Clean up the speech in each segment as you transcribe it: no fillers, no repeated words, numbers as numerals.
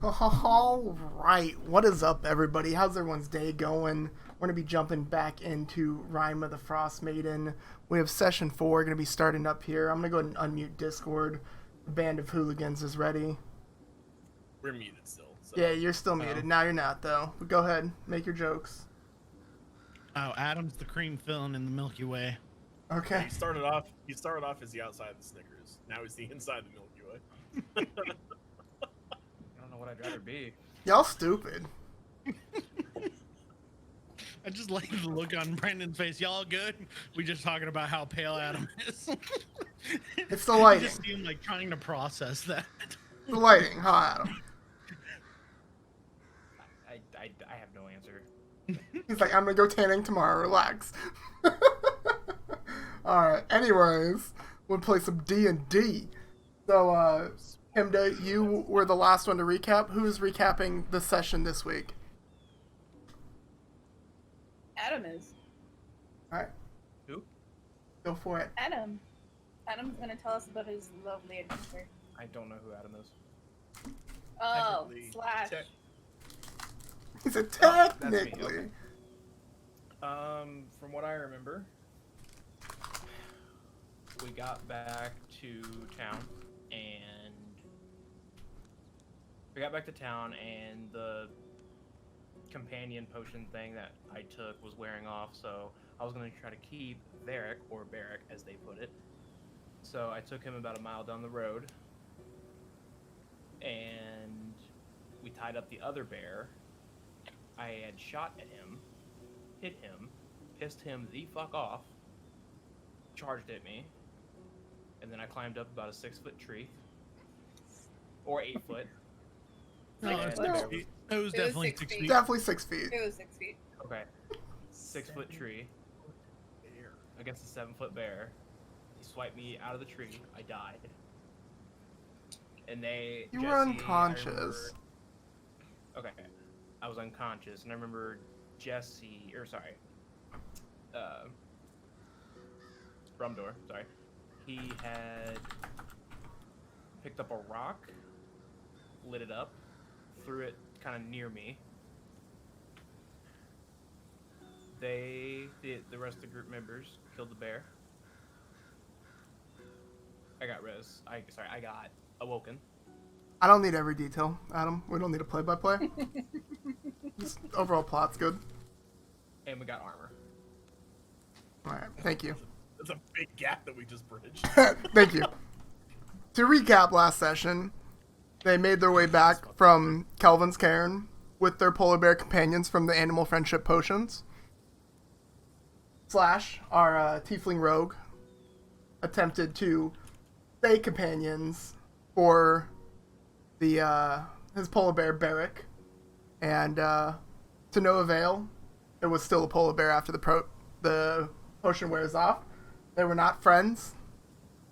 All right, what is up, everybody? How's everyone's day going? We're going to be jumping back into Rime of the Frostmaiden. We have session 4 going to be starting up here. I'm going to go ahead and unmute Discord. The band of hooligans is ready. We're muted still. So. Yeah, you're still muted. Now you're not, though. But go ahead, make your jokes. Oh, Adam's the cream filling in the Milky Way. Okay. He started off as the outside of the Snickers. Now he's the inside of the Milky Way. I don't know what I'd rather be. Y'all stupid. I just like the look on Brandon's face. Y'all good? We just talking about how pale Adam is. It's the lighting. You just see him like trying to process that. The lighting, huh, Adam? I have no answer. He's like, I'm going to go tanning tomorrow. Relax. Alright, anyways, we'll play some D&D. So, Himda, you were the last one to recap. Who's recapping the session this week? Adam is. Alright. Who? Go for it. Adam. Adam's gonna tell us about his lovely adventure. I don't know who Adam is. Oh, Technically, slash. He said, That's me, technically. okay. From what I remember, we got back to town and the companion potion thing that I took was wearing off, so I was going to try to keep Varric, or Barrick as they put it. So I took him about a mile down the road and we tied up the other bear. I had shot at him, hit him, pissed him the fuck off, charged at me, and then I climbed up about a 6-foot tree. Or 8 foot. No, Like, it's no. 6 feet. It was definitely 6 6 feet. feet. Definitely 6 feet. It was 6 feet. Okay. 6-foot tree against a 7-foot bear. He swiped me out of the tree. I died. And You Jesse, were unconscious. Okay. I was unconscious, and I remember Rumdor, he had picked up a rock, lit it up, threw it kind of near me. The rest of the group members killed the bear. I got I got awoken. I don't need every detail, Adam. We don't need a play-by-play. Just overall plot's good. And we got armor. Alright, thank you. That's a big gap that we just bridged. Thank you. To recap last session, they made their way back from Kelvin's cairn with their polar bear companions from the animal friendship potions. Slash, our tiefling rogue, attempted to stay companions for the his polar bear Barrick, and to no avail. It was still a polar bear after the potion wears off. They were not friends.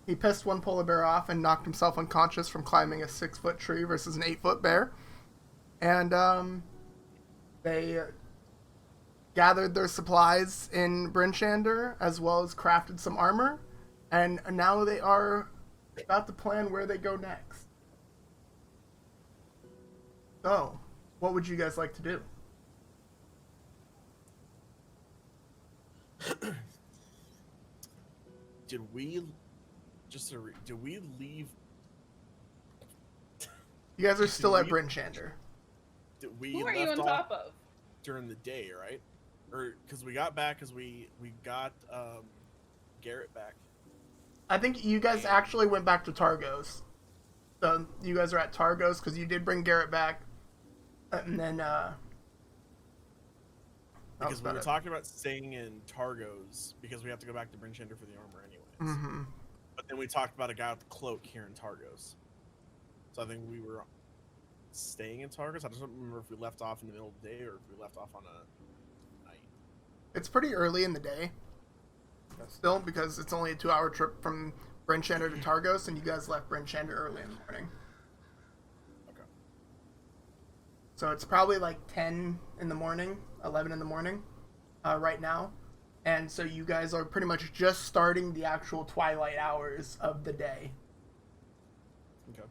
He pissed one polar bear off and knocked himself unconscious from climbing a 6-foot tree versus an 8-foot bear. And they gathered their supplies in Brinchander, as well as crafted some armor. And now they are about to plan where they go next. So, what would you guys like to do? Did we leave? You guys are still at we- Brinchander. We Who are left you on off top of? during the day, right? Or because we got back, because we got Garrett back. I think you guys actually went back to Targos. So you guys are at Targos because you did bring Garrett back. And then, Because we were talking about staying in Targos because we have to go back to Brinchander for the armor anyways. Mm-hmm. But then we talked about a guy with the cloak here in Targos. So I think we were staying in Targos. I just don't remember if we left off in the middle of the day or if we left off on a night. It's pretty early in the day. Still, because it's only a 2-hour trip from Brinchander to Targos, and you guys left Brinchander early in the morning. Okay. So it's probably like 10 in the morning, 11 in the morning right now. And so you guys are pretty much just starting the actual twilight hours of the day. Okay.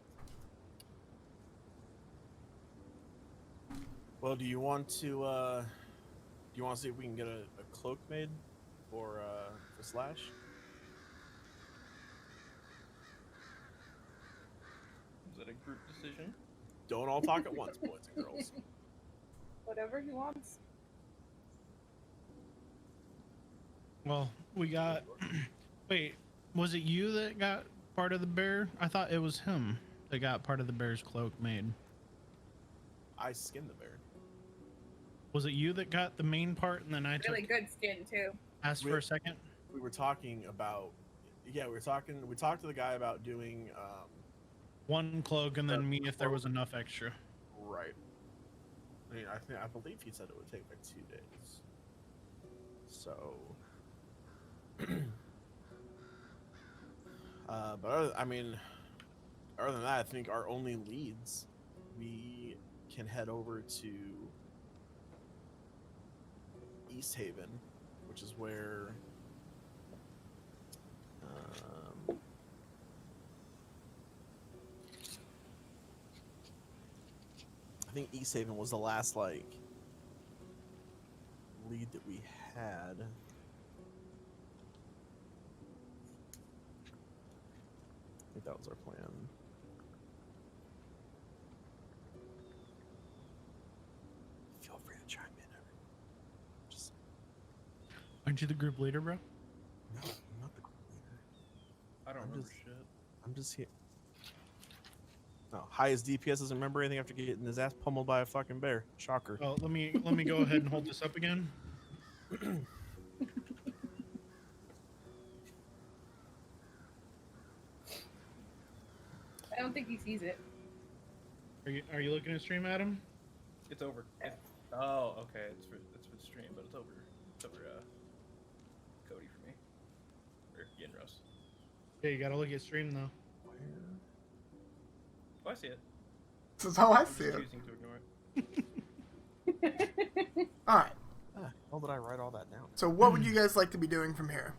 Well, do you want to see if we can get a cloak made for Slash? Is that a group decision? Don't all talk at once, boys and girls. Whatever he wants. Well, we got. Wait, was it you that got part of the bear? I thought it was him that got part of the bear's cloak made. I skinned the bear. Was it you that got the main part, and then I Really good skin too. asked for a second? We were talking about. Yeah, we talked to the guy about doing. One cloak, and then me if there was enough extra. Right. I mean, I believe he said it would take like 2 days. So. But other than that, I think our only leads, we can head over to East Haven, which is where I think East Haven was the last like lead that we had. I think that was our plan. Feel free to chime in. Just Aren't you the group leader, bro? no, I'm not the group leader. I don't I'm remember just- shit. I'm just here. No, highest DPS doesn't remember anything after getting his ass pummeled by a fucking bear. Shocker. Well, let me go ahead and hold this up again. I don't think he sees it. Are you looking at stream, Adam? It's over. Oh, okay. It's for the stream, but it's over. Cody for me. Or Yenros. Yeah, you gotta look at stream though. Oh, I see it. This is how I I'm see just it. choosing to ignore it. Alright, How did I write all that down? so what would you guys like to be doing from here?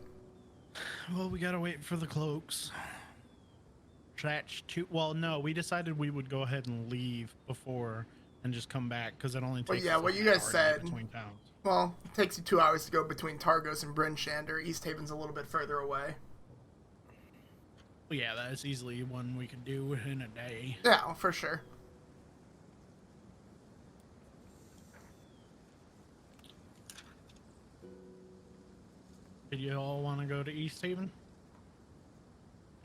Well, we gotta wait for the cloaks. Well, no, we decided we would go ahead and leave before and just come back because it only Well, takes. yeah, us what like you an guys hour to get said. between towns. Well, it takes you 2 hours to go between Targos and Bryn Shander. East Haven's a little bit further away. Well, yeah, that's easily one we could do in a day. Yeah, for sure. Did you all want to go to East Haven?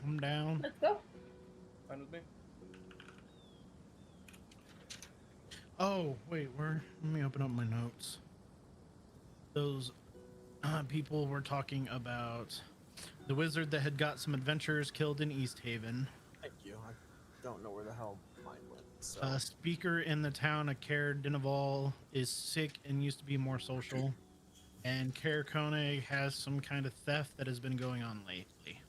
I'm down. Let's go. Fine with me. Oh, wait, let me open up my notes. Those people were talking about the wizard that had got some adventurers killed in East Haven. Thank you. I don't know where the hell mine went. So. A speaker in the town of Caer Dinaval is sick and used to be more social. And Caer Koenig has some kind of theft that has been going on lately.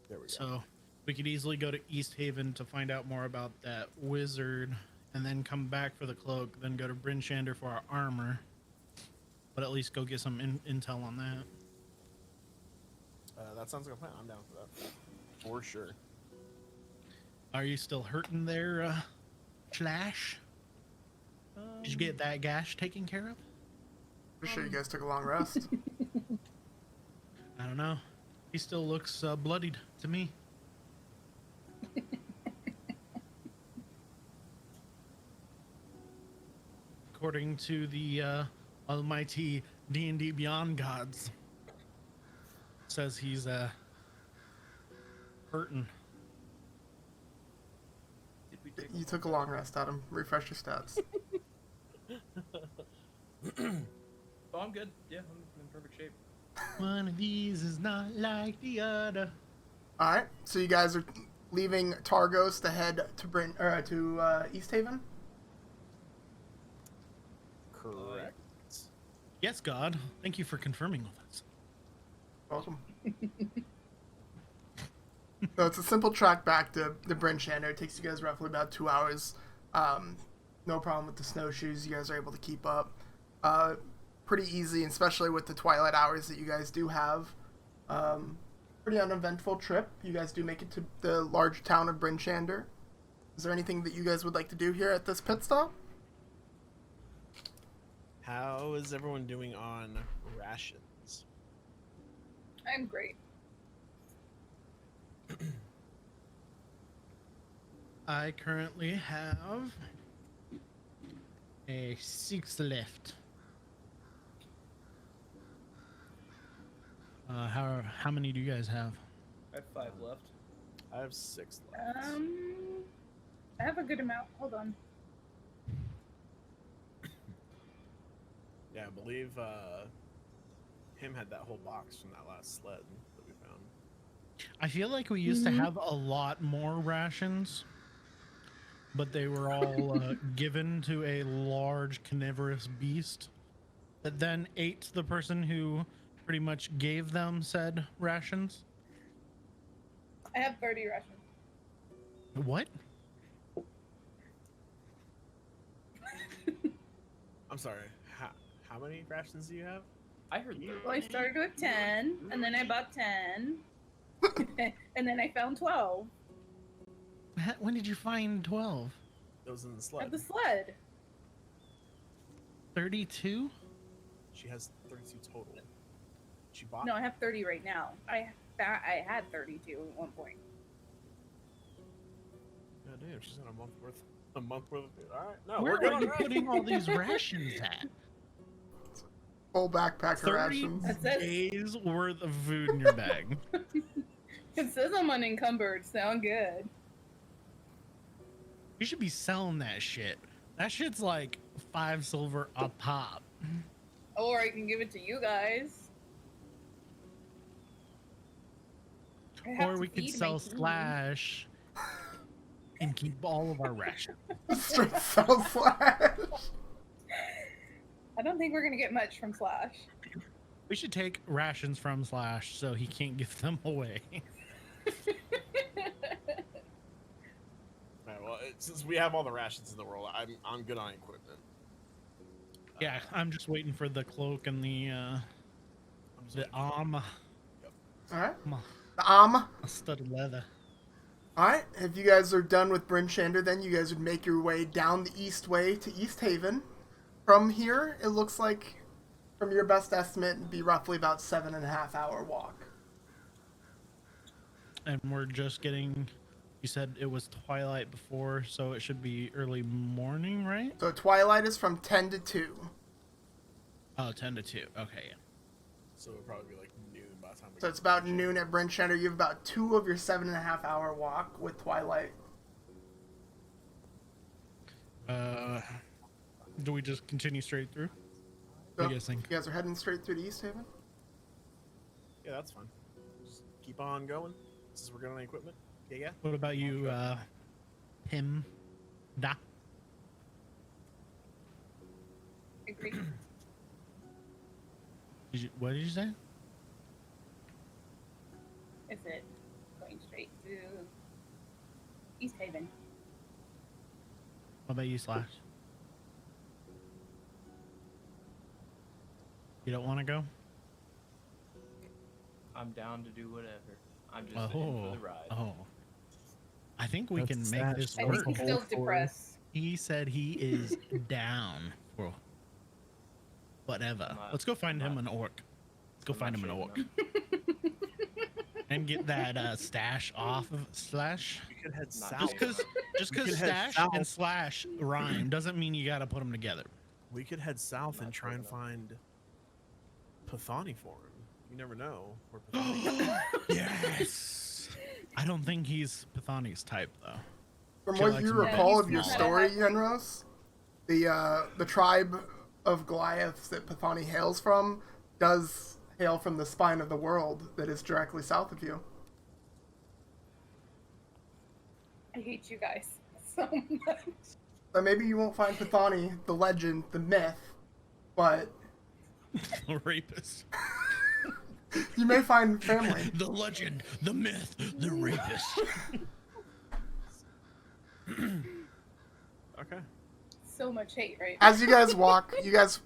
There we go. So we could easily go to East Haven to find out more about that wizard and then come back for the cloak, then go to Bryn Shander for our armor. But at least go get some intel on that. That sounds like a plan. I'm down for that. For sure. Are you still hurting there, Slash? Did you get that gash taken care of? Pretty sure you guys took a long rest. I don't know. He still looks bloodied to me. According to the almighty D&D Beyond gods, says he's hurting. Did we take You took a long rest, Adam. Refresh your stats. Oh, I'm good. Yeah, I'm in perfect shape. One of these is not like the other. Alright, so you guys are leaving Targos to head to East Haven? Correct. Yes, God. Thank you for confirming with us. Welcome. So it's a simple trek back to Bryn Shander. It takes you guys roughly about 2 hours. No problem with the snowshoes. You guys are able to keep up. Pretty easy, especially with the twilight hours that you guys do have. Pretty uneventful trip. You guys do make it to the large town of Bryn Shander. Is there anything that you guys would like to do here at this pit stop? How is everyone doing on rations? I'm great. I currently have a 6 left. How many do you guys have? I have 5 left. I have 6 left. I have a good amount. Hold on. Yeah, I believe him had that whole box from that last sled that we found. I feel like we used to have a lot more rations, but they were all given to a large carnivorous beast that then ate the person who pretty much gave them said rations. I have 30 rations. What? I'm sorry. How many rations do you have? I heard 30. Well, I started with 10, and then I bought 10, and then I found 12 When did you find 12? That was in the at sled. the sled. 32? She has 32 total. She bought. No, I have 30 right now. I had 32 at one point. God damn, she's got a month worth of food. All right, no, Where we're good are on you rations. putting all these rations at? Full backpacker 30 rations. That's it. days worth of food in your bag. It says I'm unencumbered. Sound good. You should be selling that shit. That shit's like 5 silver a pop. Or I can give it to you guys. I have Or to we could feed my sell team. Slash and keep all of our rations. Straight sell Slash. I don't think we're gonna get much from Slash. We should take rations from Slash so he can't give them away. All right, well, since we have all the rations in the world, I'm good on equipment. Yeah, I'm just waiting for the cloak and the I'm just waiting for- armor. Alright. Come The on, studded leather. Alright, if you guys are done with Bryn Shander, then you guys would make your way down the east way to East Haven. From here, it looks like, from your best estimate, it'd be roughly about 7.5 hour walk. And we're just getting. You said it was twilight before, so it should be early morning, right? So twilight is from 10 to 2. Oh, 10 to 2. Okay, yeah. So it'll probably be like noon by the time we So get it's to about Bryn noon at Bryn Shander. You have about 2 of your 7.5 hour walk with twilight. Do we just continue straight through? So What do you guys think? you guys are heading straight through to East Haven? Yeah, that's fine. Just keep on going. Since we're good on equipment. Yeah. What about you, Pim? Da? Agree. What did you say? Is it going straight to East Haven? What about you, Slash? You don't want to go? I'm down to do whatever. I'm just in for the ride. Oh. I think we can That's make Slash. this I work. think he's still depressed. He said he is down for whatever. I'm not- Let's go find I'm him not- an orc. Let's go I'm find not him an orc. shaking And get that stash off of Slash. We could head Not south. Just We because could head Stash and south. Slash rhyme doesn't mean you gotta put them together. We could head south and Not try sure and though. find Pathani for him. You never know where Pathani Yes. I don't think he's Pathani's type though. From She what likes you him recall he's of your not. story, Yenros, the tribe of Goliaths that Pathani hails from does hail from the spine of the world that is directly south of you. I hate you guys so much. So maybe you won't find Pathani, the legend, the myth, but The rapist. you may find family. The legend, the myth, the rapist. Okay. So much hate, right? As you guys walk, you guys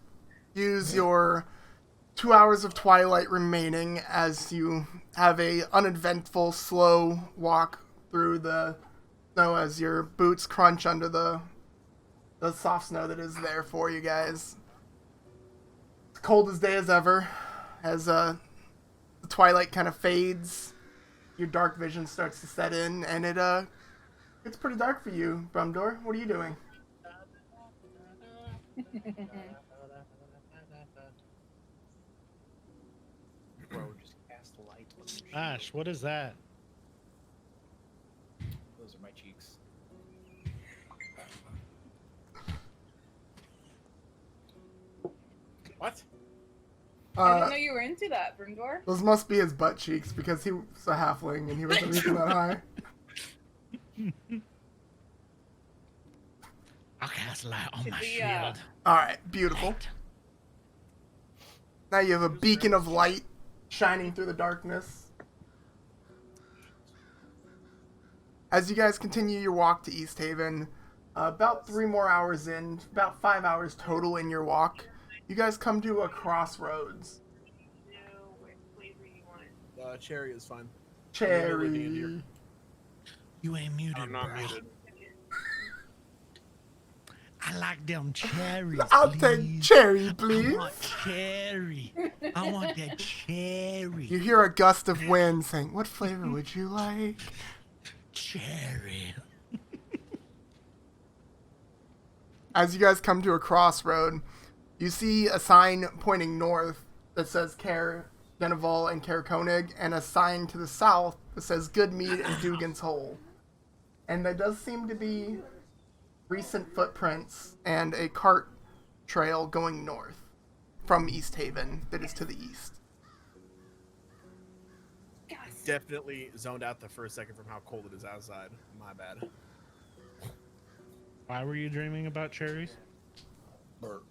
use your 2 hours of twilight remaining as you have a uneventful, slow walk through the snow as your boots crunch under the soft snow that is there for you guys. cold as day as ever. As the twilight kind of fades, your dark vision starts to set in, and it's pretty dark for you, Brumdor. What are you doing? Bro, just cast a light on your Ash, shield. what is that? Those are my cheeks. What? I didn't know you were into that, Brindor. Those must be his butt cheeks because he was a halfling and he wasn't reaching that high. I'll cast light on Should my we, shield. All right, beautiful. Now you have a beacon of light shining through the darkness. As you guys continue your walk to East Haven, about 3 more hours in, about 5 hours total in your walk, you guys come to a crossroads. Cherry is fine. Cherry. You ain't muted, I'm not bro. muted. I like them cherries. I'll please. take cherry, I please. want cherry. I want that cherry. You hear a gust of wind saying, "What flavor would you like?" Cherry. As you guys come to a crossroad, you see a sign pointing north that says Caer Denival and Caer Koenig, and a sign to the south that says Good Mead and Dugan's Hole. And there does seem to be recent footprints and a cart trail going north from East Haven that is to the east. Definitely zoned out the first second from how cold it is outside. My bad. Why were you dreaming about cherries? Burp.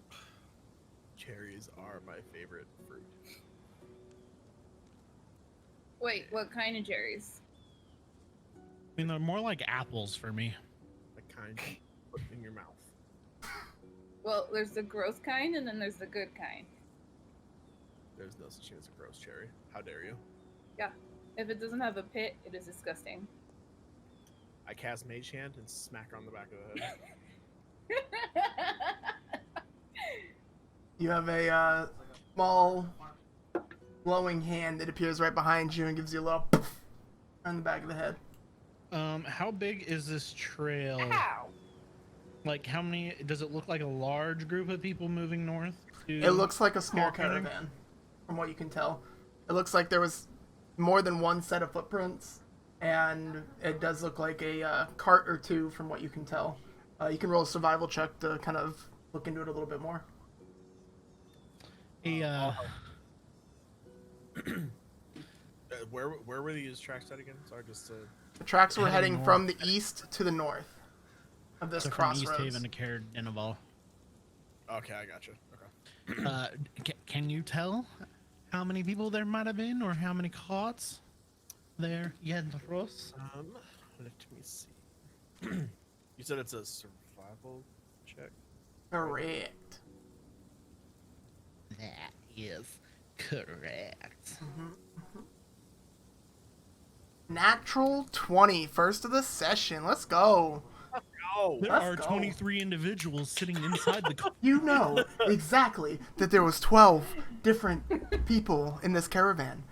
Cherries are my favorite fruit. Wait, what kind of cherries? I mean, they're more like apples for me. The kind you put in your mouth. Well, there's the gross kind, and then there's the good kind. There's no such thing as a gross cherry. How dare you? Yeah. If it doesn't have a pit, it is disgusting. I cast Mage Hand and smack her on the back of the head. You have a small glowing hand that appears right behind you and gives you a little poof on the back of the head. How big is this trail? Ow! Like, how many? Does it look like a large group of people moving north? It looks like a small Caer Koenig? caravan, from what you can tell. It looks like there was more than one set of footprints, and it does look like a cart or two, from what you can tell. You can roll a survival check to kind of look into it a little bit more. Where were these tracks at again? Sorry, just to... The tracks were Heading heading from the east to the north of this so from crossroads. East Haven to Caer Denival. Okay, I gotcha. Okay. Can you tell how many people there might have been, or how many carts there? Ross? Let me see. You said it's a survival check? Correct. That is correct. Natural 20, first of the session. Let's go. Oh! There Let's are go. 23 individuals sitting inside the car. You know exactly that there was 12 different people in this caravan.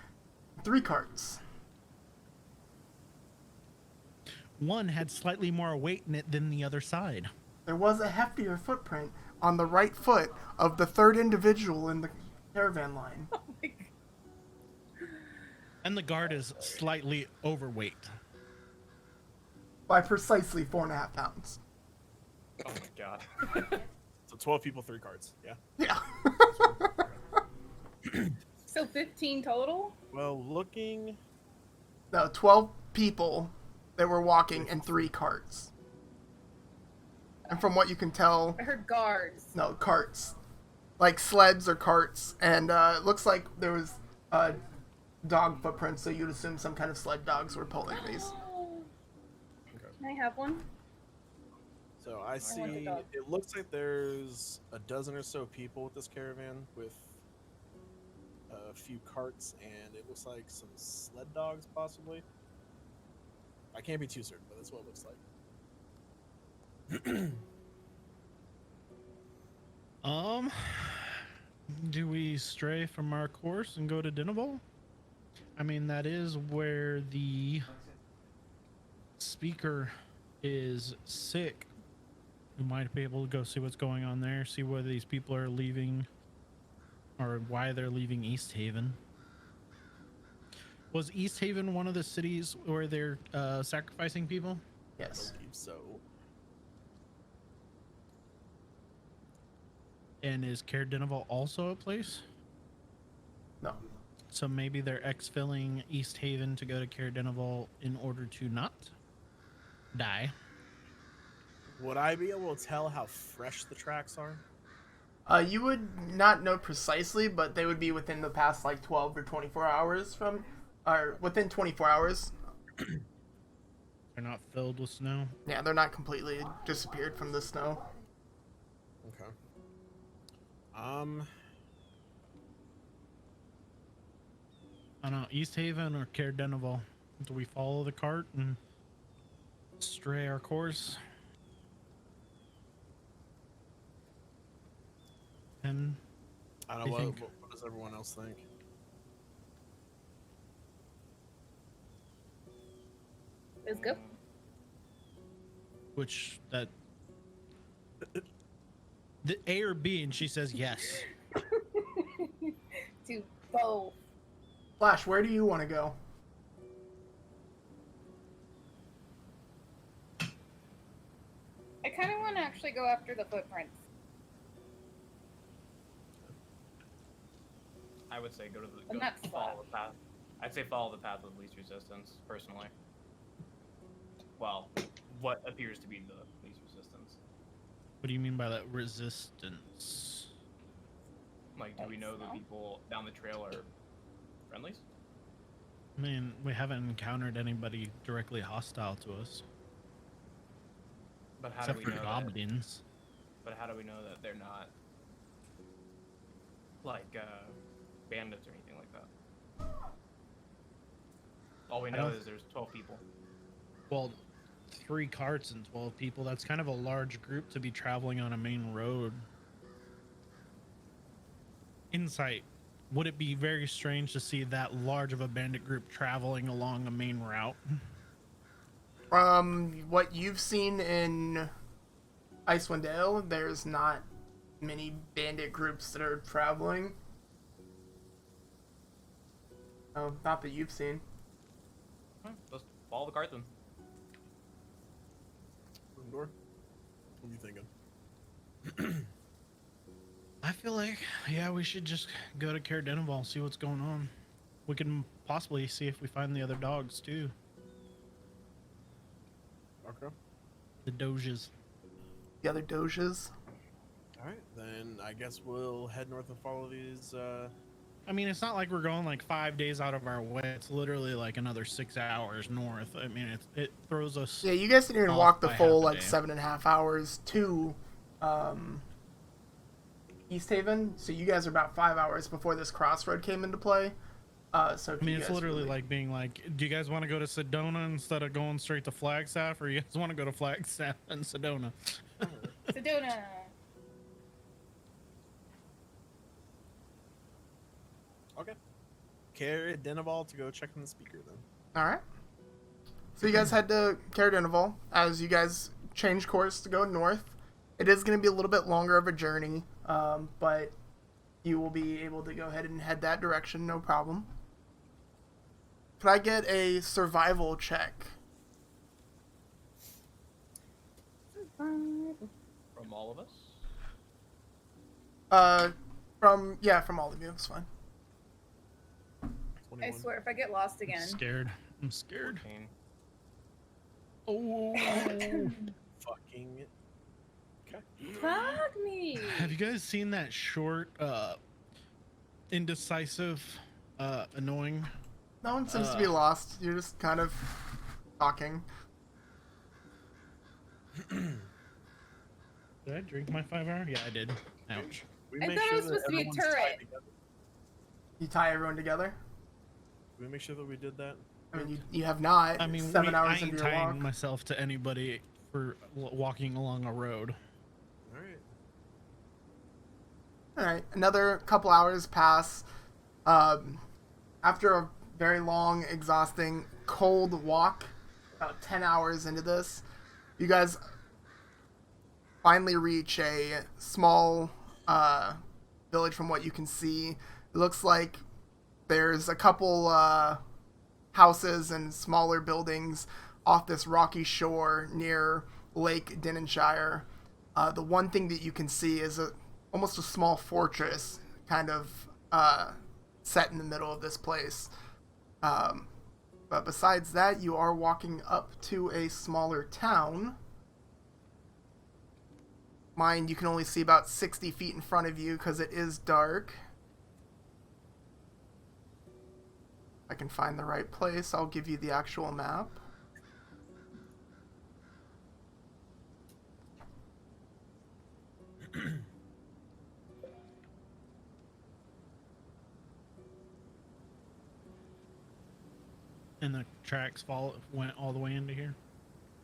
3 carts. One had slightly more weight in it than the other side. There was a heftier footprint on the right foot of the 3rd individual in the caravan line. Oh my God. And the guard is slightly overweight. By precisely 4.5 pounds. Oh my god. So 12 people, 3 cards. Yeah. Yeah. So 15 total? Well, looking... No, 12 people that were walking and 3 carts. And from what you can tell, I heard guards. no, carts. Like sleds or carts. And it looks like there was dog footprints, so you'd assume some kind of sled dogs were pulling these. Can I have one? So I see, want the dog. it looks like there's a dozen or so people with this caravan with a few carts, and it looks like some sled dogs possibly. I can't be too certain, but that's what it looks like. Do we stray from our course and go to Dinnable? I mean, that is where the speaker is sick. We might be able to go see what's going on there, see whether these people are leaving or why they're leaving East Haven. Was East Haven one of the cities where they're sacrificing people? I Yes. believe so. And is Caer Dineval also a place? No. So maybe they're exfilling East Haven to go to Caer Dineval in order to not die. Would I be able to tell how fresh the tracks are? You would not know precisely, but they would be within the past like 12 or 24 hours from, or within 24 hours. They're not filled with snow. Yeah, they're not completely disappeared from the snow. Okay. I don't know, East Haven or Caer Dineval. Do we follow the cart and stray our course? And I I don't know. think- What does everyone else think? Let's go. which that the A or B, and she says yes. To both. Flash, where do you want to go? I kind of want to actually go after the footprints. I would say go to the And go that's follow the path. I'd say follow the path of least resistance, personally. Well, what appears to be the least resistance. What do you mean by that resistance? Like, do we know the No. people down the trail are friendlies? I mean, we haven't encountered anybody directly hostile to us, But how except do for we know goblins. But how do we know that they're not like bandits or anything like that? All we I know don't- is there's 12 people. Well, 3 carts and 12 people, that's kind of a large group to be traveling on a main road. Insight. Would it be very strange to see that large of a bandit group traveling along a main route? What you've seen in Icewind Dale, there's not many bandit groups that are traveling. Oh, not that you've seen. Let's follow the cart then. Door? What are you thinking? I feel like, yeah, we should just go to Caer Dineval, see what's going on. We can possibly see if we find the other dogs, too. Okay. The Doges. The other doges. Alright, then I guess we'll head north and follow these, I mean, it's not like we're going like 5 days out of our way. It's literally like another 6 hours north. I mean, it throws us. Yeah, you guys didn't even Off walk the by full half a like day. 7.5 hours to East Haven. So you guys are about 5 hours before this crossroad came into play. So if I mean, you it's guys literally really- like being like, do you guys want to go to Sedona instead of going straight to Flagstaff, or you guys want to go to Flagstaff and Sedona? Sedona. okay. Carry Dineval to go check on the speaker then. All right. So you guys head to Caer Dineval as you guys change course to go north. It is going to be a little bit longer of a journey, but you will be able to go ahead and head that direction, no problem. Could I get a survival check? From all of us? From all of you, it's fine. I 21. swear, if I get lost I'm again. scared. I'm scared. 14. Oh. Fucking. Okay. Fuck me. Have you guys seen that short, indecisive, annoying? No one seems to be lost. You're just kind of talking. Did I drink my 5 hour? Yeah, I did. Ouch. We I make thought it sure was that supposed to be a everyone's tied turret. together. You tie everyone together. Did we make sure that we did that? I mean, you have not. I mean, 7 I hours ain't into your tying walk. myself to anybody for walking along a road. Alright. All right, another couple hours pass. After a very long, exhausting, cold walk, about 10 hours into this, you guys finally reach a small village from what you can see. It looks like there's a couple houses and smaller buildings off this rocky shore near Lake Dinenshire. The one thing that you can see is almost a small fortress kind of set in the middle of this place. But besides that, you are walking up to a smaller town. Mind, you can only see about 60 feet in front of you because it is dark. If I can find the right place, I'll give you the actual map. And the tracks went all the way into here.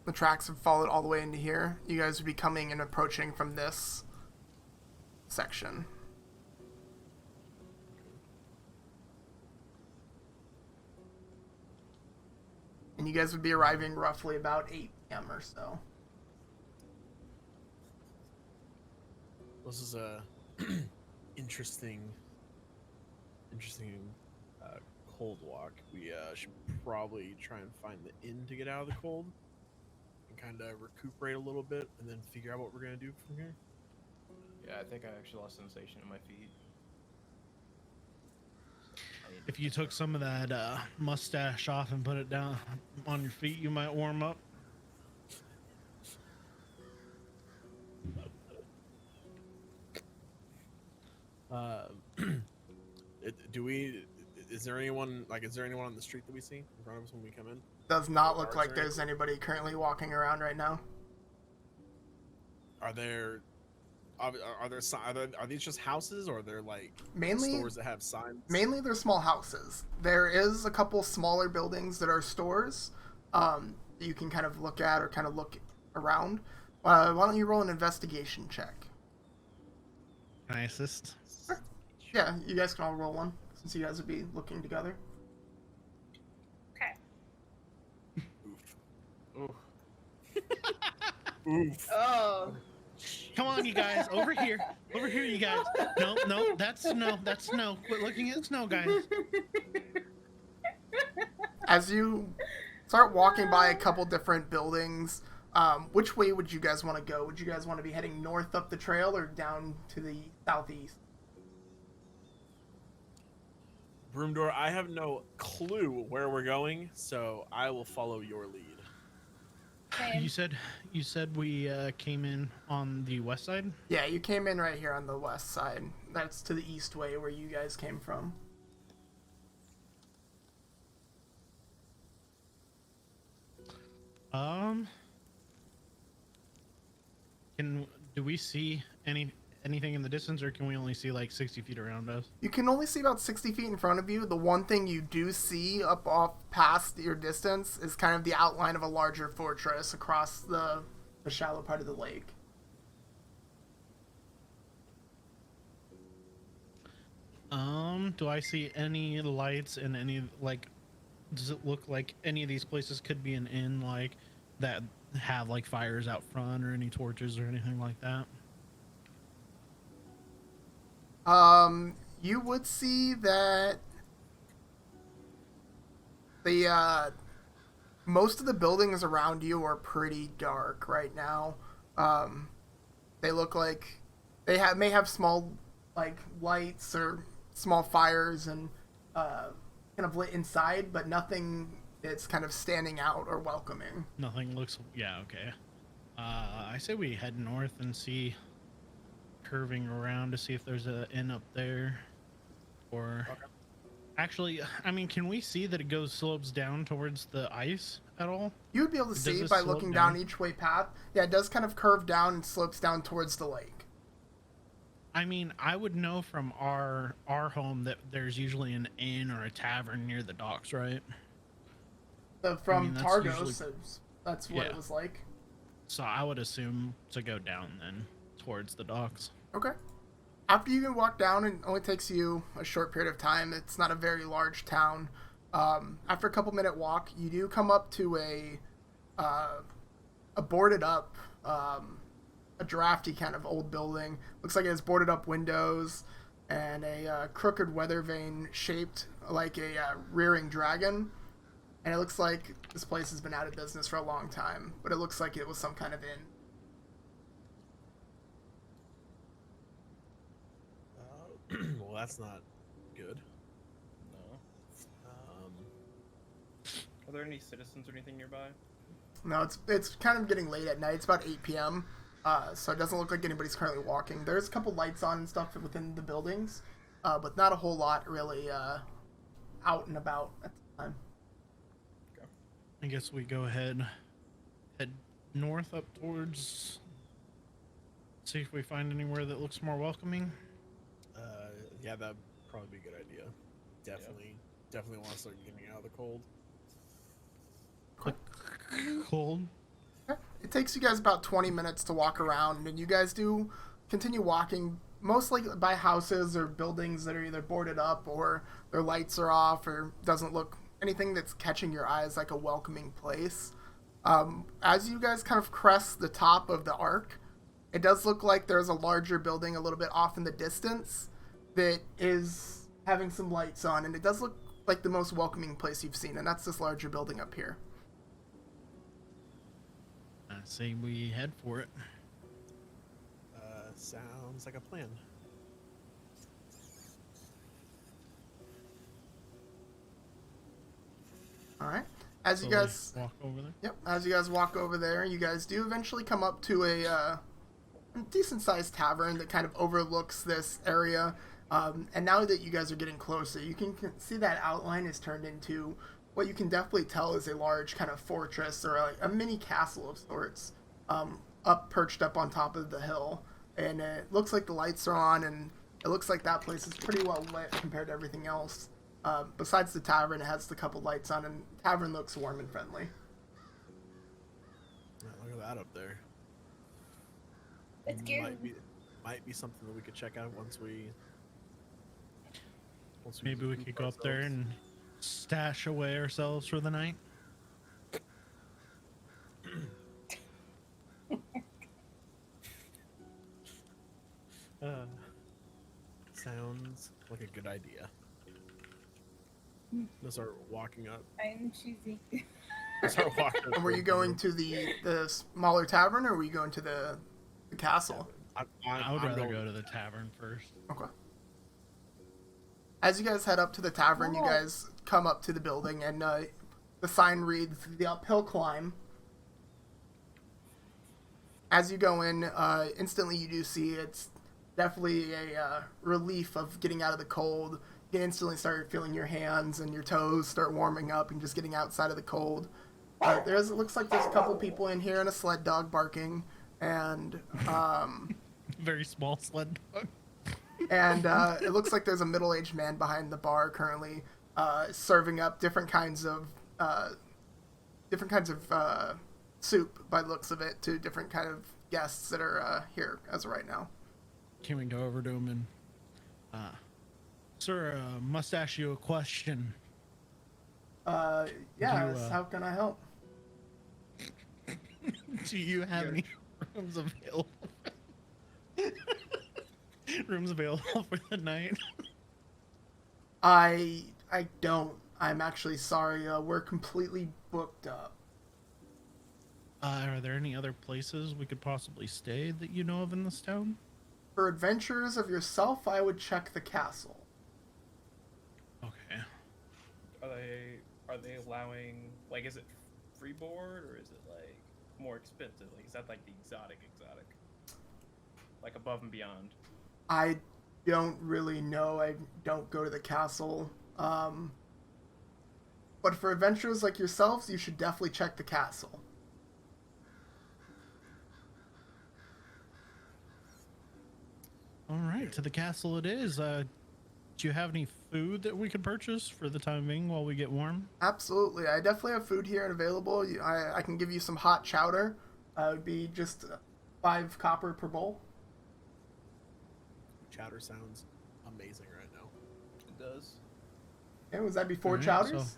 The tracks have followed all the way into here. You guys would be coming and approaching from this section. And you guys would be arriving roughly about 8 p.m. or so. This is a interesting cold walk. We should probably try and find the inn to get out of the cold and kind of recuperate a little bit, and then figure out what we're gonna do from here. Yeah, I think I actually lost sensation in my feet. If you took some of that mustache off and put it down on your feet, you might warm up. Is there anyone on the street that we see in front of us when we come in? Does not look like there's anybody currently walking around right now. Are these just houses, or are there like Mainly stores that have signs? Mainly they're small houses. There is a couple smaller buildings that are stores you can kind of look at or kind of look around. Why don't you roll an investigation check? Can I assist? Sure. Yeah, you guys can all roll one since you guys would be looking together. Okay. Oof. Oof. Oh. Come on, you guys, over here, you guys. No, that's snow. Quit looking at snow, guys. As you start walking by a couple different buildings, which way would you guys want to go? Would you guys want to be heading north up the trail or down to the southeast? Broomdoor, I have no clue where we're going, so I will follow your lead. Same. You said we came in on the west side. Yeah, you came in right here on the west side. That's to the east way where you guys came from. Do we see anything in the distance, or can we only see like 60 feet around us? You can only see about 60 feet in front of you. The one thing you do see up off past your distance is kind of the outline of a larger fortress across the shallow part of the lake. Do I see any lights in any, like, does it look like any of these places could be an inn, like, that have, like, fires out front or any torches or anything like that? You would see that the most of the buildings around you are pretty dark right now. They look like they may have small like lights or small fires and kind of lit inside, but nothing that's kind of standing out or welcoming. Nothing looks, yeah, okay. I say we head north and see, curving around to see if there's an inn up there, or Okay. actually, I mean, can we see that it slopes down towards the ice at all? You would be able to Does see this by slope looking down down? each way path. Yeah, it does kind of curve down and slopes down towards the lake. I mean, I would know from our home that there's usually an inn or a tavern near the docks, right? From that's Targos, usually- that's what it Yeah. was like. So I would assume to go down then towards the docks. Okay. After you walk down, it only takes you a short period of time. It's not a very large town. After a couple-minute walk, you do come up to a boarded up, a drafty kind of old building. Looks like it has boarded up windows and a crooked weather vane shaped like a rearing dragon. And it looks like this place has been out of business for a long time, but it looks like it was some kind of inn. Well, that's not good. No. Um, Are there any citizens or anything nearby? No, it's kind of getting late at night. It's about 8 p.m., so it doesn't look like anybody's currently walking. There's a couple lights on and stuff within the buildings, but not a whole lot really out and about at the time. I guess we go ahead, head north up towards, see if we find anywhere that looks more welcoming. yeah, that'd probably be a good idea. Definitely want to start getting out of the cold. Cold. It takes you guys about 20 minutes to walk around, and you guys do continue walking, mostly by houses or buildings that are either boarded up or their lights are off or doesn't look anything that's catching your eyes like a welcoming place. As you guys kind of crest the top of the arc, it does look like there's a larger building a little bit off in the distance that is having some lights on, and it does look like the most welcoming place you've seen, and that's this larger building up here. I say we head for it. Sounds like a plan. All right. As you So we guys walk over there. Yep, as you guys walk over there, you guys do eventually come up to a decent-sized tavern that kind of overlooks this area. And now that you guys are getting closer, you can see that outline is turned into what you can definitely tell is a large kind of fortress or a mini castle of sorts, perched up on top of the hill. And it looks like the lights are on, and it looks like that place is pretty well lit compared to everything else. Besides the tavern, it has the couple lights on, and the tavern looks warm and friendly. Look at that up there. It's scary. Might be something that we could check out once we Maybe we could go up there and stash away ourselves for the night. Sounds like a good idea. Let's start walking up. I'm cheesy. Start walking up. And were you going to the smaller tavern, or were you going to the castle? I would rather go to the tavern first. Okay. As you guys head up to the tavern, you guys come up to the building, and the sign reads, "The uphill climb." As you go in, instantly you do see it's definitely a relief of getting out of the cold. You can instantly start feeling your hands and your toes start warming up and just getting outside of the cold. It looks like there's a couple people in here and a sled dog barking, and Very small sled dog. and it looks like there's a middle-aged man behind the bar currently serving up different kinds of soup by the looks of it to different kind of guests that are here as of right now. Can we go over to him and, sir, must ask you a question. Yes, how can I help? Do you have any rooms available? Rooms available for the night? I don't. I'm actually sorry. We're completely booked up. Are there any other places we could possibly stay that you know of in this town? For adventures of yourself, I would check the castle. Okay. Are they allowing, like, is it free board or is it like more expensive? Like, is that like the exotic? Like above and beyond? I don't really know. I don't go to the castle. But for adventurers like yourselves, you should definitely check the castle. All right, to the castle it is. Do you have any food that we could purchase for the time being while we get warm? Absolutely. I definitely have food here and available. I can give you some hot chowder. It would be just 5 copper per bowl. chowder sounds amazing right now. It does. And was that before Alright, chowders? so-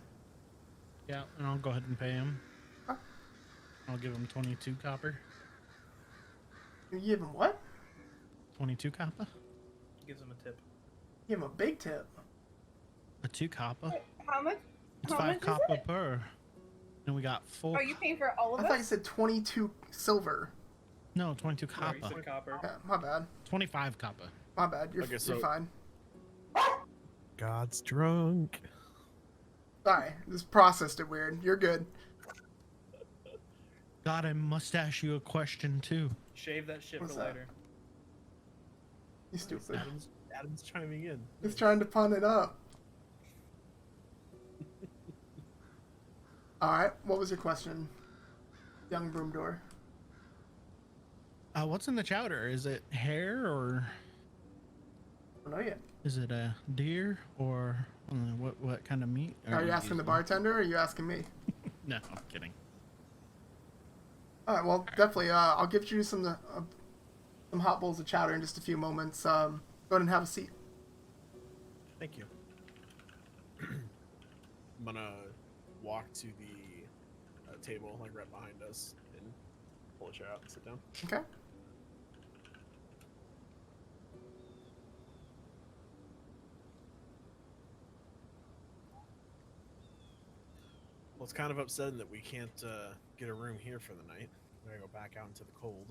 Yeah, and I'll go ahead and pay him. Huh? I'll give him 22 copper. You give him what? 22 copper? Gives him a tip. Give him a big tip. A 2 copper? How much? It's How 5 much is copper it? per. And we got 4. Are you paying for all of I us? thought you said 22 silver. No, 22 Sorry, copper. you said copper. Yeah, my bad. 25 copper. My bad. You're, Okay, you're so- fine. God's drunk. Sorry, just processed it weird. You're good. God, I must ask you a question too. Shave that shit What's for that? later. You stupid. Adam's chiming in. He's trying to pun it up. Alright, what was your question, young broom door? What's in the chowder? Is it hare or I don't know yet. is it a deer or what kind of meat? Are you asking the using? bartender or are you asking me? No, I'm kidding. Alright, well, definitely, I'll give you some hot bowls of chowder in just a few moments. Go ahead and have a seat. Thank you. I'm gonna walk to the table, like right behind us, and pull a chair out and sit down. Okay? Well, it's kind of upsetting that we can't get a room here for the night. We gotta go back out into the cold.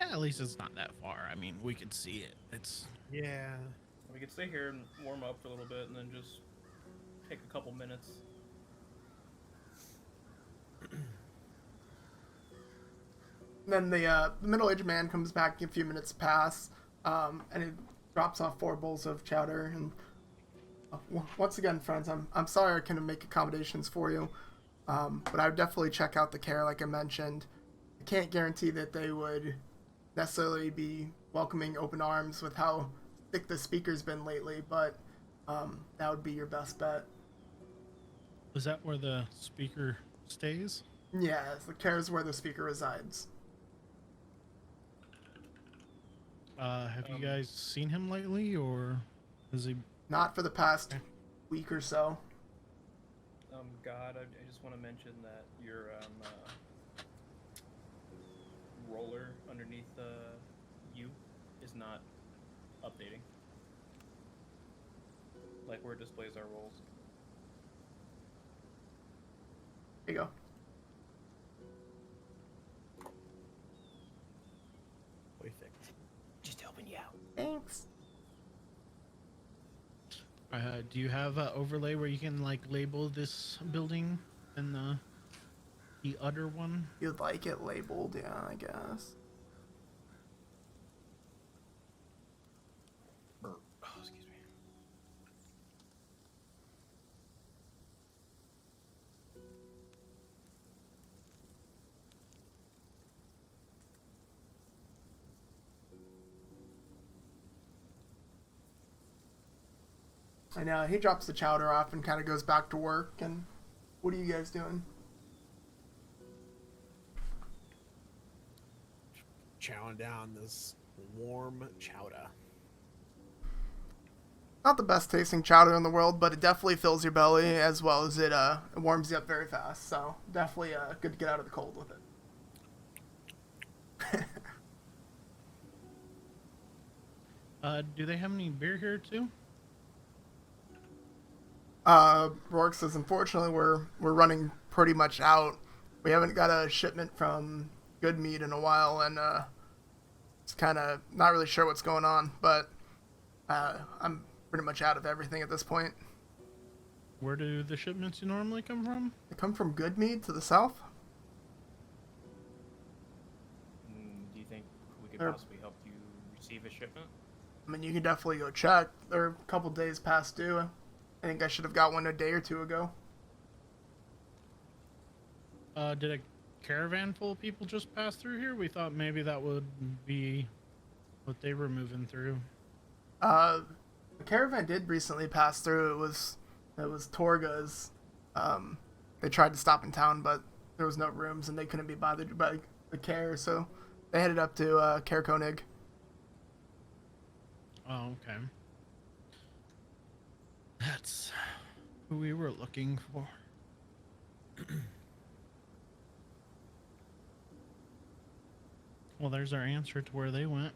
Yeah, at least it's not that far. I mean, we could see it. It's Yeah. We could stay here and warm up for a little bit, and then just take a couple minutes. Then the middle-aged man comes back a few minutes pass, and he drops off 4 bowls of chowder. And once again, friends, I'm sorry I couldn't make accommodations for you, but I would definitely check out the care, like I mentioned. I can't guarantee that they would necessarily be welcoming open arms with how thick the speaker's been lately, but that would be your best bet. is that where the speaker stays? Yeah, the care is where the speaker resides. Have you guys seen him lately, or is he? Not for the past week or so. God, I just want to mention that your roller underneath you is not updating. Like where it displays our rolls. There you go. Perfect. Just helping you out. Thanks. Do you have an overlay where you can like label this building and the other one? You'd like it labeled, yeah, I guess. Oh, excuse me. I know, he drops the chowder off and kind of goes back to work. And what are you guys doing? Chowing down this warm chowder. Not the best tasting chowder in the world, but it definitely fills your belly as well as it warms you up very fast. So definitely good to get out of the cold with it. Do they have any beer here too? Rourke says, unfortunately, we're running pretty much out. We haven't got a shipment from Good Meat in a while, and it's kind of not really sure what's going on. But I'm pretty much out of everything at this point. Where do the shipments normally come from? They come from Good Meat to the south. Do you think we could Or- possibly help you receive a shipment? I mean, you can definitely go check. They're a couple days past due. I think I should have got one a day or two ago. Did a caravan full of people just pass through here? We thought maybe that would be what they were moving through. The caravan did recently pass through. It was Torga's. They tried to stop in town, but there was no rooms, and they couldn't be bothered by the care, so They headed up to Caer Konig. Oh, okay. That's who we were looking for. Well, there's our answer to where they went.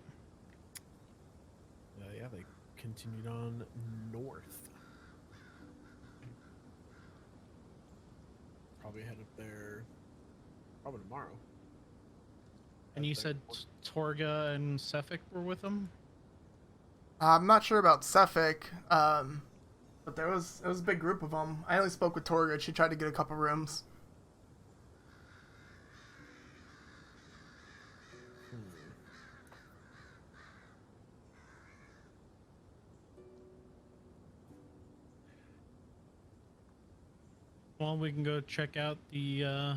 Yeah, they continued on north. Probably head up there probably tomorrow. And you said Torga and Sefik were with them? I'm not sure about Suffolk, but it was a big group of them. I only spoke with Torga. She tried to get a couple rooms. Well, we can go check out the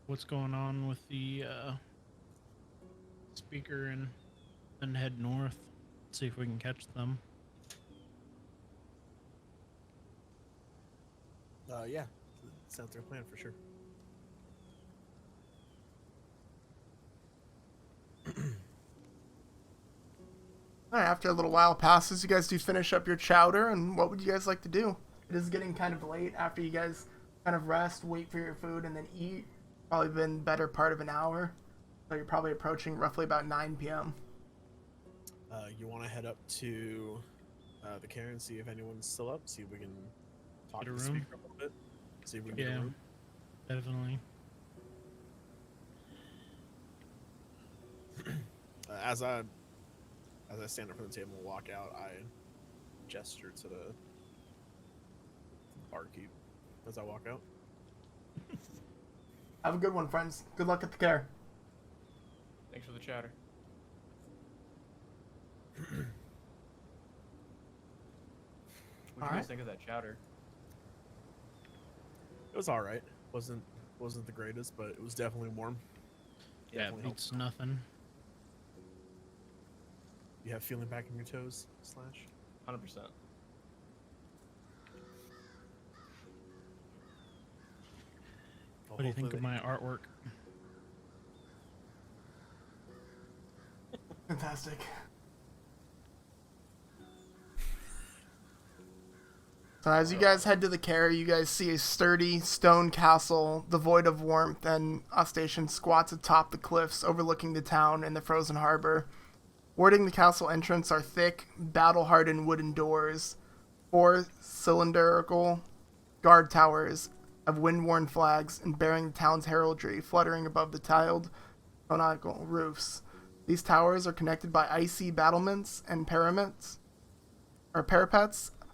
what's going on with the speaker and then head north. See if we can catch them. Yeah, sounds like a plan for sure. All right, after a little while passes, you guys do finish up your chowder, and what would you guys like to do? It is getting kind of late after you guys kind of rest, wait for your food, and then eat. Probably been better part of an hour, so you're probably approaching roughly about 9 p.m. You want to head up to the care and see if anyone's still up. See if we can talk Get a to the room? speaker a little bit. See if we can get a Yeah, room. definitely. As I stand up from the table and walk out, I gesture to the barkeep as I walk out. Have a good one, friends. Good luck at the care. Thanks for the chatter. What do you guys Alright. think of that chowder? It was all right. wasn't the greatest, but it was definitely warm. Yeah, Definitely helped. it's nothing. You have feeling back in your toes, Slash? 100%. Well, What do you think of hopefully my artwork? Fantastic. So as you guys head to the care, you guys see a sturdy stone castle devoid of warmth, and Ostation squats atop the cliffs overlooking the town and the frozen harbor. Warding the castle entrance are thick, battle-hardened wooden doors. 4 cylindrical guard towers of wind-worn flags and bearing the town's heraldry fluttering above the tiled conical roofs. These towers are connected by icy battlements and parapets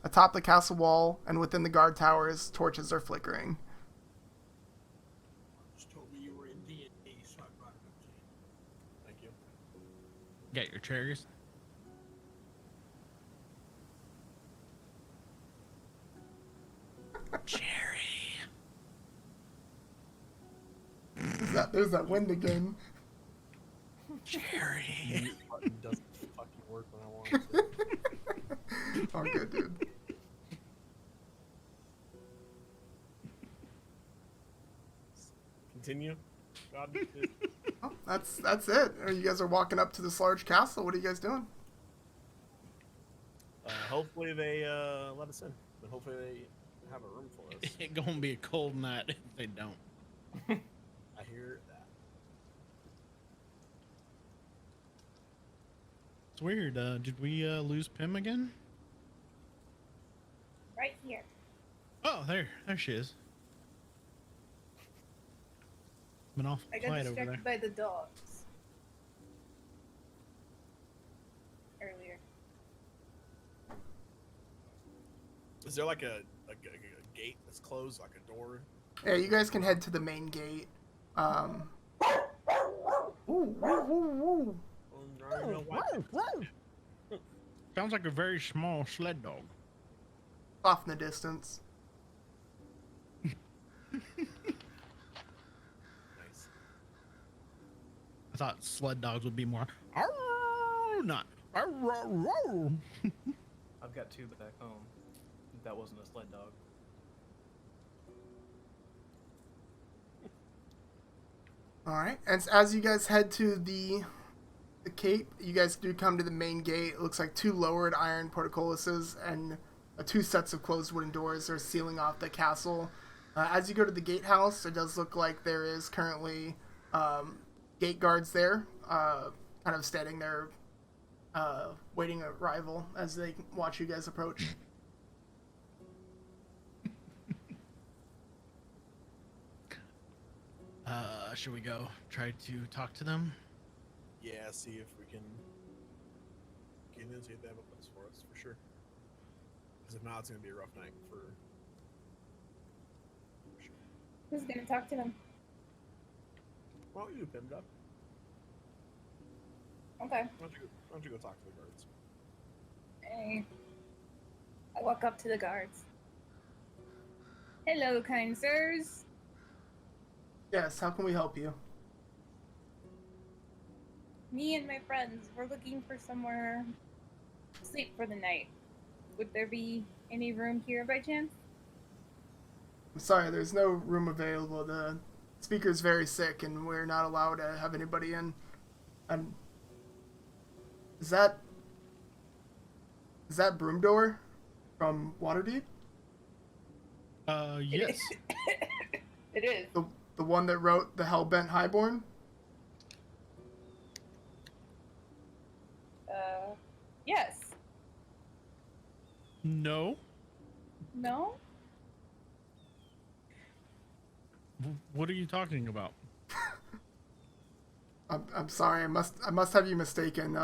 atop the castle wall, and within the guard towers, torches are flickering. Just told me you were in D&D, so I brought it up to you. Thank you. Get your cherries. Cherry. There's that wind again. Cherry. Mute button doesn't fucking work when I want it to. Oh, good, dude. Continue. God, Oh, that's it. You guys are walking up to this large castle. What are you guys doing? hopefully they let us in. But hopefully they have a room for us. It's gonna be a cold night if they don't. I hear that. It's weird. Did we lose Pim again? Right here. Oh, there she is. Been awful I got quiet over there. distracted by the dogs. Earlier. Is there like a gate that's closed, like a door? Yeah, you guys can head to the main gate. Ooh, woo. Sounds like a very small sled dog. Off in the distance. Nice. I thought sled dogs would be more. "Arr," not. "Arr, arr, arr." I've got 2 back home. That wasn't a sled dog. All right. And as you guys head to the cape, you guys do come to the main gate. It looks like 2 lowered iron portcullises and 2 sets of closed wooden doors are sealing off the castle. As you go to the gatehouse, it does look like there is currently gate guards there, kind of standing there, waiting arrival as they watch you guys approach. Should we go try to talk to them? Yeah, see if we can get in, see if they have a place for us, for sure. Because if not, it's going to be a rough night for sure. Who's gonna talk to them? Why don't you pinned up? Okay. Why don't you go talk to the guards? Hey. I walk up to the guards. Hello, kind sirs. Yes, how can we help you? Me and my friends, we're looking for somewhere to sleep for the night. Would there be any room here by chance? I'm sorry, there's no room available. The speaker's very sick and we're not allowed to have anybody in. And is that Broomdoor from Waterdeep? Yes. It is. The one that wrote the Hellbent Highborn? Yes. No. No? What are you talking about? I'm sorry, I must have you mistaken.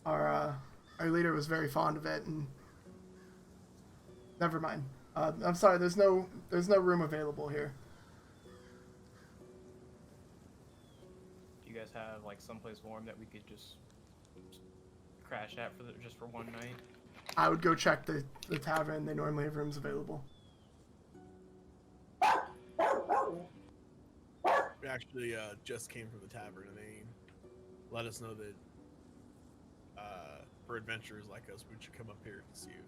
Our leader was very fond of it, and never mind. I'm sorry, there's no room available here. Do you guys have like someplace warm that we could just crash at just for one night? I would go check the tavern. They normally have rooms available. We actually just came from the tavern and they let us know that for adventurers like us, we should come up here to see if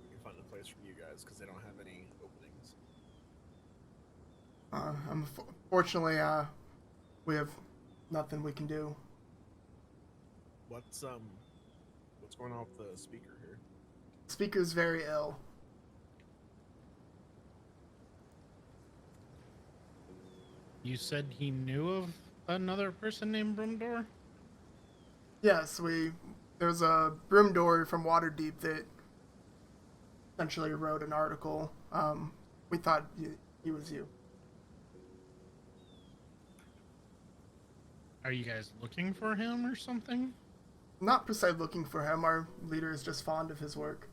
we can find a place for you guys because they don't have any openings. Unfortunately, we have nothing we can do. What's going on with the speaker here? Speaker's very ill. You said he knew of another person named Broomdoor? Yes, there's a Broomdoor from Waterdeep that essentially wrote an article. We thought he was you. Are you guys looking for him or something? Not per se looking for him. Our leader is just fond of his work.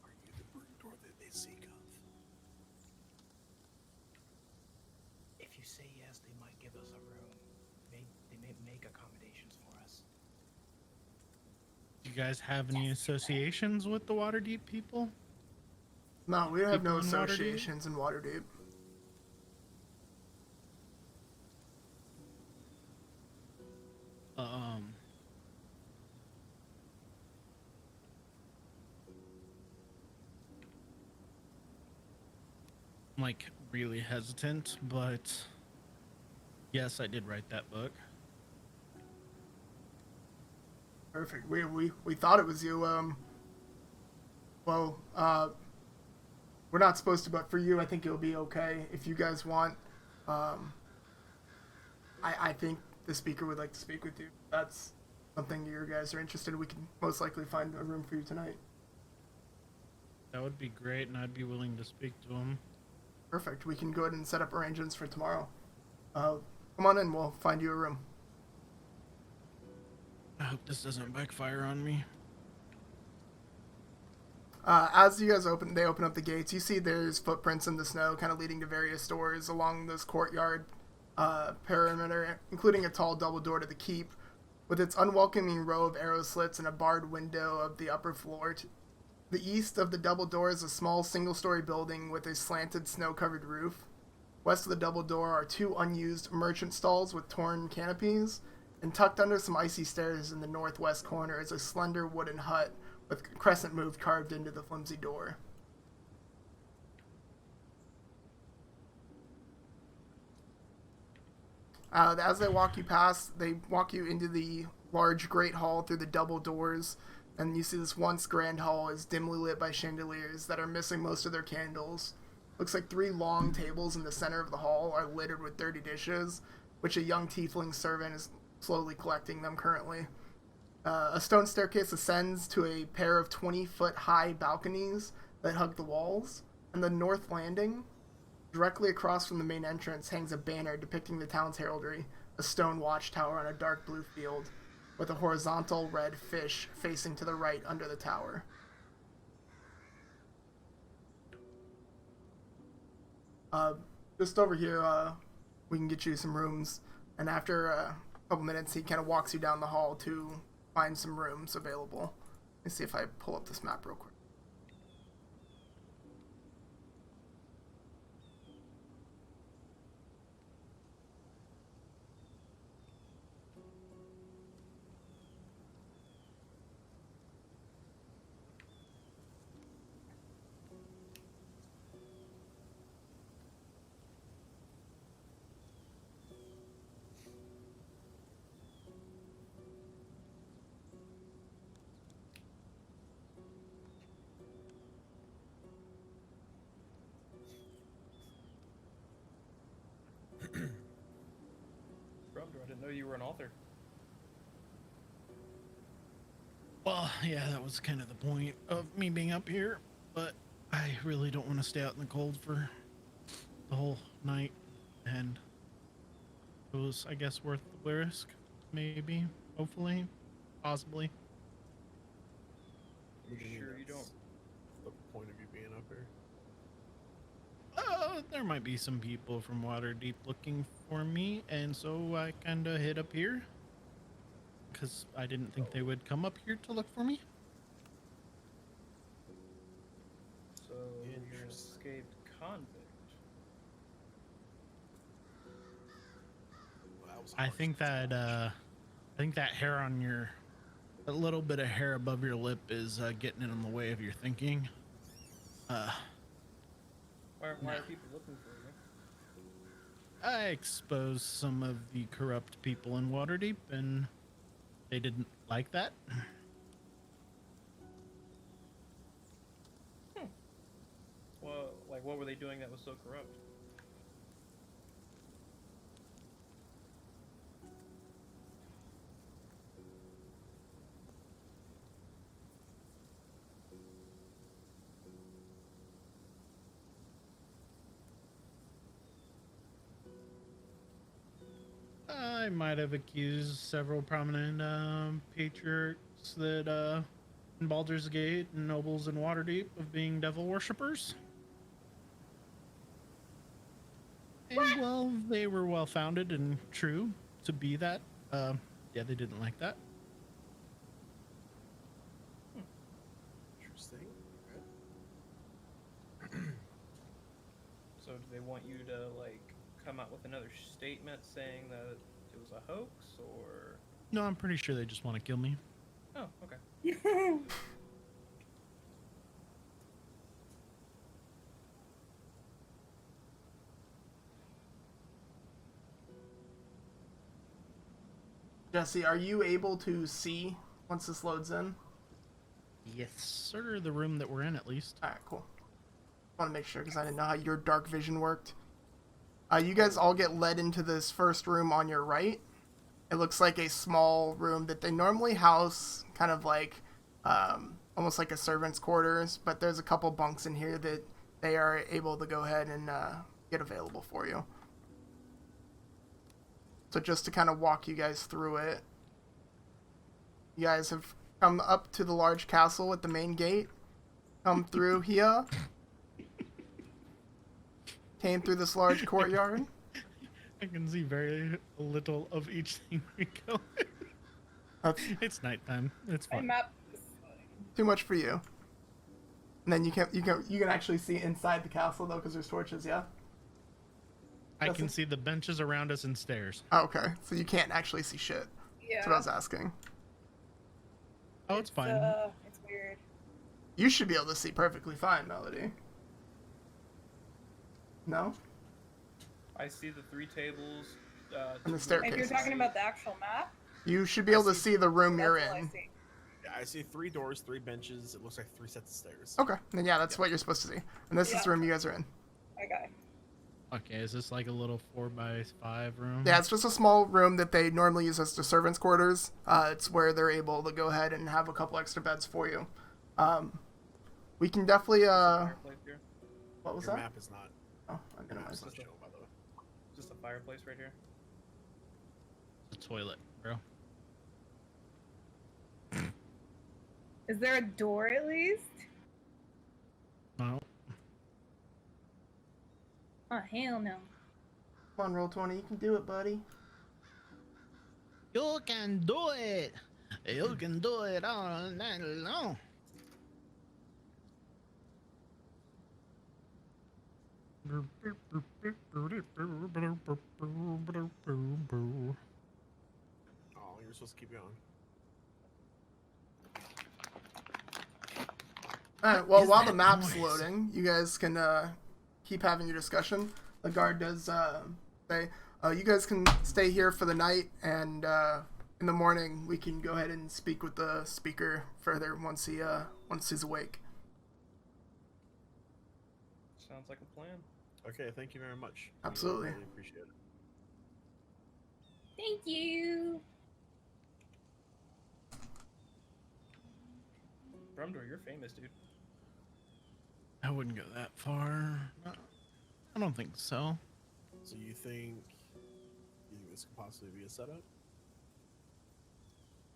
Are you the Broomdoor that they seek of? If you say yes, they might give us a room. They may make accommodations for us. Do you guys have any associations with the Waterdeep people? No, we have no People in Waterdeep? associations in Waterdeep. I'm like really hesitant, but yes, I did write that book. Perfect. We thought it was you. Well, we're not supposed to, but for you, I think it'll be okay. If you guys want, I think the speaker would like to speak with you. That's something you guys are interested in. We can most likely find a room for you tonight. That would be great, and I'd be willing to speak to him. Perfect. We can go ahead and set up arrangements for tomorrow. Come on in. We'll find you a room. I hope this doesn't backfire on me. As you guys open up the gates, you see there's footprints in the snow kind of leading to various doors along this courtyard perimeter, including a tall double door to the keep with its unwelcoming row of arrow slits and a barred window of the upper floor. To the east of the double door is a small single-story building with a slanted snow-covered roof. West of the double door are 2 unused merchant stalls with torn canopies, And tucked under some icy stairs in the northwest corner is a slender wooden hut with crescent moon carved into the flimsy door. As they walk you past, they walk you into the large great hall through the double doors, and you see this once grand hall is dimly lit by chandeliers that are missing most of their candles. Looks like 3 long tables in the center of the hall are littered with dirty dishes, which a young tiefling servant is slowly collecting them currently. A stone staircase ascends to a pair of 20-foot high balconies that hug the walls, and the north landing, directly across from the main entrance, hangs a banner depicting the town's heraldry, a stone watchtower on a dark blue field, with a horizontal red fish facing to the right under the tower. Just over here, we can get you some rooms, and after a couple minutes, he kind of walks you down the hall to find some rooms available. Let's see if I pull up this map real quick. Brother, I didn't know you were an author. Well, yeah, that was kind of the point of me being up here, but I really don't want to stay out in the cold for the whole night, and it was, I guess, worth the risk. Maybe, hopefully, possibly. You sure you don't? The point of you being up here. There might be some people from Waterdeep looking for me, and so I kind of hid up here. Because I didn't think they would come up here to look for me. So you're an escaped convict. Well, that was I harsh. think that hair on your, a little bit of hair above your lip is getting in the way of your thinking. Why are people looking for you? I exposed some of the corrupt people in Waterdeep, and they didn't like that. Well, like, what were they doing that was so corrupt? I might have accused several prominent patriarchs that in Baldur's Gate and nobles in Waterdeep of being devil worshippers. And well, they were well founded and true to be that. Yeah, they didn't like that. Interesting. So do they want you to, like, come out with another statement saying that it was a hoax, or... No, I'm pretty sure they just want to kill me. Oh, okay. Jesse, are you able to see once this loads in? Yes, sir. The room that we're in, at least. Alright, cool. Want to make sure because I didn't know how your dark vision worked. You guys all get led into this first room on your right. It looks like a small room that they normally house, kind of like, almost like a servant's quarters, but there's a couple bunks in here that they are able to go ahead and get available for you. So just to kind of walk you guys through it, you guys have come up to the large castle at the main gate, come through here, came through this large courtyard. I can see very little of each thing we go. It's nighttime. It's My fine. map. Too much for you. And then you can actually see inside the castle though, because there's torches. Yeah. I can Justin? see the benches around us and stairs. Oh, okay. So you can't actually see shit. Yeah. That's what I was asking. Oh, it's fine. It's weird. You should be able to see perfectly fine, Melody. No? I see the 3 tables. And the 2 staircase. If you're talking about the actual map, You should be able to see the room that's you're all I in. see. Yeah, I see 3 doors, 3 benches. It looks like 3 sets of stairs. Okay, then yeah, that's Yep. what you're supposed to see. And this is Yeah. the room you guys are in. Okay. Okay, is this like a little 4x5 room? Yeah, it's just a small room that they normally use as the servants' quarters. It's where they're able to go ahead and have a couple extra beds for you. We can definitely, Fireplace here. what was Your that? map is not. Oh, I Your minimized map's it. not showing, by the way. Just a fireplace right here. The toilet, bro. Is there a door at least? No. Oh, hell no. Come on, roll 20. You can do it, buddy. You can do it. You can do it all night long. Oh, you're supposed to keep going. Alright, well, is while the that map's noise? loading, you guys can keep having your discussion. The guard does say, you guys can stay here for the night, and in the morning we can go ahead and speak with the speaker further once he's awake. Sounds like a plan. Okay, thank you very much. Absolutely. I really appreciate it. Thank you. Brumdor, you're famous, dude. I wouldn't go that far. No, I don't think so. So you think this could possibly be a setup?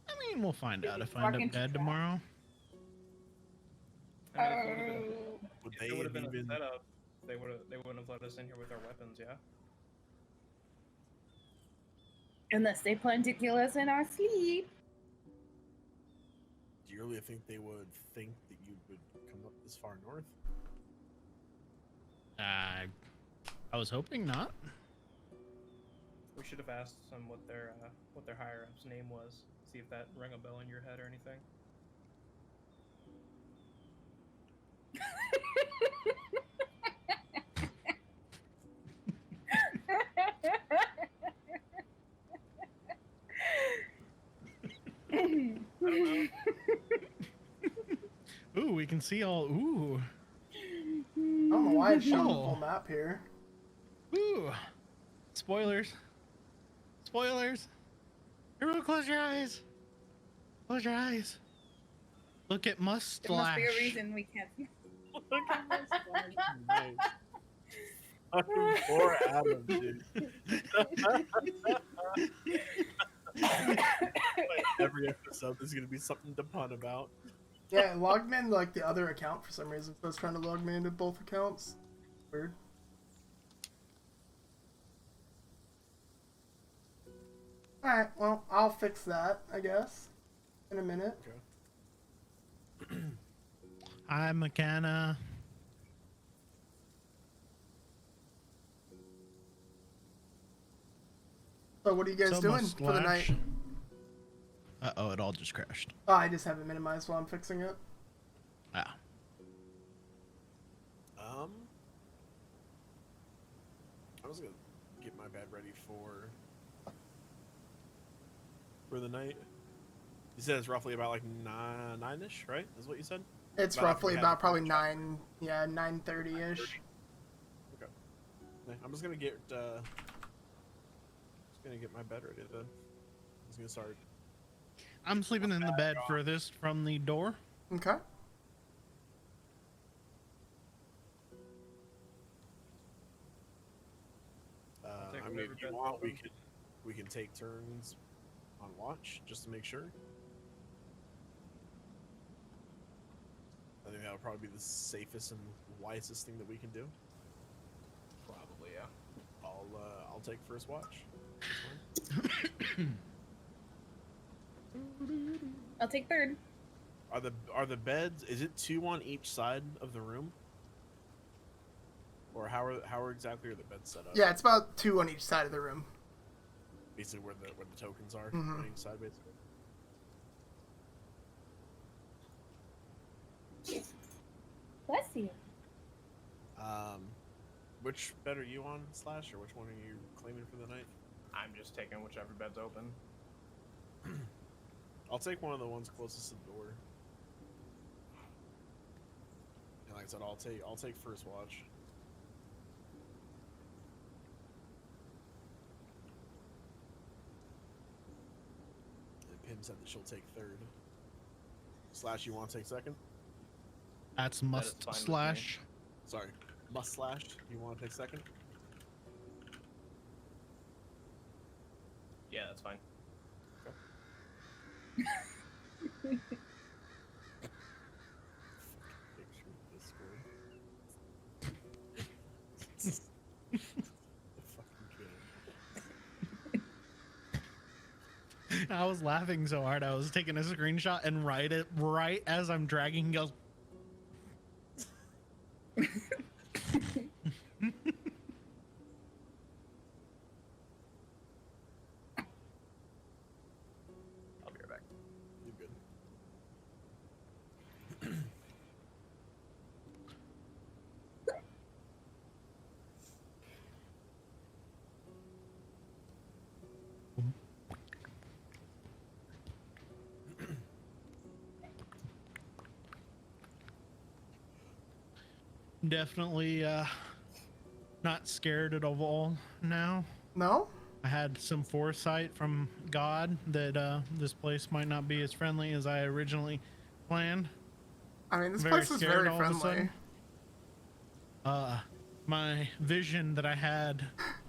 I mean, we'll find out if I Walk end up into dead trap. tomorrow. I mean, if it would've been- Would if they it would have have been even? a setup, they wouldn't have let us in here with our weapons, yeah? Unless they plan to kill us in our sleep. Do you really think they would think that you would come up this far north? I was hoping not. We should have asked them what their higher up's name was. See if that rang a bell in your head or anything. I don't know. Ooh, we can see all. Ooh, I don't know why it's showing the Oh. full map here. ooh. Spoilers. Spoilers. Everyone, close your eyes. Close your eyes. Look at There must be a mustache. reason we can't. Nice. Fucking poor Adam, dude. Every episode there's gonna be something to pun about. Yeah, it logged me into like the other account for some reason, so I was trying to log me into both accounts. Weird. Alright, well, I'll fix that, I guess. In a minute. Hi, McKenna. So what are you guys So doing for the night? mustache. Uh-oh, it all just crashed. Oh, I just have it minimized while I'm fixing it. Ah. I was gonna get my bed ready for the night. You said it's roughly about like nine-ish, right? Is what you said? It's About after roughly we had about the probably first shot. 9:30-ish. Okay. Yeah, I'm just gonna get my bed ready then. I'm just gonna start. I'm sleeping in the bed furthest from the door. Okay. take I mean, whatever if you bed want, open. we can take turns on watch just to make sure. I think that would probably be the safest and wisest thing that we can do. Probably, yeah. I'll take first watch. I'll take third. Are the beds? Is it 2 on each side of the room, or how exactly are the beds set up? Yeah, it's about 2 on each side of the room. basically where the tokens are Mhm. on each side, basically. Bless you. Which bed are you on, Slash, or which one are you claiming for the night? I'm just taking whichever bed's open. I'll take one of the ones closest to the door. And like I said, I'll take first watch. And Pim said that she'll take third. Slash, you want to take second? That's That is must fine with me. slash. Sorry, must Slash. You want to take second? Yeah, that's fine. Picture Discord. Fucking kid. I was laughing so hard I was taking a screenshot and right as I'm dragging, he goes. I'll be right back. You're good. Definitely not scared at all now. No? I had some foresight from God that this place might not be as friendly as I originally planned. I mean, this Very place is scared very all of a friendly. sudden. My vision that I had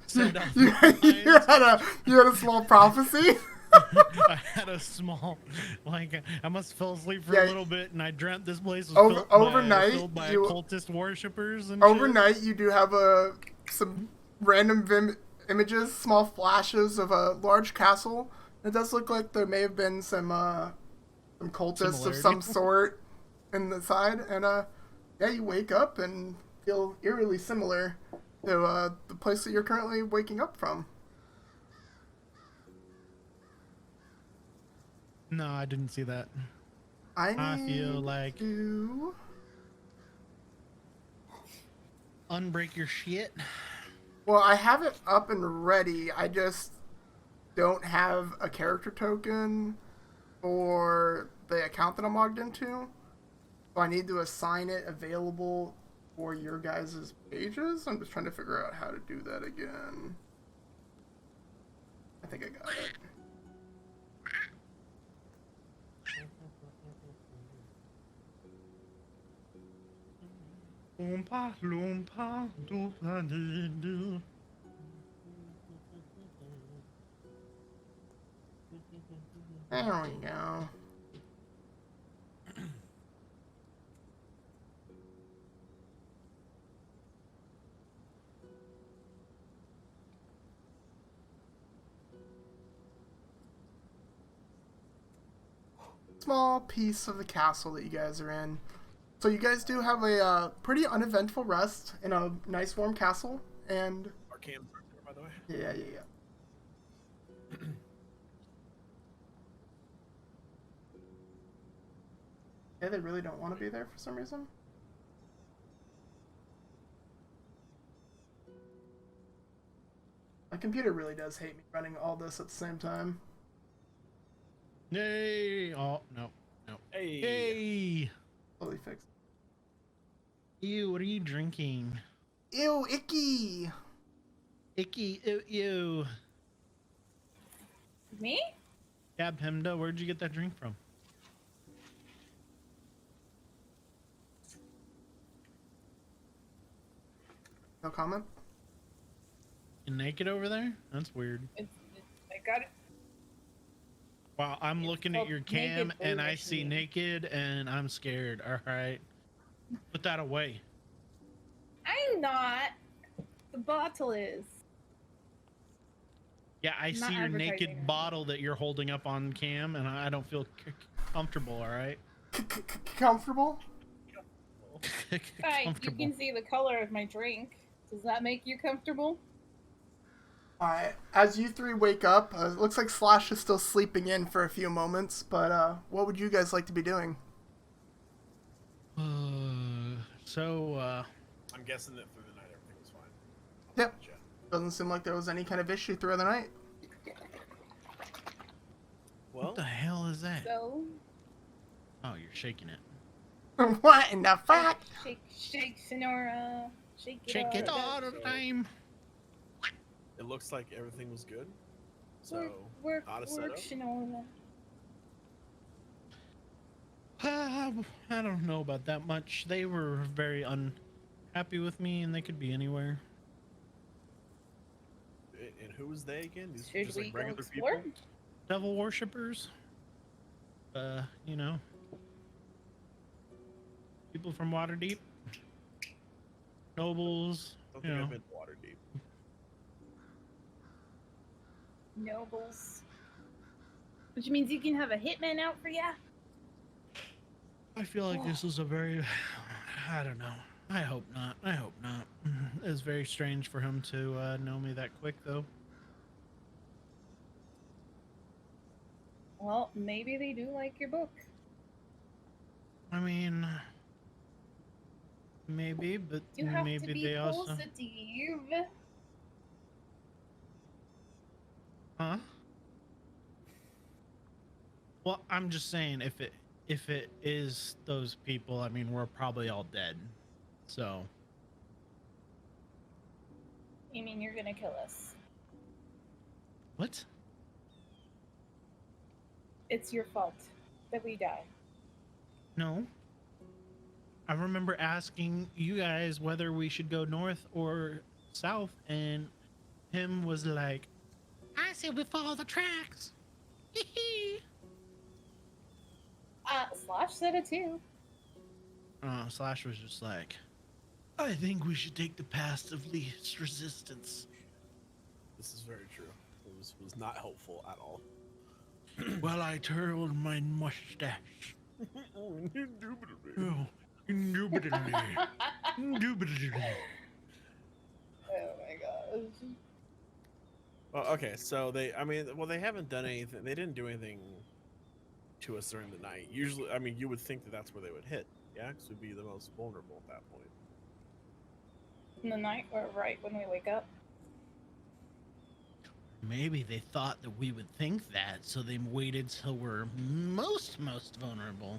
set up. you had a small prophecy? I had a small, like, I must have fell asleep for Yeah. a little bit, and I dreamt this place was Overnight, filled by you- occultist worshippers and Overnight, you do have some random images, small flashes of a large castle. It does look like there may have been some cultists of some Similarity. sort in the side, and yeah, you wake up and feel eerily similar to the place that you're currently waking up from. shit. No, I didn't see that. I feel need like- to... Unbreak your shit. Well, I have it up and ready. I just don't have a character token for the account that I'm logged into. So I need to assign it available for your guys' pages. I'm just trying to figure out how to do that again. I think I got it. Loompa, loompa, doompa-dee-doo. There we go. Small piece of the castle that you guys are in. So you guys do have a pretty uneventful rest in a nice warm castle, and Arcane's right there, by the way. yeah. Yeah, they really don't want to be there for some reason. My computer really does hate me running all this at the same time. Yay! Oh, no. Hey. Hey! Slowly fixed. Ew, what are you drinking? Ew, icky! Icky, ew, ew. Me? Yeah, Pemda, where'd you get that drink from? No comment? You naked over there? That's weird. I got it. Wow, I'm It's looking at called your cam naked and I Polish see meat. naked and I'm scared. Alright. Put that away. I'm not. The bottle is. Yeah, I I'm see not your naked advertising. bottle that you're holding up on cam and I don't feel comfortable, alright? Comfortable? Right, you can see the color of my drink. Does that make you comfortable? Alright, as you three wake up, it looks like Slash is still sleeping in for a few moments, but what would you guys like to be doing? So, I'm guessing that through the night everything was fine. Yep. Gotcha. Doesn't seem like there was any kind of issue through the night. Well, what the hell is that? So, Oh, you're shaking it. What in the fuck? shake, Sonora. Shake Shake it all the time. it looks like everything was good. So, Work, not a setup. Sonora. I don't know about that much. They were very unhappy with me, and they could be anywhere. And who was they again? These Should just we like go regular explore? people? Devil worshippers. You know, people from Waterdeep, nobles. I don't You think know, I've been water deep. Nobles. Which means you can have a hitman out for ya? I feel like this is a very, I don't know. I hope not. I hope not. It's very strange for him to know me that quick, though. Well, maybe they do like your book. I mean, maybe, but You have maybe to be they also. positive. Huh? Well, I'm just saying, if it is those people, I mean, we're probably all dead. So, You mean you're gonna kill us? what? It's your fault that we die. No. I remember asking you guys whether we should go north or south, and him was like, I said we follow the tracks. Slash said it too. Slash was just like, I think we should take the path of least resistance. This is very true. It was not helpful at all. While I twirled my mustache. Indubitably. Oh, indubitably. Indubitably. Oh my gosh. Well, okay, so they haven't done anything. They didn't do anything to us during the night. Usually, I mean, you would think that that's where they would hit. Yeah, because we'd be the most vulnerable at that point. In the night or right when we wake up? Maybe they thought that we would think that, so they waited till we're most vulnerable.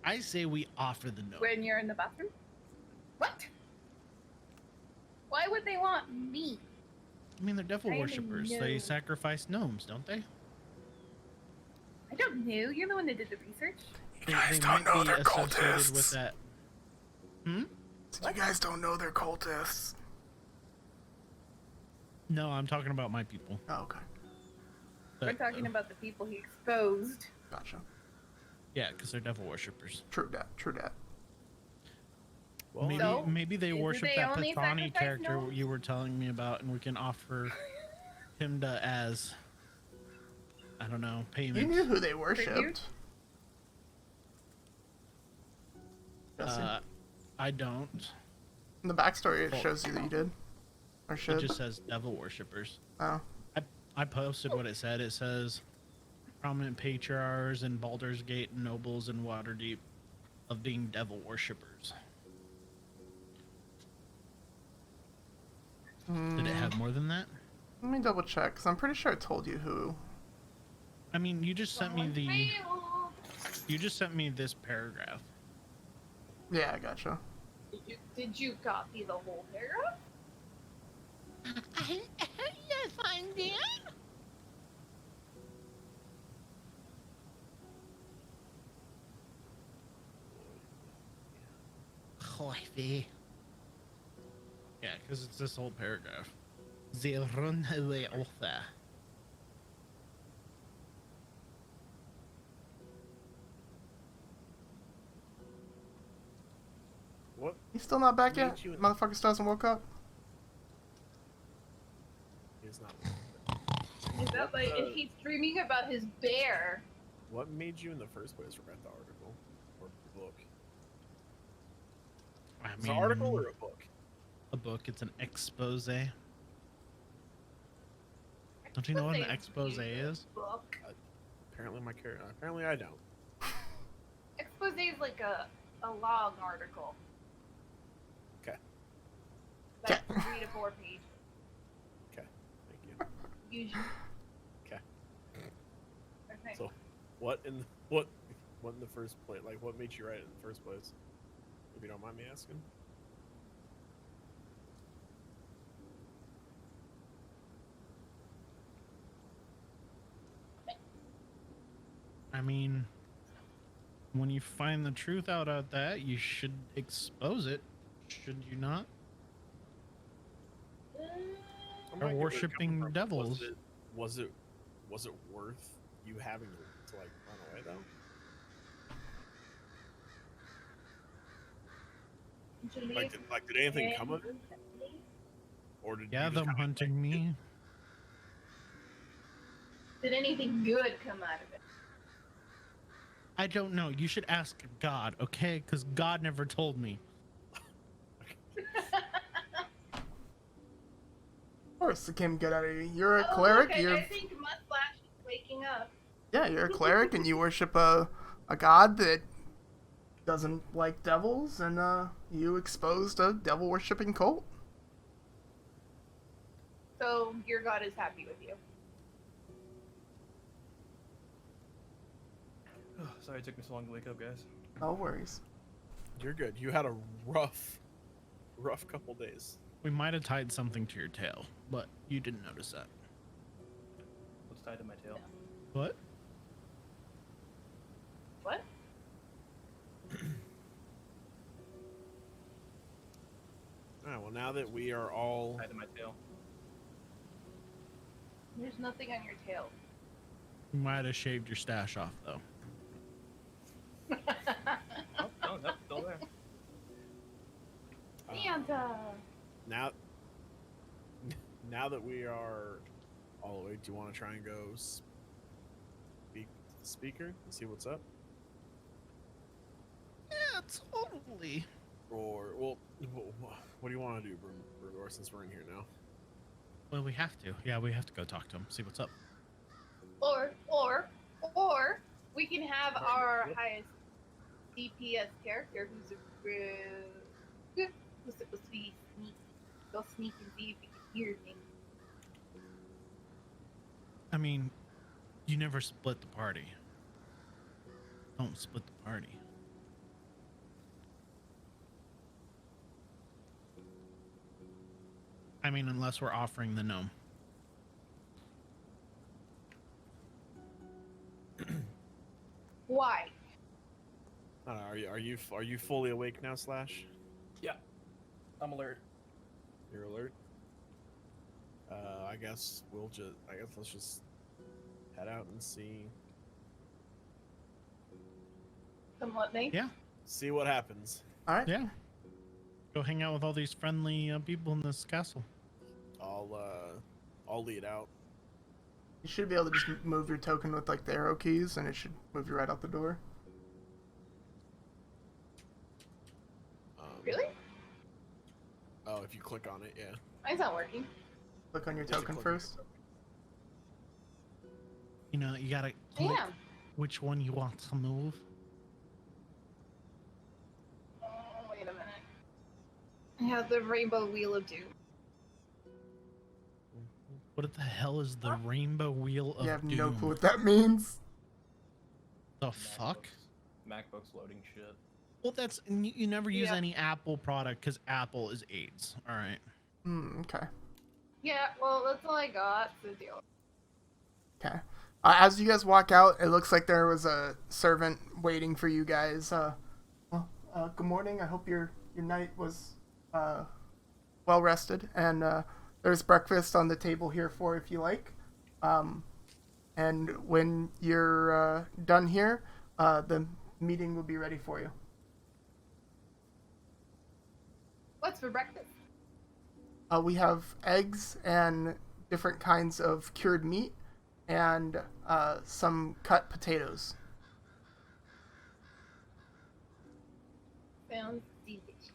I say we offer the note. When you're in the bathroom? What? Why would they want me? I mean, they're devil I am a worshippers. They gnome. sacrifice gnomes, don't they? I don't know. You're the one that did the research. You guys They don't might know be they're associated cultists. with that. Hmm? You guys don't know they're cultists. No, I'm talking about my people. Oh, okay. We're talking about the people he exposed. Gotcha. Yeah, because they're devil worshippers. True dat. True dat. Well, Maybe So, maybe they do worship they that only Pathani sacrifice character gnomes? you were telling me about, and we can offer him to as, I don't know, You payment. knew who they worshipped. Jesse. I don't. In the backstory, it shows you that you did. Or It should. just says devil worshippers. Oh. I posted what it said. It says prominent patriarchs in Baldur's Gate and nobles in Waterdeep of being devil worshippers. Did it have more than that? Let me double check, because I'm pretty sure it told you who. I mean, you just sent me this paragraph. Yeah, I gotcha. Did you copy the whole paragraph? Yes, I did. Coffee. Yeah, because it's this whole paragraph. They run away author. what? He's still not back Me yet? too. Motherfucker still hasn't woke up? He's not. Is that like if he's dreaming about his bear? What made you in the first place read the article or book? I Is it an article or a book? a book. It's an expose. Don't you know what an Expose expose is? Book. Apparently I don't. Expose is like a log article. Okay. Like 3 to 4 pages. Okay. Thank you. Usually. Okay. Okay. So, what in the first place? Like, what made you write it in the first place? If you don't mind me asking. I mean, when you find the truth out of that, you should expose it, should you not? I'm They're not getting where you're worshipping coming from. devils. Was it worth you having to like run away though? Did anything come of it? Or did Yeah, you just them kinda, hunting me. Did anything good come out of it? I don't know. You should ask God, okay? Because God never told me. Of course, it came good out of you. You're a Oh, cleric. look, You're I think Mustache is waking up. yeah, you're a cleric, and you worship a god that doesn't like devils, and you exposed a devil worshipping cult. So your god is happy with you. Sorry it took me so long to wake up, guys. No worries. You're good. You had a rough couple days. We might have tied something to your tail, but you didn't notice that. What's tied to my tail? What? What? Alright, well now that we are all Tied to my tail. There's nothing on your tail. You might have shaved your stash off, though. Oh, no, nope, still there. Santa. now that we are all the way, do you want to try and go speak to the speaker and see what's up? Yeah, totally. Or well, what do you want to do, Brugor, since we're in here now? Well, we have to. Yeah, we have to go talk to him, see what's up. Or we can have our highest DPS character who's supposed to be sneaky. Go sneak and see if he can hear me. I mean, you never split the party. Don't split the party. I mean, unless we're offering the gnome. Why? I don't know, are you fully awake now, Slash? Yeah. I'm alert. You're alert. I guess let's just head out and see Somewhat, mate. Yeah, see what happens. All right. yeah. Go hang out with all these friendly people in this castle. I'll lead out. You should be able to just move your token with like the arrow keys, and it should move you right out the door. Really? Oh, if you click on it, yeah. Mine's not working. Click on your Just token click on your first. token. You know, you gotta click Damn. which one you want to move. Oh, wait a minute. I have the Rainbow Wheel of Doom. What the hell is the Rainbow Wheel of You have Doom? no clue what that means. The fuck? MacBook's loading shit. Well, that's you never use Yeah. any Apple product because Apple is AIDS. All right. Okay. Yeah, well, that's all I got. So deal. Okay. As you guys walk out, it looks like there was a servant waiting for you guys. Good morning. I hope your night was well rested, and there's breakfast on the table here for if you like. And when you're done here, the meeting will be ready for you. What's for breakfast? We have eggs and different kinds of cured meat, and some cut potatoes. Sounds delicious.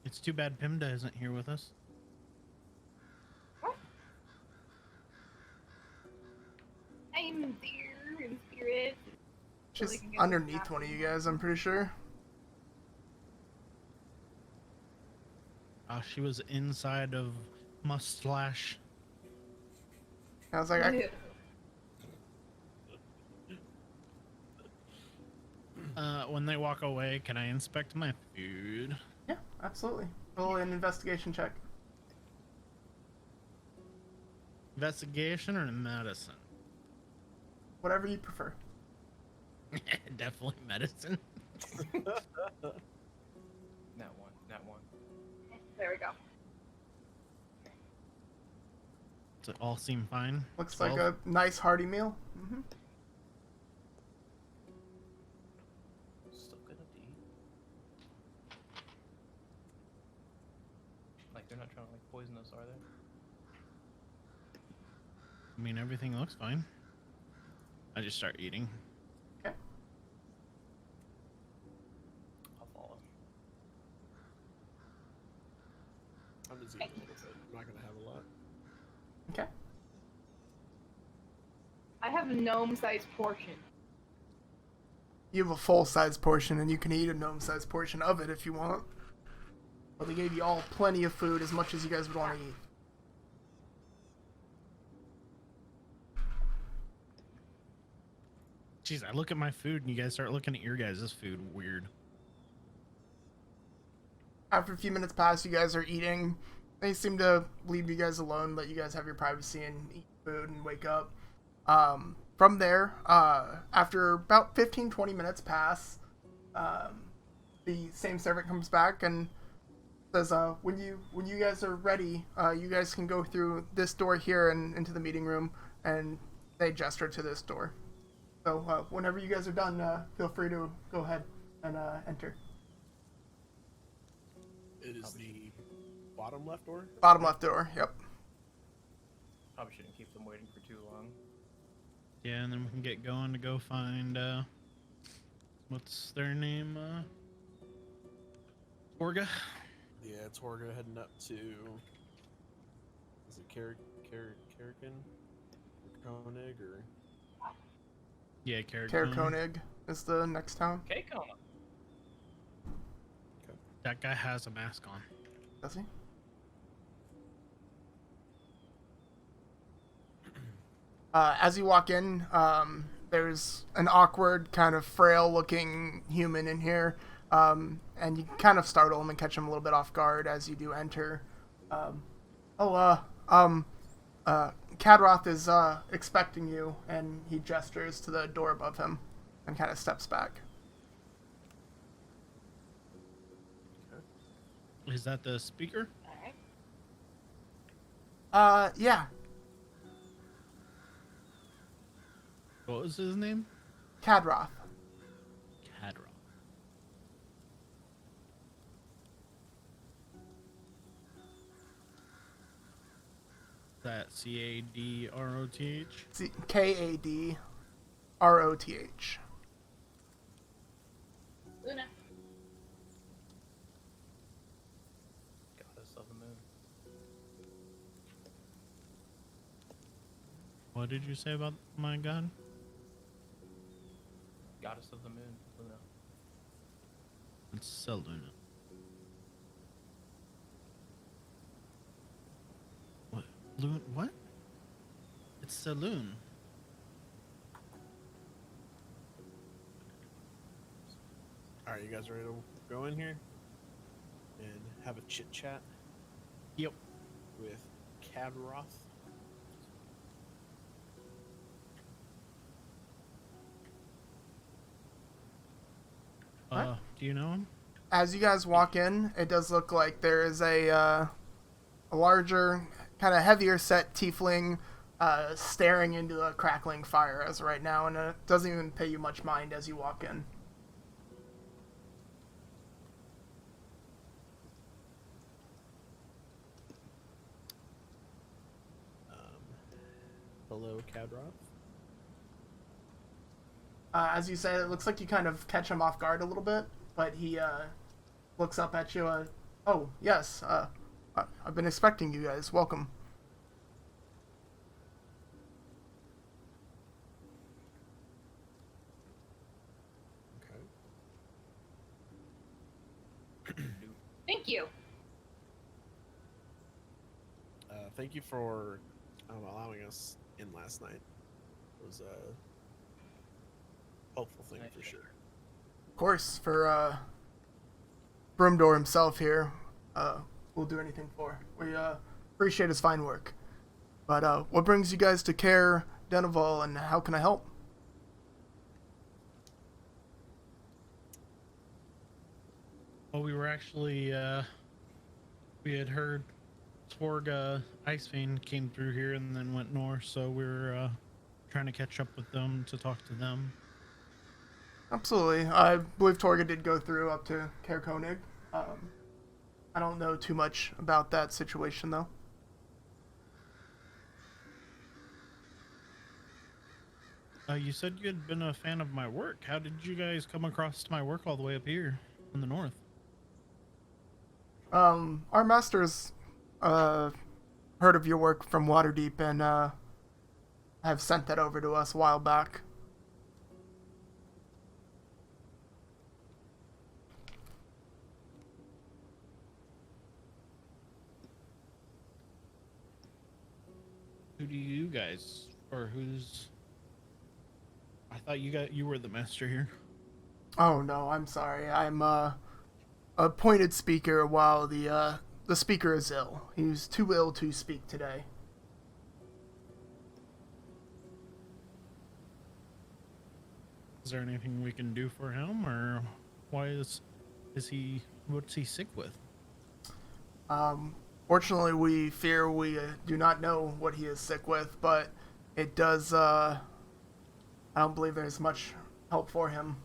It's too bad Pimda isn't here with us. What? So they She's can get to the underneath one of you guys, I'm pretty sure. She was inside of Mustache. I was like, Ew. When they walk away, can I inspect my food? yeah, absolutely. Roll an investigation check. Investigation or medicine? Whatever you prefer. Definitely medicine. That one. There we go. Does it all seem fine? Looks 12? like a nice hearty meal. Still good enough to eat. Like they're not trying to like poison us, are they? I mean, everything looks fine. I just start eating. Okay. I'll follow. I'm just eating a little bit. I'm not gonna have a lot. Okay. I have a gnome-sized portion. You have a full-size portion, and you can eat a gnome-sized portion of it if you want. But they gave you all plenty of food, as much as you guys would want to eat. Jeez, I look at my food and you guys start looking at your guys' food. Weird. After a few minutes pass, you guys are eating. They seem to leave you guys alone, let you guys have your privacy and eat food and wake up. From there, after about 15-20 minutes pass, the same servant comes back and says, when you guys are ready, you guys can go through this door here and into the meeting room, and they gesture to this door. So whenever you guys are done, feel free to go ahead and enter. It is the bottom left door. Bottom left door, yep. Probably shouldn't keep them waiting for too long. Yeah, and then we can get going to go find, what's their name? Orga? Yeah, it's Horga heading up to. Is it Karrakin? Koenig or? Yeah, Carrot. Koenig is the next town. Keiko. That guy has a mask on. Does he? As you walk in, there's an awkward, kind of frail-looking human in here, and you kind of startle him and catch him a little bit off guard as you do enter. Kadroth is expecting you, and he gestures to the door above him and kind of steps back. Is that the speaker? Alright. Yeah, What was his name? Kadroth. Cadra. That Cadroth? Kadroth. Luna. Goddess of the moon. What did you say about my god? Goddess of the moon, Luna. It's Seluna. What? Loon? What? It's Saloon. All right, you guys ready to go in here and have a chit chat Yep. with Kadroth? What? Do you know him? As you guys walk in, it does look like there is a larger, kind of heavier set tiefling staring into a crackling fire as of right now, and it doesn't even pay you much mind as you walk in. Hello, Kadroth. As you say, it looks like you kind of catch him off guard a little bit, but he looks up at you. Oh, yes, I've been expecting you guys. Welcome. Thank you. Thank you for allowing us in last night. It was a helpful thing for sure. Of course, for Broomdoor himself here, we'll do anything for. We appreciate his fine work. But what brings you guys to Care Denival, and how can I help? Well, we were actually, we had heard Torg Icevein came through here and then went north, so we were trying to catch up with them to talk to them. Absolutely. I believe Torga did go through up to Care Koenig. I don't know too much about that situation, though. You said you had been a fan of my work. How did you guys come across my work all the way up here in the north? Our masters heard of your work from Waterdeep and have sent that over to us a while back. Who do you guys, or who's? I thought you were the master here. Oh no, I'm sorry. I'm appointed speaker while the speaker is ill. He's too ill to speak today. Is there anything we can do for him, or why is he? What's he sick with? Fortunately, we fear we do not know what he is sick with, but it does. I don't believe there's much help for him.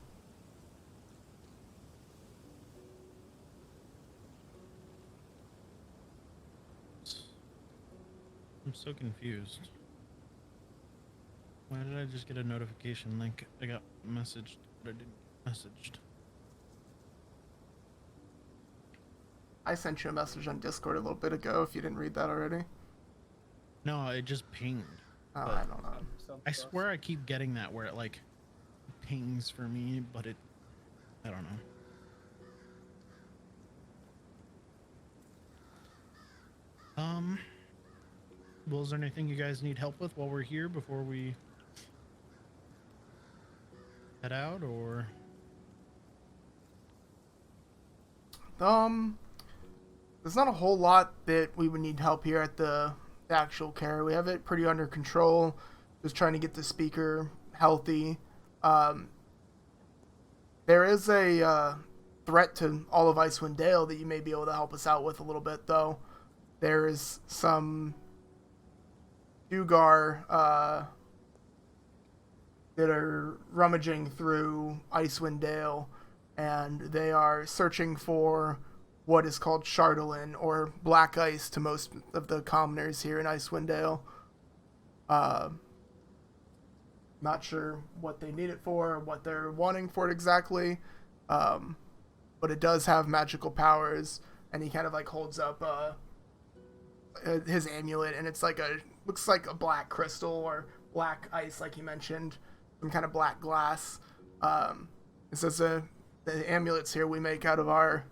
I'm so confused. Why did I just get a notification like I got messaged, but I didn't get messaged? I sent you a message on Discord a little bit ago if you didn't read that already. No, it just pinged. Oh, But I don't know. I swear I keep getting that where it like pings for me, but I don't know. Well, is there anything you guys need help with while we're here before we head out, or? There's not a whole lot that we would need help here at the actual care. We have it pretty under control. Just trying to get the speaker healthy. There is a threat to all of Icewind Dale that you may be able to help us out with a little bit, though. There is some Dugar that are rummaging through Icewind Dale, and they are searching for what is called Chardolin, or black ice to most of the commoners here in Icewind Dale. Not sure what they need it for, what they're wanting for it exactly, but it does have magical powers, and he kind of like holds up his amulet, and it's like looks like a black crystal or black ice, like you mentioned, some kind of black glass. It says the amulets here we make out of our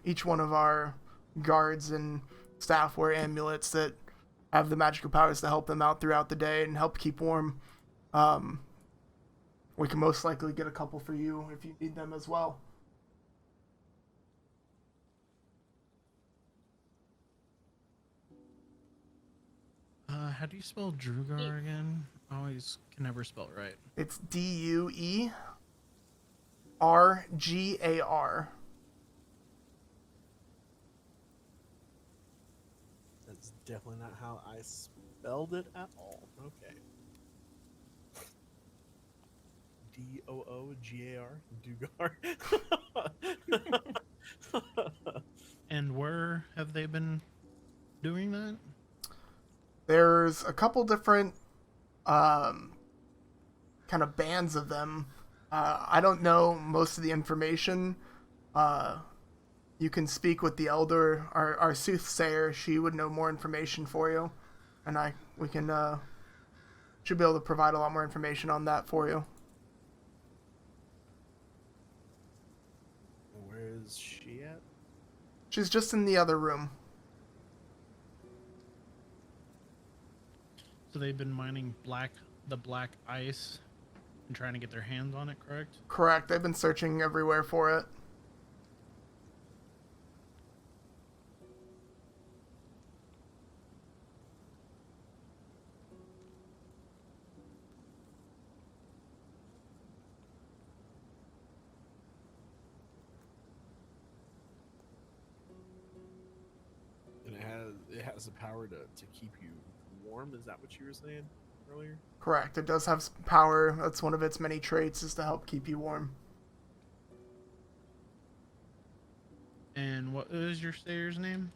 each one of our guards and staff wear amulets that have the magical powers to help them out throughout the day and help keep warm. We can most likely get a couple for you if you need them as well. How do you spell Drugar again? I always can never spell it right. It's Duergar. That's definitely not how I spelled it at all. Okay. Doogar. Dugar. And where have they been doing that? There's a couple different kind of bands of them. I don't know most of the information. You can speak with the elder, our soothsayer. She would know more information for you, and we can should be able to provide a lot more information on that for you. is she at? She's just in the other room. So they've been mining the black ice and trying to get their hands on it, correct? Correct. They've been searching everywhere for it. And it has the power to keep you warm. Is that what you were saying earlier? Correct. It does have power. That's one of its many traits, is to help keep you warm. And what is your stayer's name?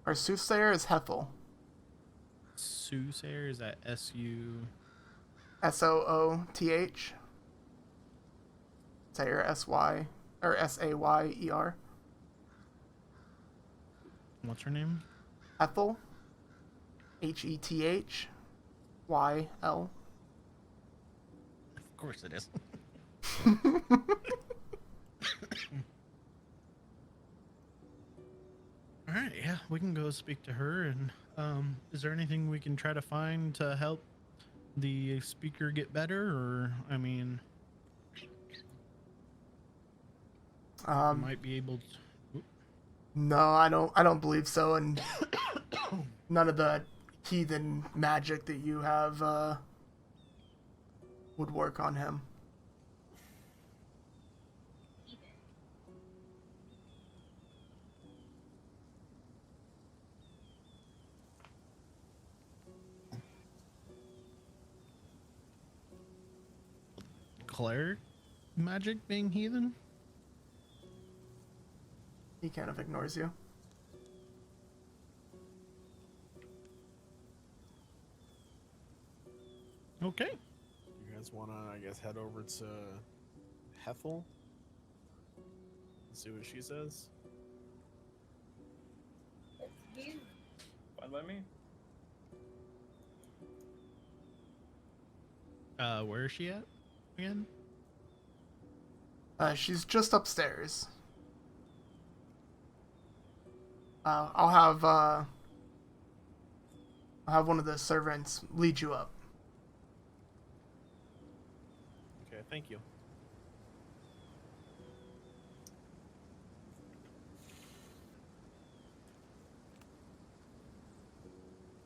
Our soothsayer is Hethel. Soothsayer, is that S-U... Sooth. Sayer, S-Y, or S-A-Y-E-R. What's her name? Ethel. H-E-T-H-Y-L. Of course it is. All right, yeah, we can go speak to her. And is there anything we can try to find to help the speaker get better? Or, I mean, we might be able to... No, I don't believe so, and none of the heathen magic that you have would work on him. Cleric magic being heathen? He kind of ignores you. Okay. You guys want to, I guess, head over to Hethel? See what she says? Fine by me. Where is she at again? She's just upstairs. I'll have one of the servants lead you up. Okay, thank you.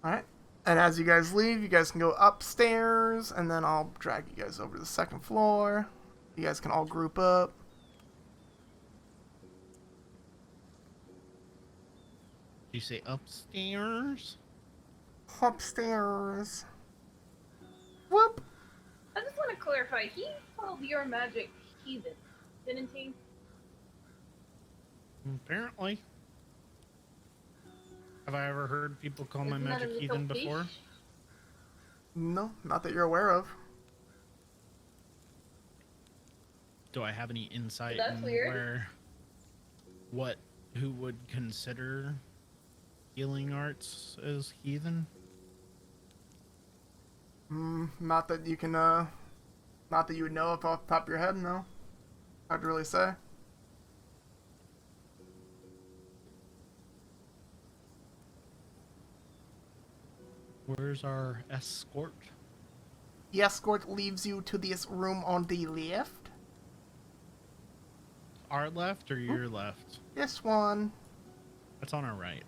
Alright. And as you guys leave, you guys can go upstairs, and then I'll drag you guys over to the second floor. You guys can all group up. Did you say upstairs? Upstairs. Whoop. I just want to clarify. He called your magic heathen, didn't he? Apparently. Have I ever heard people call my Isn't that a magic little heathen before? fish? No, not that you're aware of. Do I have any insight That's in weird. who would consider healing arts as heathen? Not that you can, not that you would know off the top of your head, no. Hard to really say. Where's our escort? The escort leaves you to this room on the left. Our left or your left? This one. That's on our right.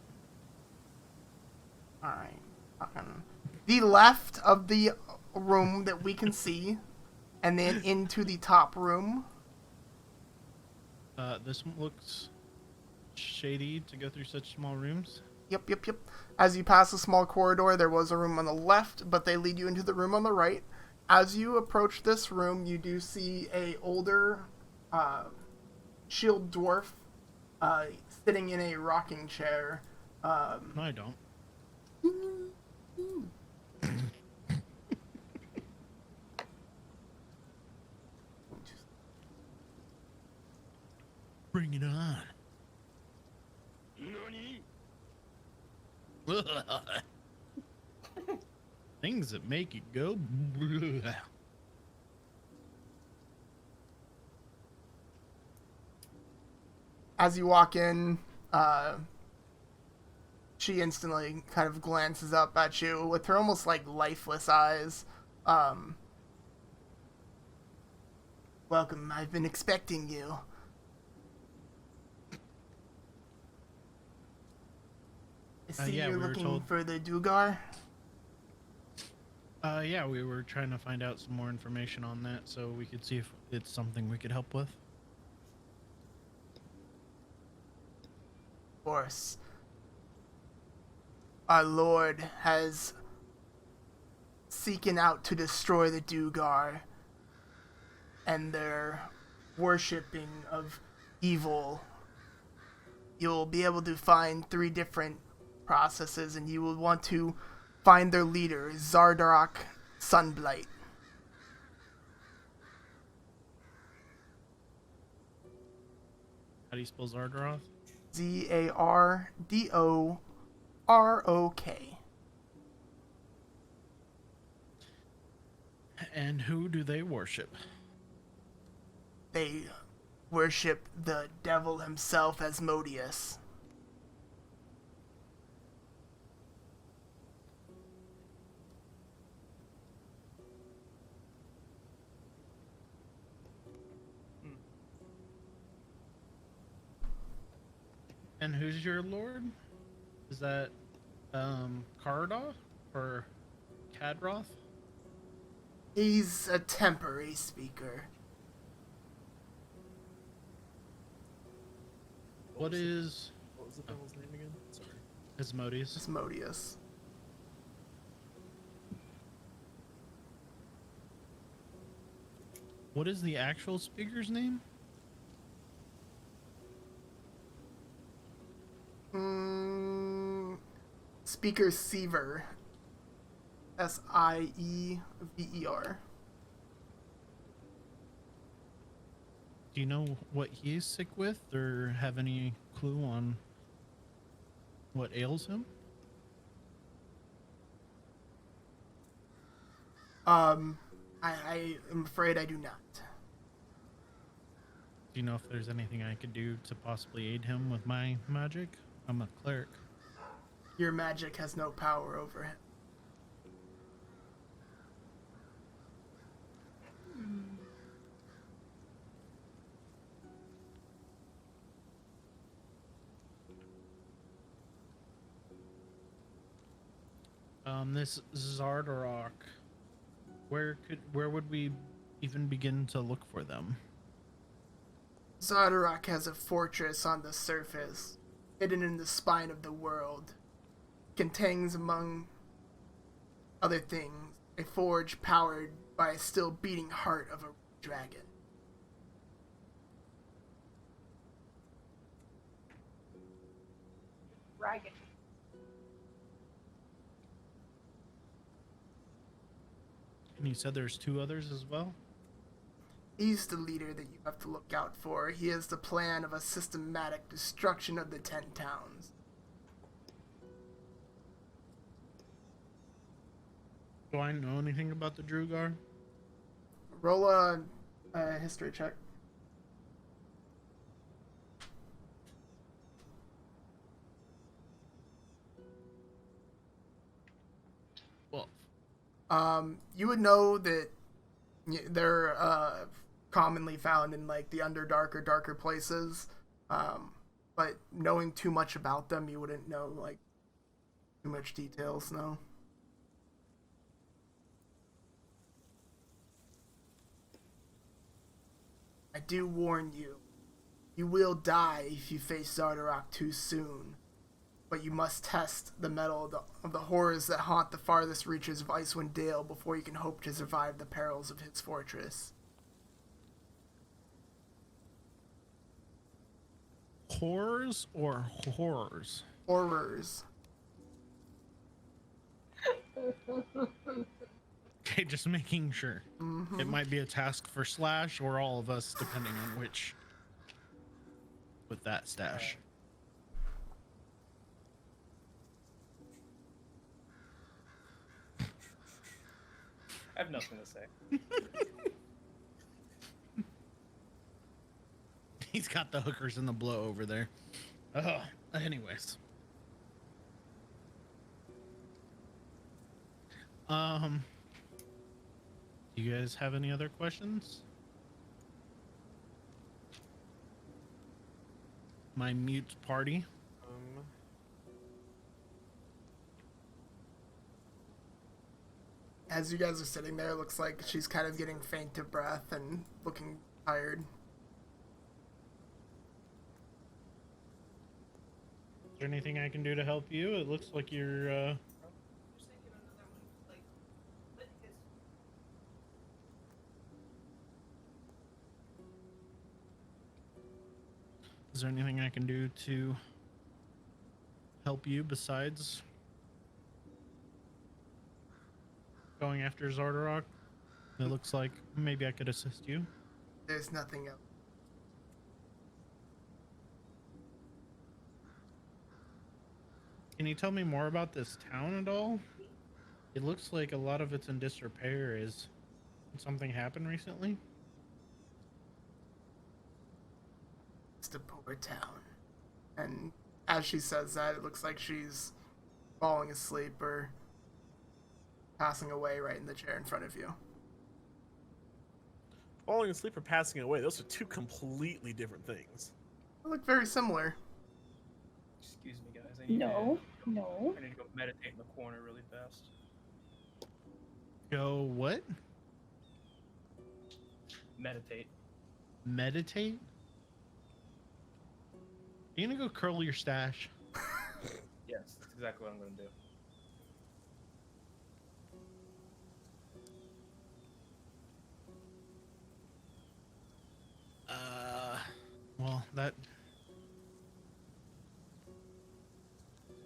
Alright. Fucking. The left of the room that we can see. And then into the top room. This one looks shady to go through such small rooms. Yep. As you pass a small corridor, there was a room on the left, but they lead you into the room on the right. As you approach this room, you do see a older shield dwarf sitting in a rocking chair. No, I don't. Bring it on. Things that make it go. as you walk in, she instantly kind of glances up at you with her almost like lifeless eyes. Welcome, I've been expecting you. I see Yeah, you're we were looking told- for the Dugar. Yeah, we were trying to find out some more information on that so we could see if it's something we could help with. Of course. Our Lord has seeking out to destroy the Dugar and their worshipping of evil. You'll be able to find 3 different processes, and you will want to find their leader, Zardarok Sunblight. How do you spell Zardaroth? Zardorok. And who do they worship? They worship the devil himself, Asmodeus. And who's your lord? Is that Karadoth or Kadroth? He's a temporary speaker. What is What was the devil's name again? Sorry. Asmodeus? Asmodeus. What is the actual speaker's name? Speaker Seaver. Siever. Do you know what he's sick with, or have any clue on what ails him? I am afraid I do not. Do you know if there's anything I could do to possibly aid him with my magic? I'm a cleric. Your magic has no power over him. This Zardarok, where would we even begin to look for them? Zardarok has a fortress on the surface, hidden in the spine of the world. Contains, among other things, a forge powered by a still beating heart of a dragon. Dragon. And you said there's 2 others as well? He's the leader that you have to look out for. He has the plan of a systematic destruction of the 10 towns. Do I know anything about the Drugar? Roll a history check. Well, You would know that they're commonly found in like the Underdark or darker places, but knowing too much about them, you wouldn't know like too much details. No. I do warn you, you will die if you face Zardarok too soon. But you must test the mettle of the horrors that haunt the farthest reaches of Icewind Dale before you can hope to survive the perils of his fortress. horrors or horrors? Horrors. Okay, just making sure. It might be a task for Slash or all of us, depending on which. With that stash. I have nothing to say. He's got the hookers and the blow over there. Oh, anyways. Do you guys have any other questions? My mute party. As you guys are sitting there, it looks like she's kind of getting faint of breath and looking tired. Is there anything I can do to help you? It looks like you're, Is there anything I can do to help you besides going after Zardarok? It looks like maybe I could assist you. There's nothing else. Can you tell me more about this town at all? It looks like a lot of it's in disrepair. Did something happen recently? It's a poor town. And as she says that, it looks like she's falling asleep or passing away right in the chair in front of you. Falling asleep or passing away, those are two completely different things. They look very similar. Excuse me, guys. I need No, to, no. I need to go meditate in the corner really fast. Go what? Meditate. Meditate? You gonna go curl your stash? Yes, that's exactly what I'm going to do. Well, that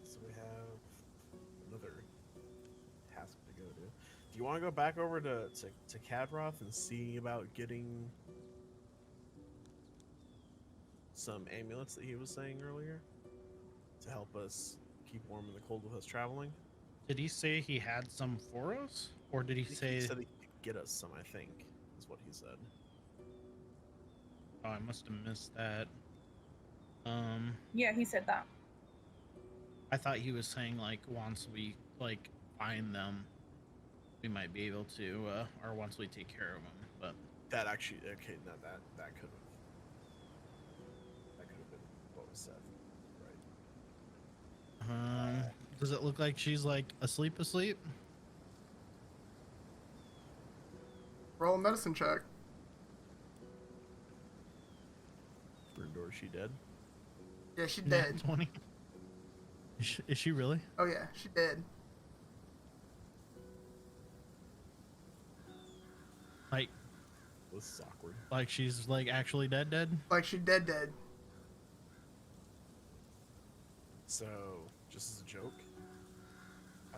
So we have another task to go to. Do you want to go back over to Kadroth and see about getting some amulets that he was saying earlier to help us keep warm in the cold with us traveling? did he say he had some for us, or did he I think say? he said he could get us some, I think, is what he said. Oh, I must have missed that. Yeah, he said that. I thought he was saying like once we like find them, we might be able to, or once we take care of them. But That actually, okay, no, that could have been what was said, right? does it look like she's like asleep? Roll a medicine check. Brindor, she dead? Yeah, she Nat did. 20. Is she really? Oh yeah, she did. Like This is awkward. she's like actually dead? Like she dead. So, just as a joke, I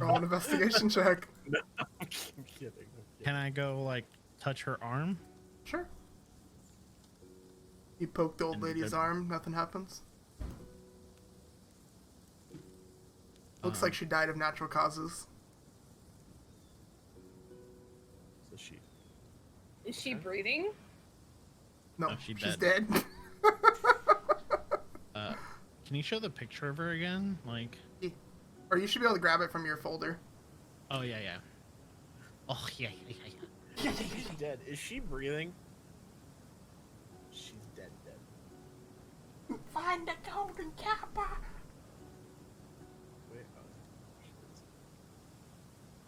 Roll an investigation check. I'm kidding. Can I go like touch her arm? Sure. You poke the old And lady's then- arm, nothing happens. Looks like she died of natural causes. So she. Is she breathing? No, No, she's she's dead. Can you show the picture of her again? Like, Or you should be able to grab it from your folder. oh yeah. Oh yeah. She's dead. Is she breathing? She's dead. Find the golden kappa. Wait, she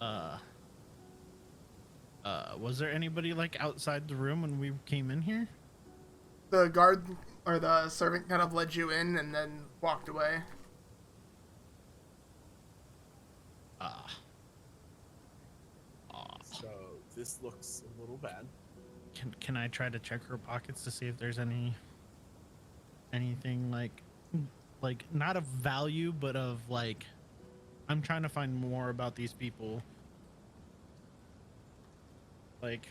is. Was there anybody like outside the room when we came in here? The guard or the servant kind of led you in and then walked away. So this looks a little bad. Can I try to check her pockets to see if there's anything like not of value, but of like, I'm trying to find more about these people. Like,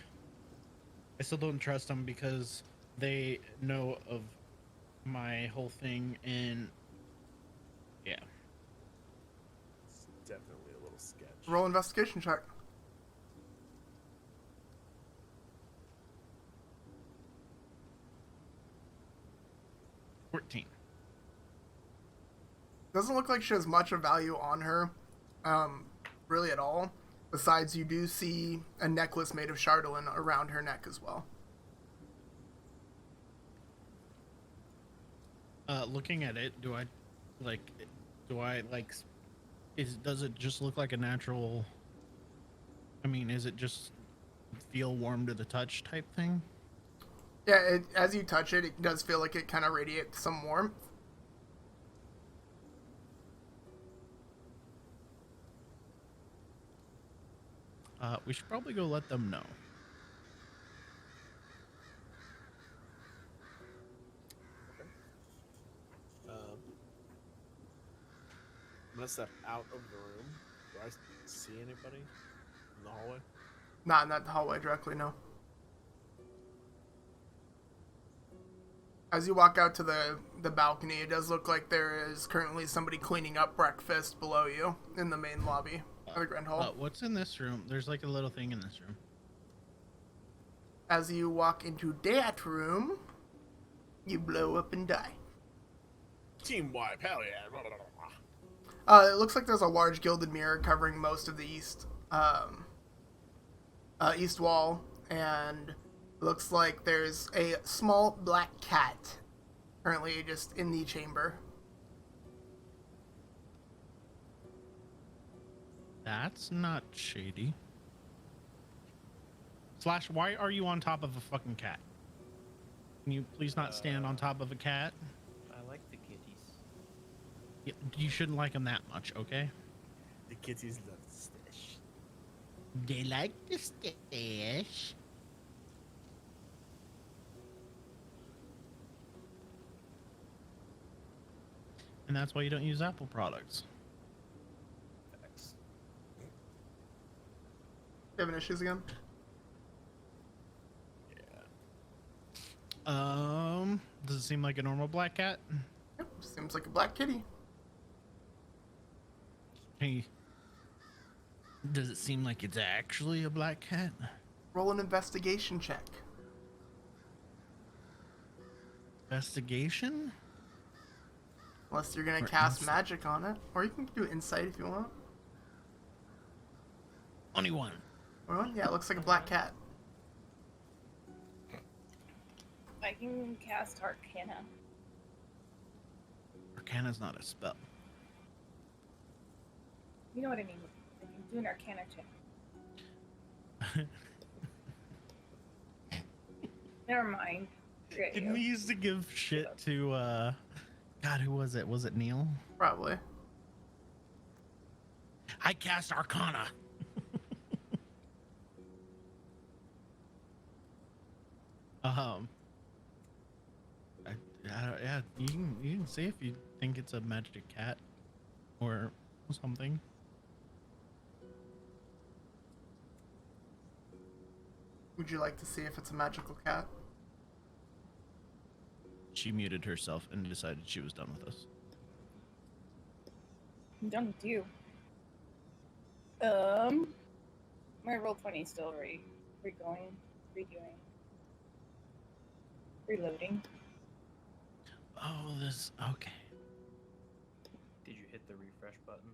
I still don't trust them because they know of my whole thing, and yeah. It's definitely a little sketch. Roll investigation check. 14. Doesn't look like she has much of value on her, really at all. Besides, you do see a necklace made of Chardolin around her neck as well. Looking at it, does it just look like a natural, I mean, is it just feel warm to the touch type thing? Yeah, as you touch it, it does feel like it kind of radiates some warmth. We should probably go let them know. I'm gonna step out of the room. Do I see anybody in the hallway? Not in that hallway directly, no. As you walk out to the balcony, it does look like there is currently somebody cleaning up breakfast below you in the main lobby of the Grand Hall. What's in this room? There's like a little thing in this room. As you walk into that room, you blow up and die. Team wipe, hell yeah. Blah, blah, blah, blah. It looks like there's a large gilded mirror covering most of the east wall, and looks like there's a small black cat currently just in the chamber. That's not shady. Slash, why are you on top of a fucking cat? Can you please not stand on top of a cat? I like the kitties. Yeah, you shouldn't like them that much, okay? The kitties love the stash. They like the stash. And that's why you don't use Apple products. Facts. You having issues again? Yeah. Does it seem like a normal black cat? Yep, seems like a black kitty. Hey, does it seem like it's actually a black cat? Roll an investigation check. Investigation? Unless you're going Or to cast insight. magic on it. Or you can do insight if you want. 21. Well, yeah, it looks like a black cat. I can cast Arcana. Arcana's not a spell. You know what I mean. I can do an Arcana check. Never mind. Forget Didn't you. we used to give shit to, God, who was it? Was it Neil? Probably. I cast Arcana. Yeah, you can say if you think it's a magic cat or something. Would you like to see if it's a magical cat? She muted herself and decided she was done with us. I'm done with you. My roll 20 is still redoing. Reloading. Oh, this, okay. Did you hit the refresh button?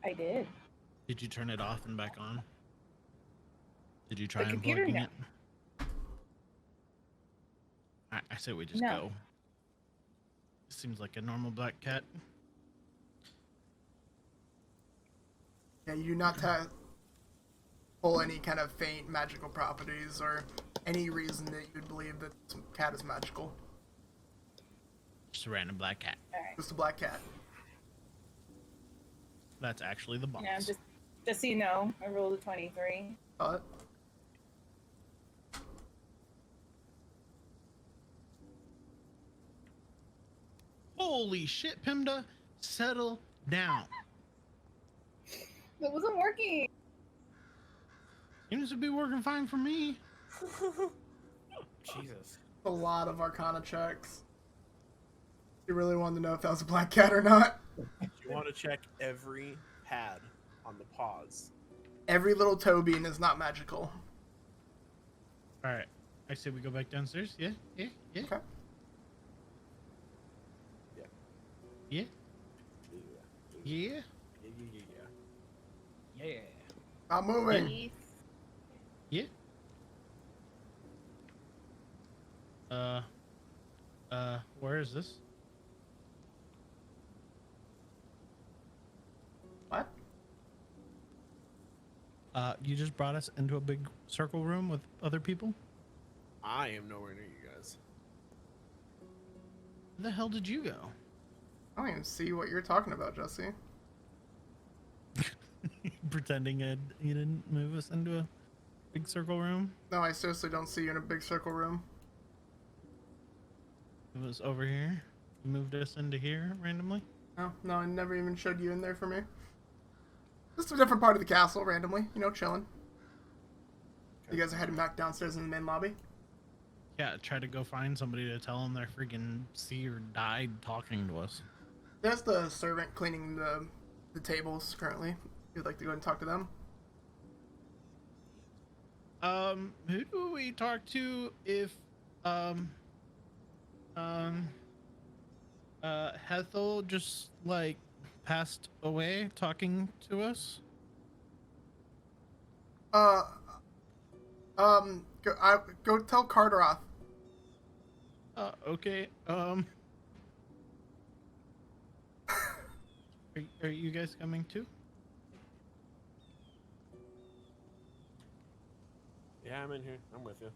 I did. Did you turn it off and back on? Did you The try computer, unplugging no. it? I say we just No. go. Seems like a normal black cat. Yeah, you do not pull any kind of faint magical properties or any reason that you'd believe that the cat is magical. Just a random black cat. Alright. Just a black cat. That's actually the boss. Yeah, just so you know, I rolled a 23. But Holy shit, Pimda! Settle down. It wasn't working. Seems to be working fine for me. Jesus. a lot of Arcana checks. You really wanted to know if that was a black cat or not. You want to check every pad on the paws. Every little toe bean is not magical. All right. I say we go back downstairs. Yeah. Okay. Yeah. Yeah. Yeah. Yeah. Not moving. Peace. Yeah. Where is this? What? You just brought us into a big circle room with other people? I am nowhere near you guys. Where the hell did you go? I don't even see what you're talking about, Jesse. Pretending you didn't move us into a big circle room? No, I seriously don't see you in a big circle room. It was over here. You moved us into here randomly? No, I never even showed you in there for me. Just a different part of the castle, randomly, chilling. You guys are heading back downstairs in the main lobby? Yeah, try to go find somebody to tell them they're freaking see or died talking to us. There's the servant cleaning the tables currently. If you'd like to go and talk to them. Who do we talk to if, Hethel just, like, passed away talking to us? Go tell Carteroth. Okay, are you guys coming too? Yeah, I'm in here. I'm with you.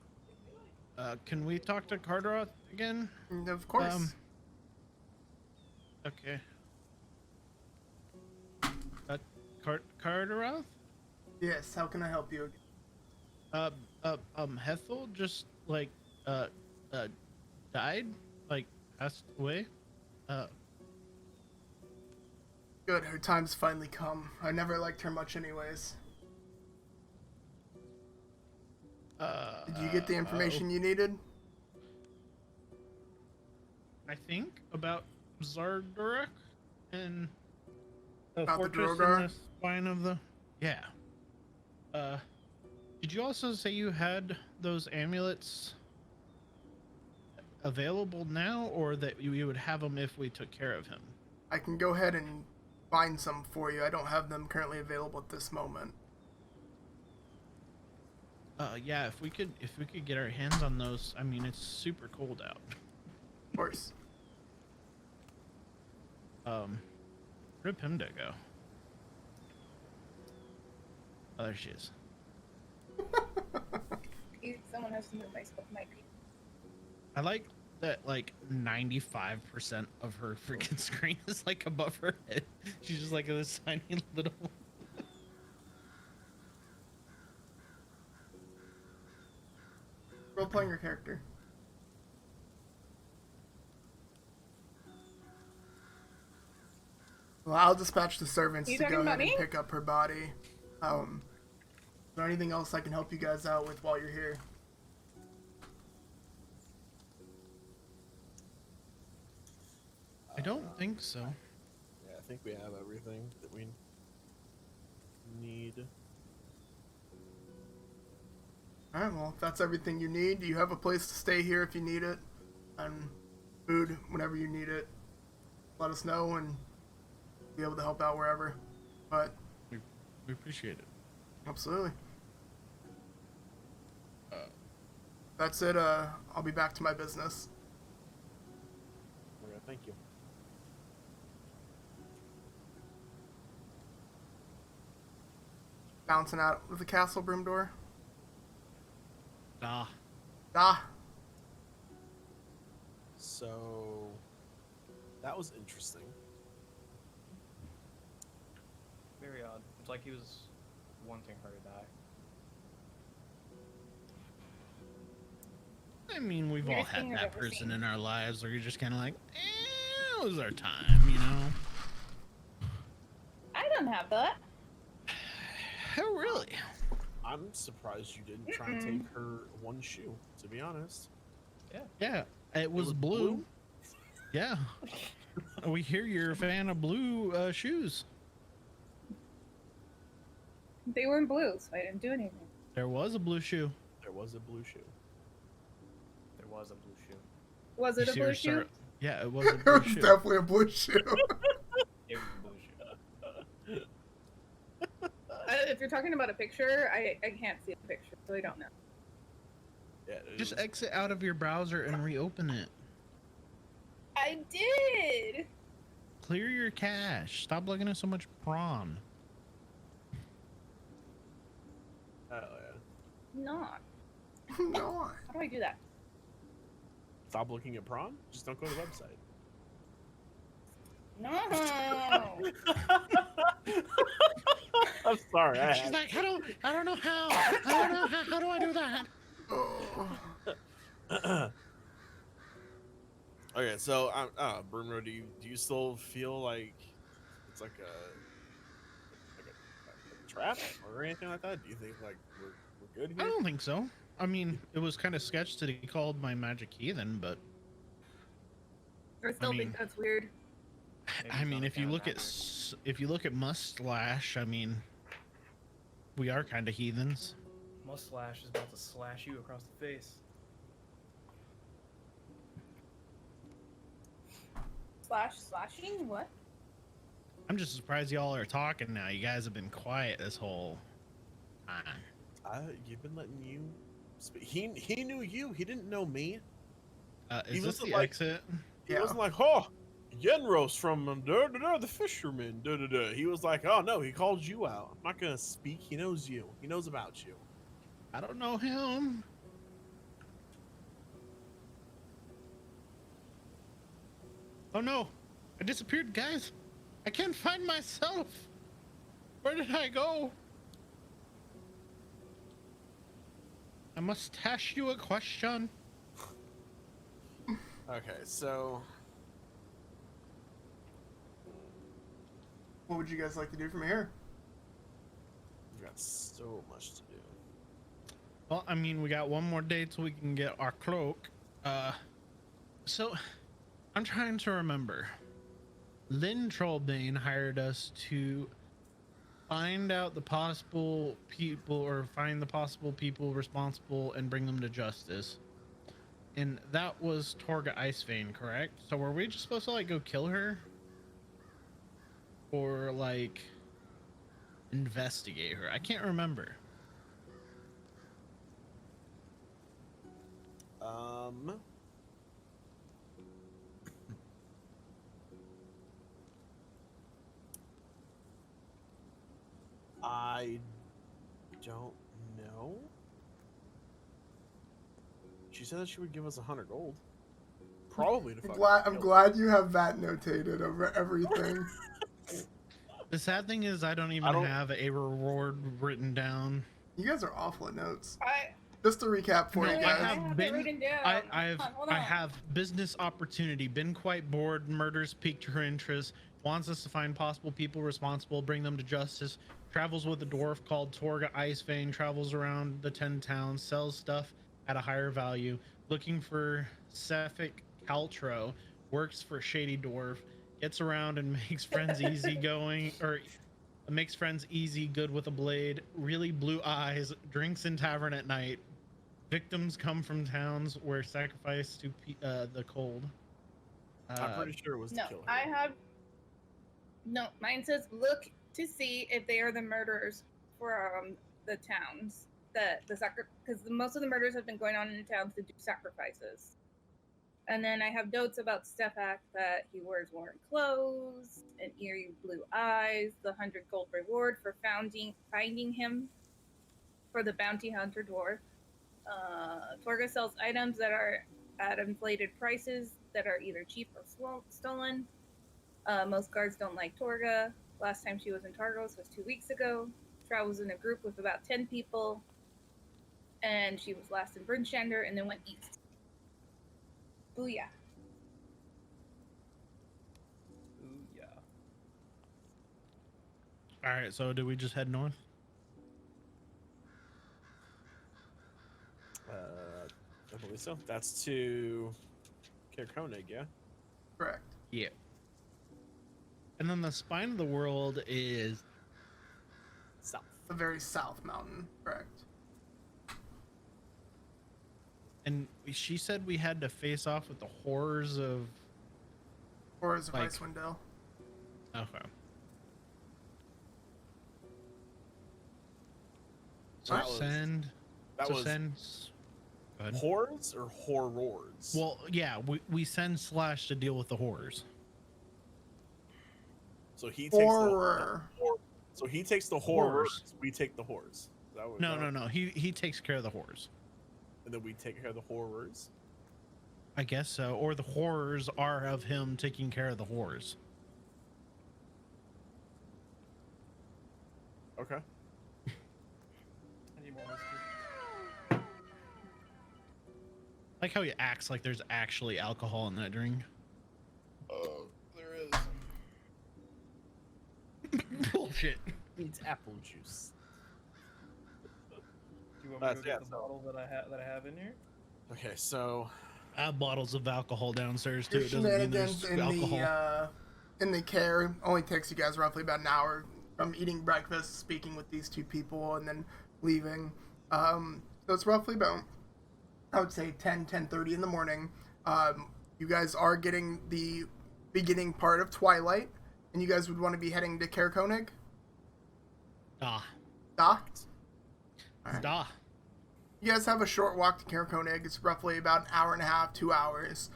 Can we talk to Carteroth again? Of course. Okay. Carteroth? Yes, how can I help you? Hethel just, like, died? Like, passed away? Good, her time's finally come. I never liked her much anyways. Did you get the information you needed? I think about Zardurak and the About the fortress Drogar? in the spine of the... Yeah. Did you also say you had those amulets available now, or that you would have them if we took care of him? I can go ahead and find some for you. I don't have them currently available at this moment. Yeah, if we could get our hands on those. I mean, it's super cold out. Of course. Rip him to go. Oh, there she is. Someone has to move my stuff. Might be. I like that, like, 95% of her freaking screen is, like, above her head. She's just, like, this tiny little... Role playing your character. Well, I'll dispatch the servants You to talking go about ahead and me? pick up her body. Is there anything else I can help you guys out with while you're here? I don't think so. Yeah, I think we have everything that we need. Alright, well, if that's everything you need, you have a place to stay here if you need it. And food whenever you need it. Let us know and be able to help out wherever. But, We appreciate it. absolutely. That's it, I'll be back to my business. Okay, thank you. Bouncing out of the castle broom door. Ah. So that was interesting. Very odd. It's like he was wanting her to die. I mean, we've all Weirdest had thing I've that ever person seen. in our lives where you're just kind of like, it was our time, you know? I don't have that. Oh, really? I'm surprised you didn't try and take her one shoe, to be honest. Yeah, it was blue. Yeah. We hear you're a fan of blue shoes. They weren't blue, so I didn't do anything. There was a blue shoe. There was a blue shoe. There was a blue shoe. Was You it a see her blue shoe? Yeah, it was a It blue was shoe. definitely a blue shoe. It was bullshit. If you're talking about a picture, I can't see the picture, so I don't know. Yeah, it Just was- exit out of your browser and reopen it. I did. Clear your cache. Stop looking at so much prawn. Oh yeah. Not. No. How do I do that? Stop looking at prawn. Just don't go to the website. No. I'm sorry. She's like, I don't know how. I don't know how do I do that? Oh. Okay, so Bruno, do you still feel like it's like a trap or anything like that? Do you think like we're good I here? don't think so. I mean, it was kind of sketched that he called my magic heathen, but I still mean- think that's weird. Maybe I it's mean, on if you account of look at magic. if you look at Mustache, I mean, we are kind of heathens. Mustache is about to slash you across the face. Slashing? What? I'm just surprised y'all are talking now. You guys have been quiet this whole time. You've been letting you. He knew you. He didn't know me. Is He this wasn't the like- exit? He Yeah. wasn't like, oh, Yenros from the fisherman. He was like, oh no, he called you out. I'm not gonna speak. He knows you. He knows about you. I don't know him. Oh no, I disappeared, guys. I can't find myself. Where did I go? I must ask you a question. Okay, so What would you guys like to do from here? we've got so much to do. Well, I mean, we got one more day till we can get our cloak. So I'm trying to remember. Lynn Trollbane hired us to find out the possible people, or find the possible people responsible and bring them to justice. And that was Torga Icevein, correct? So were we just supposed to like go kill her? Or like investigate her? I can't remember. I don't know. She said that she would give us 100 gold. Probably to fucking I'm kill glad you have that notated over everything. The sad thing is I don't even I don't- have a reward written down. You guys are awful at notes. I Just to recap for No, you I guys. have it been- written down. Hold I on. have business opportunity, been quite bored, murders piqued her interest, wants us to find possible people responsible, bring them to justice, travels with a dwarf called Torga Icevein, travels around the 10 towns, sells stuff at a higher value, looking for Cephalic Caltro, works for Shady Dwarf, gets around and makes friends makes friends easy, good with a blade, really blue eyes, drinks in tavern at night. Victims come from towns where sacrifice to the cold. I'm pretty sure it was No, to kill her. I have. No, mine says look to see if they are the murderers from the towns. Because most of the murders have been going on in the towns to do sacrifices. And then I have notes about Stefak that he wears worn clothes and eerie blue eyes, the 100 gold reward for finding him for the bounty hunter dwarf. Torga sells items that are at inflated prices that are either cheap or stolen. Most guards don't like Torga. Last time she was in Targos was 2 weeks ago. Travels in a group with about 10 people. And she was last in Brunstander and then went east. Booyah. Ooh, yeah. All right, so do we just head north? I believe so. That's to Koenig, yeah? Correct. Yeah. And then the spine of the world is South. The very south mountain. Correct. and she said we had to face off with the horrors of Or is it Like- Icewind Dale? Okay. So That was- send. That so was send. Go ahead. horrors or horrors? Well, yeah, we send Slash to deal with the horrors. so he takes Horror. so he takes the Horrors. horrors. We take the horrors. Is that what- No, no, no. He takes care of the horrors. And then we take care of the horrors. I guess so. Or the horrors are of him taking care of the horrors. Okay. I need more whiskey. Like how he acts like there's actually alcohol in that drink. Oh, there is. Bullshit. It's apple juice. Do you want me to go Yeah, get the so- bottle that I have in here? Okay, so I have bottles of alcohol downstairs too. Your It doesn't mean shenanigans there's alcohol. in the care only takes you guys roughly about an hour from eating breakfast, speaking with these two people, and then leaving. So it's roughly about, I would say, 10:30 in the morning. You guys are getting the beginning part of Twilight, and you guys would want to be heading to Caer Konig. Ah, Da? Alright. da. You guys have a short walk to Caer Konig. It's roughly about an hour and a half, 2 hours.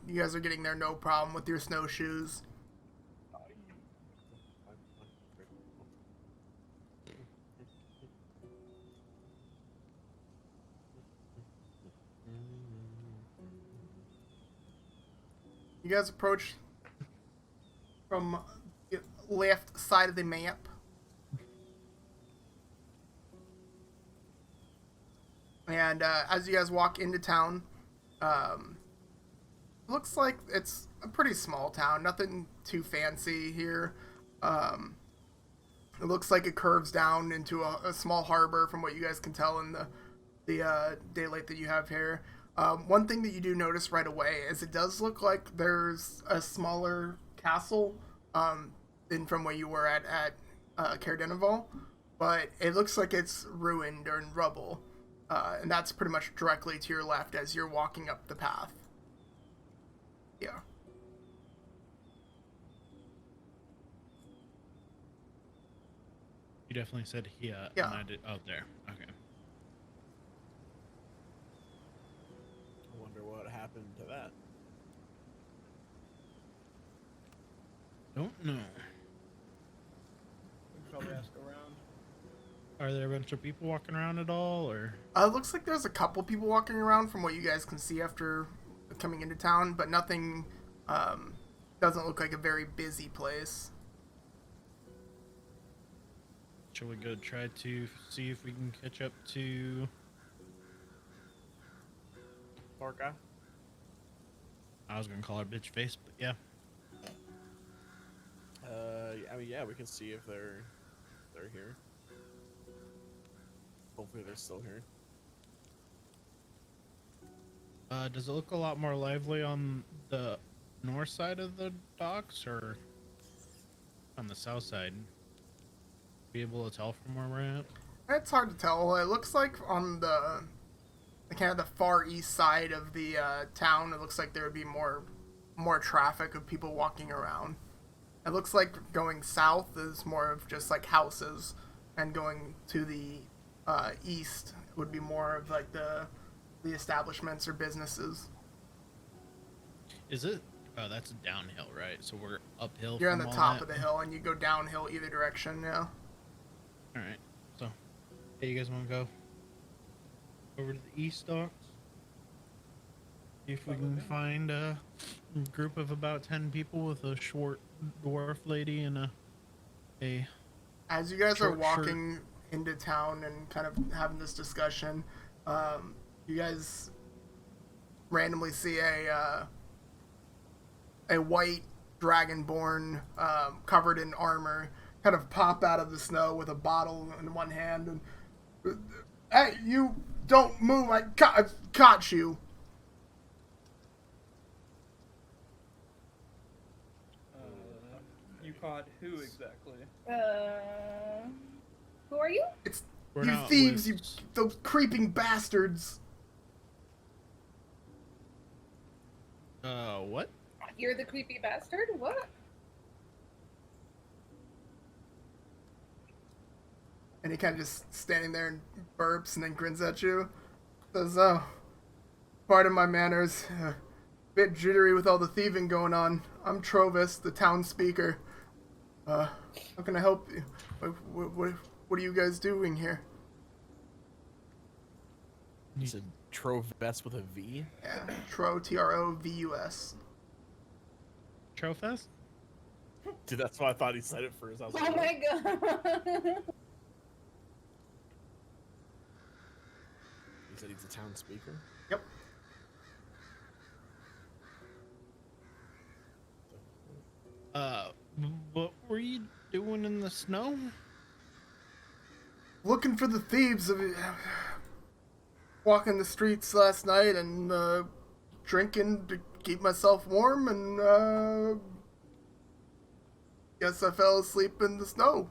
You guys are getting there no problem with your snowshoes. You guys approach from the left side of the map. And as you guys walk into town, it looks like it's a pretty small town. Nothing too fancy here. It looks like it curves down into a small harbor from what you guys can tell in the daylight that you have here. One thing that you do notice right away is it does look like there's a smaller castle than from where you were at Caer Dineval, but it looks like it's ruined or in rubble. And that's pretty much directly to your left as you're walking up the path. Yeah. You definitely said he. Yeah. And I did. Oh, there. Okay. I wonder what happened to that. Don't know. We can probably ask around. Are there a bunch of people walking around at all, or? It looks like there's a couple people walking around from what you guys can see after coming into town, but nothing, doesn't look like a very busy place. Shall we go try to see if we can catch up to? Orca? I was gonna call her bitch face, but yeah. I mean, yeah, we can see if they're here. Hopefully they're still here. Does it look a lot more lively on the north side of the docks or on the south side? Be able to tell from where we're at? It's hard to tell. It looks like on the kind of the far east side of the town, it looks like there would be more traffic of people walking around. It looks like going south is more of just like houses, and going to the east would be more of like the establishments or businesses. Is it? Oh, that's downhill, right? So we're uphill. You're on from the all top that? of the hill, and you go downhill either direction. Yeah. All right. So, hey, you guys want to go over to the east docks? See if we can find a group of about 10 people with a short dwarf lady and a As you guys are Short shirt. walking into town and kind of having this discussion, you guys randomly see a white dragonborn covered in armor kind of pop out of the snow with a bottle in one hand and, hey, you don't move! I've caught you. You caught who exactly? Who are you? It's We're you not thieves! You with- those creeping bastards! what? You're the creepy bastard? What? And he kind of just standing there and burps and then grins at you. Says, "Oh, pardon my manners. Bit jittery with all the thieving going on. I'm Trovis, the town speaker. How can I help you? What are you guys doing here?" You said Troves with a V? Yeah, Trovus. Trofest? Dude, that's why I thought he said it first. I was Oh like, my god. He said he's a town speaker? Yep. What were you doing in the snow? Looking for the thieves. Walking the streets last night and drinking to keep myself warm, and guess I fell asleep in the snow.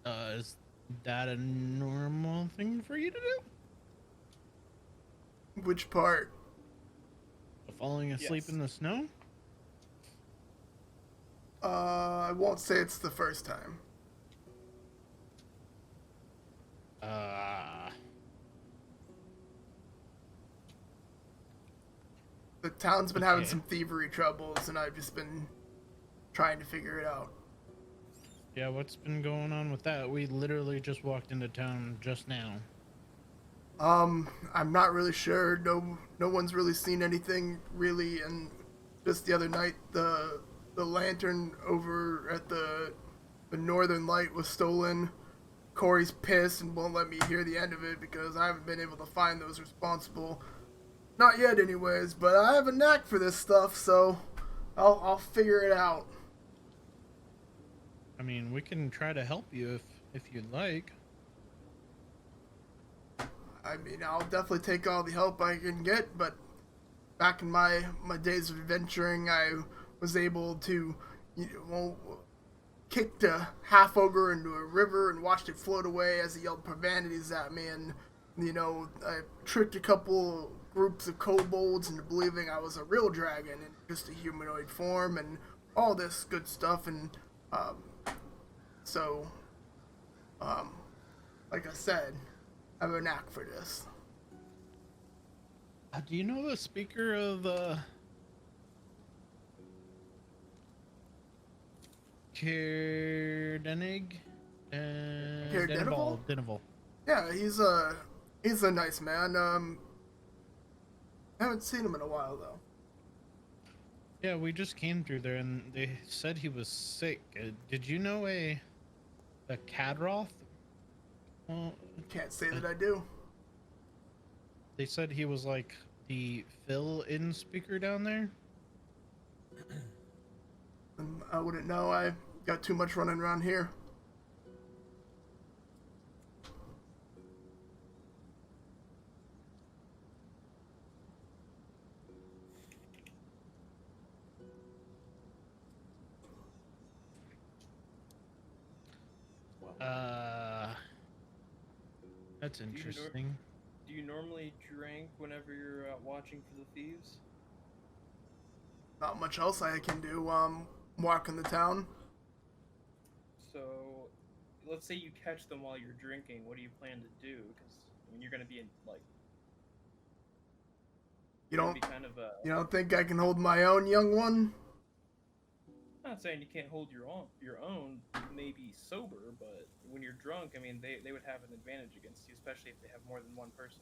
Is that a normal thing for you to do? Which part? Falling asleep Yes. in the snow? I won't say it's the first time. The town's been having Okay. some thievery troubles, and I've just been trying to figure it out. Yeah, what's been going on with that? We literally just walked into town just now. I'm not really sure. No one's really seen anything really, and just the other night, the lantern over at the Northern Light was stolen. Corey's pissed and won't let me hear the end of it because I haven't been able to find those responsible. Not yet, anyways. But I have a knack for this stuff, so I'll figure it out. I mean, we can try to help you if you'd like. I mean, I'll definitely take all the help I can get, but back in my days of adventuring, I was able to, kicked a half ogre into a river and watched it float away as he yelled profanities at me, and, I tricked a couple groups of kobolds into believing I was a real dragon in just a humanoid form, and all this good stuff, and, like I said, I have a knack for this. Do you know the speaker of Kerdenig? Denival? Denival. Yeah, he's a nice man. I haven't seen him in a while though. Yeah, we just came through there and they said he was sick. Did you know a Cadroth? Well, Can't say that I do. they said he was like the fill-in speaker down there. I wouldn't know. I got too much running around here. That's interesting. Do you normally drink whenever you're out watching for the thieves? Not much else I can do. Walking the town. So, let's say you catch them while you're drinking. What do you plan to do? Because you're gonna be in like. You gonna don't. be kind of a. You don't think I can hold my own, young one? I'm not saying you can't hold your own, maybe sober, but when you're drunk, I mean, they would have an advantage against you, especially if they have more than one person.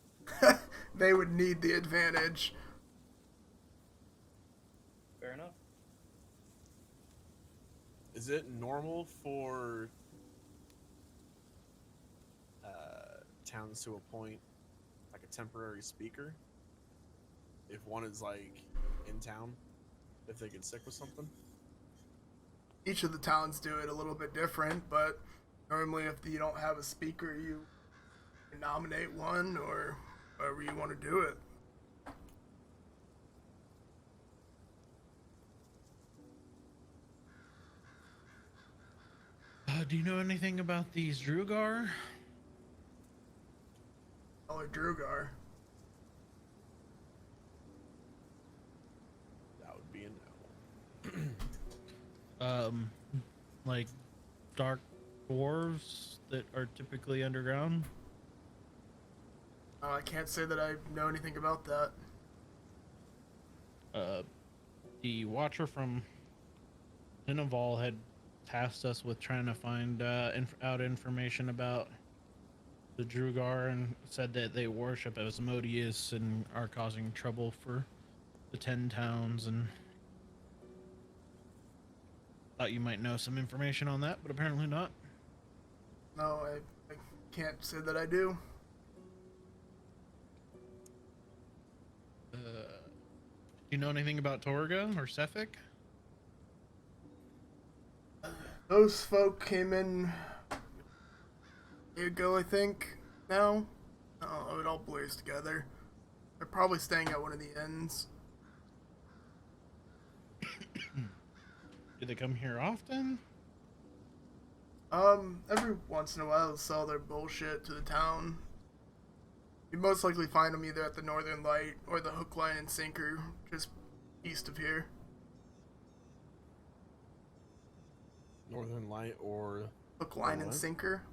They would need the advantage. Fair enough. Is it normal for towns to appoint like a temporary speaker if one is like in town, if they get sick with something? Each of the towns do it a little bit different, but normally if you don't have a speaker, you nominate one or however you want to do it. Do you know anything about these Drugar? Oh, Drugar. um, like dark dwarves that are typically underground? I can't say that I know anything about that. The Watcher from Nineveh had tasked us with trying to find out information about the Drugar and said that they worship Asmodeus and are causing trouble for the 10 towns, and thought you might know some information on that, but apparently not. No, I can't say that I do. Do you know anything about Torga or Sefik? Those folk came in a year ago, I think, now. Oh, it all blurs together. They're probably staying at one of the inns. Do they come here often? Every once in a while, they'll sell their bullshit to the town. You most likely find them either at the Northern Light or the Hook, Line, and Sinker, just east of here. Northern Light or Hook, Line, and what? Sinker.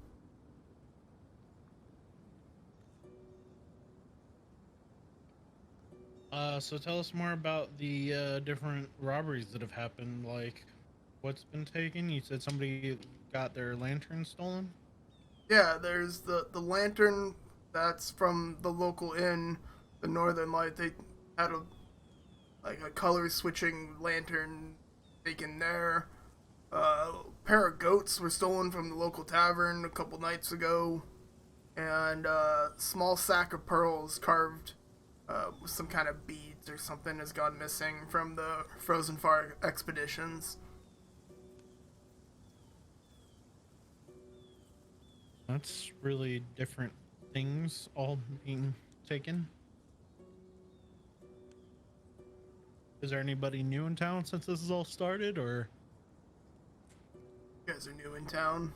So tell us more about the different robberies that have happened. Like, what's been taken? You said somebody got their lantern stolen? Yeah, there's the lantern that's from the local inn, the Northern Light. They had a color switching lantern taken there. A pair of goats were stolen from the local tavern a couple nights ago, and a small sack of pearls carved with some kind of beads or something has gone missing from the Frozen Far expeditions. That's really different things all being taken. Is there anybody new in town since this has all started, or? You guys are new in town.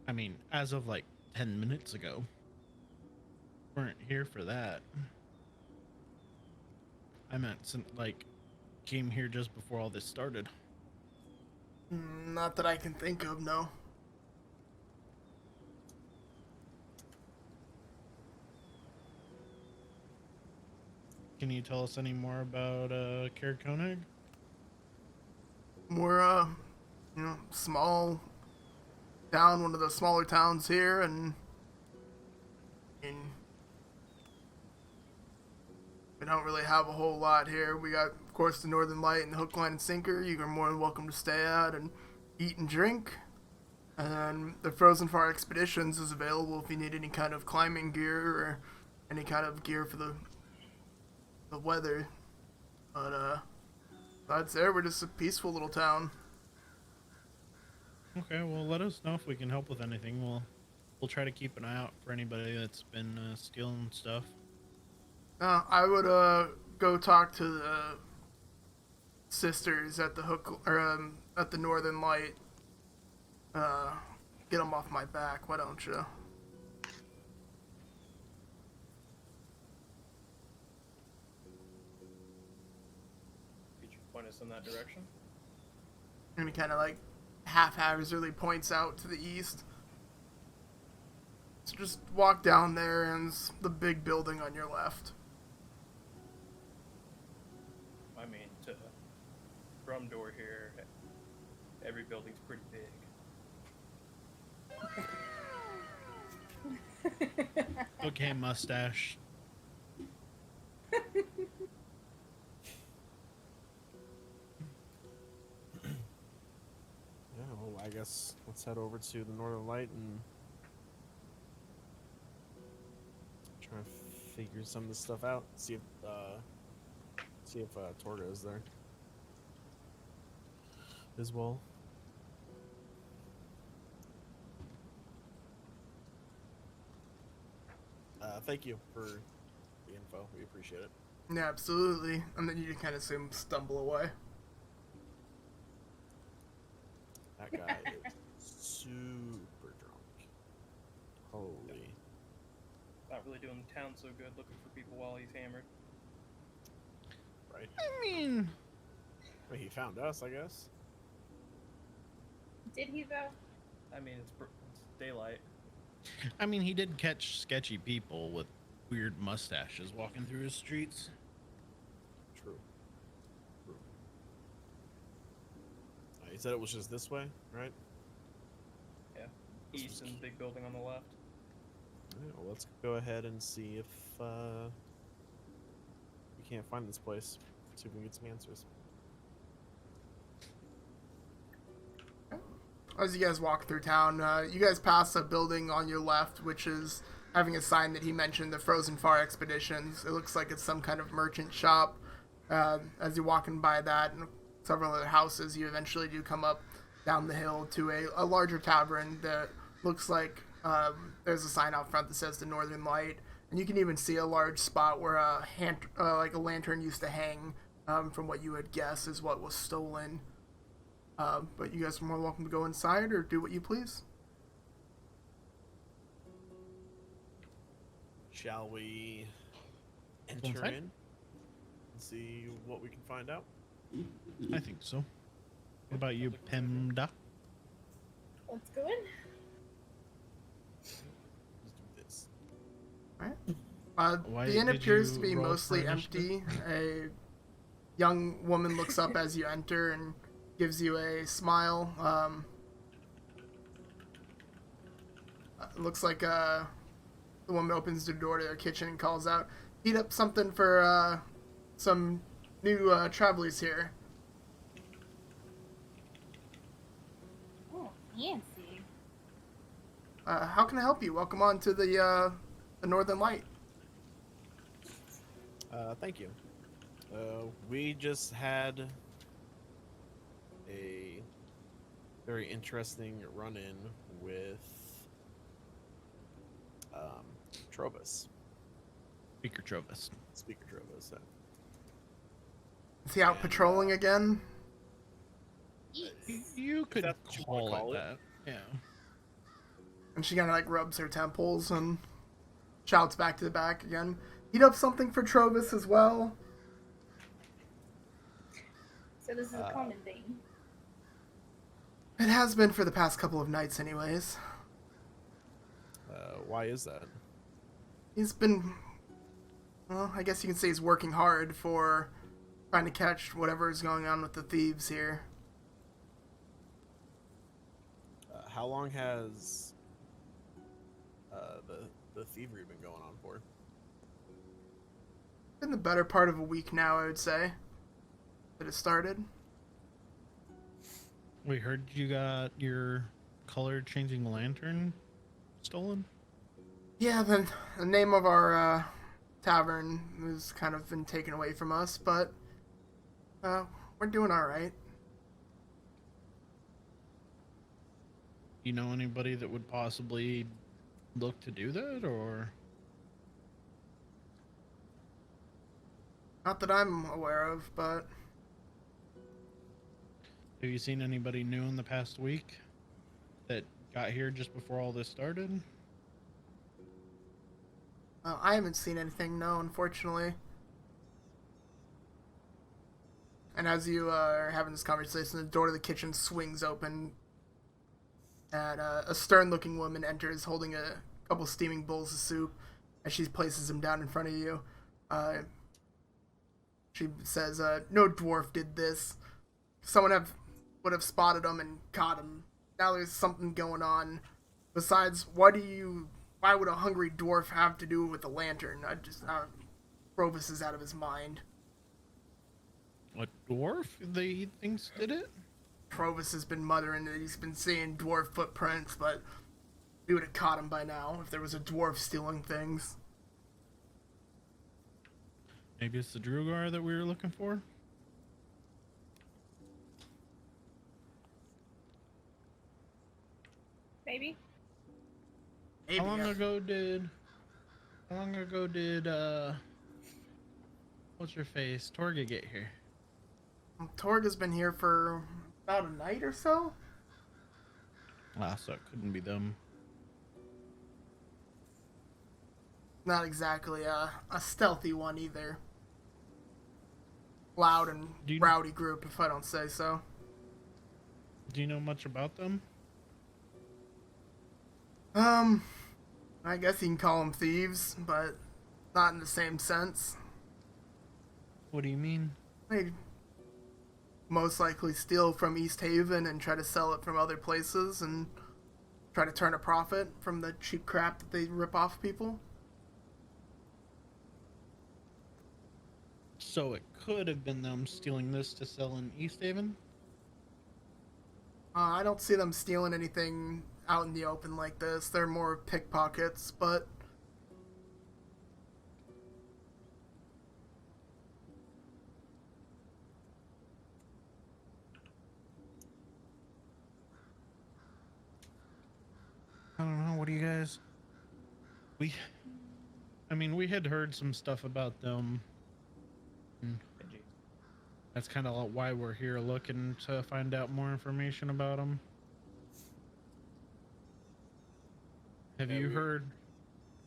I mean, as of like 10 minutes ago. Weren't here for that. I meant came here just before all this started. Not that I can think of, no. Can you tell us any more about Caer Koenig? We're small town, one of the smaller towns here, and we don't really have a whole lot here. We got, of course, the Northern Light and the Hook, Line, and Sinker. You are more than welcome to stay at and eat and drink. And then the Frozen Far Expeditions is available if you need any kind of climbing gear or any kind of gear for the weather. But besides there, we're just a peaceful little town. Okay, well, let us know if we can help with anything. We'll try to keep an eye out for anybody that's been stealing stuff. I would go talk to the sisters at the Hook or at the Northern Light. Get them off my back. Why don't you? Could you point us in that direction? And he kind of like haphazardly points out to the east. So just walk down there and it's the big building on your left. I mean, to Drumdoor here, every building's pretty big. Okay, mustache. Yeah, well, I guess let's head over to the Northern Light and try and figure some of this stuff out. See if Torga is there as well. Thank you for the info. We appreciate it. Yeah, absolutely. And then you just kind of see him stumble away. That guy is super drunk. Holy. Not really doing the town so good looking for people while he's hammered. Right. I mean, Well, he found us, I guess. Did he though? I mean, it's daylight. I mean, he did catch sketchy people with weird mustaches walking through his streets. True. True. You said it was just this way, right? Yeah. East and big building on the left. Alright, well, let's go ahead and see if we can't find this place. See if we can get some answers. As you guys walk through town, you guys pass a building on your left, which is having a sign that he mentioned, the Frozen Far Expeditions. It looks like it's some kind of merchant shop. As you're walking by that and several other houses, you eventually do come up down the hill to a larger tavern that looks like there's a sign out front that says the Northern Light. And you can even see a large spot where like a lantern used to hang, from what you would guess is what was stolen. But you guys are more welcome to go inside or do what you please. Shall we Go enter inside? in and see what we can find out? I think so. What about you, Pemda? Let's go in. Let's do this. Why The inn did appears you to be roll mostly for initiative? empty. A young woman looks up as you enter and gives you a smile. Looks like the woman opens the door to their kitchen and calls out, "Heat up something for some new travelers here." Oh, fancy. How can I help you? Welcome on to the Northern Light. Thank you. We just had a very interesting run-in with Trovus. Speaker Trovis. Speaker Trovus. Is he out patrolling again? You If could that's what you wanna call call it it. that. Yeah. And she kind of like rubs her temples and shouts back to the back again. Heat up something for Trovis as well. So this is a common thing. It has been for the past couple of nights anyways. Why is that? He's been, well, I guess you can say he's working hard for trying to catch whatever is going on with the thieves here. How long has the thievery been going on for? Been the better part of a week now, I would say, that it started. We heard you got your color changing lantern stolen. Yeah, the name of our tavern has kind of been taken away from us, but we're doing all right. You know anybody that would possibly look to do that, or Not that I'm aware of, but have you seen anybody new in the past week that got here just before all this started? I haven't seen anything, no, unfortunately. And as you are having this conversation, the door to the kitchen swings open, and a stern-looking woman enters holding a couple steaming bowls of soup. As she places them down in front of you, she says, "No dwarf did this. Someone would have spotted him and caught him. Now there's something going on. Besides, why would a hungry dwarf have to do with a lantern? Provis is out of his mind." A dwarf they thinks did it? Provis has been muttering that he's been seeing dwarf footprints, but we would have caught him by now if there was a dwarf stealing things. Maybe it's the Drugar that we were looking for? Maybe. Maybe. How long ago did what's your face? Torga get here? Torga's been here for about a night or so. Ah, so it couldn't be them. Not exactly a stealthy one either. Loud and Do you- rowdy group, if I don't say so. Do you know much about them? I guess you can call them thieves, but not in the same sense. What do you mean? They most likely steal from East Haven and try to sell it from other places and try to turn a profit from the cheap crap that they rip off people. So it could have been them stealing this to sell in East Haven? I don't see them stealing anything out in the open like this. They're more pickpockets, but I don't know. What do you guys? We had heard some stuff about them. Benji. That's kind of why we're here, looking to find out more information about them. Have Yeah, you we- heard?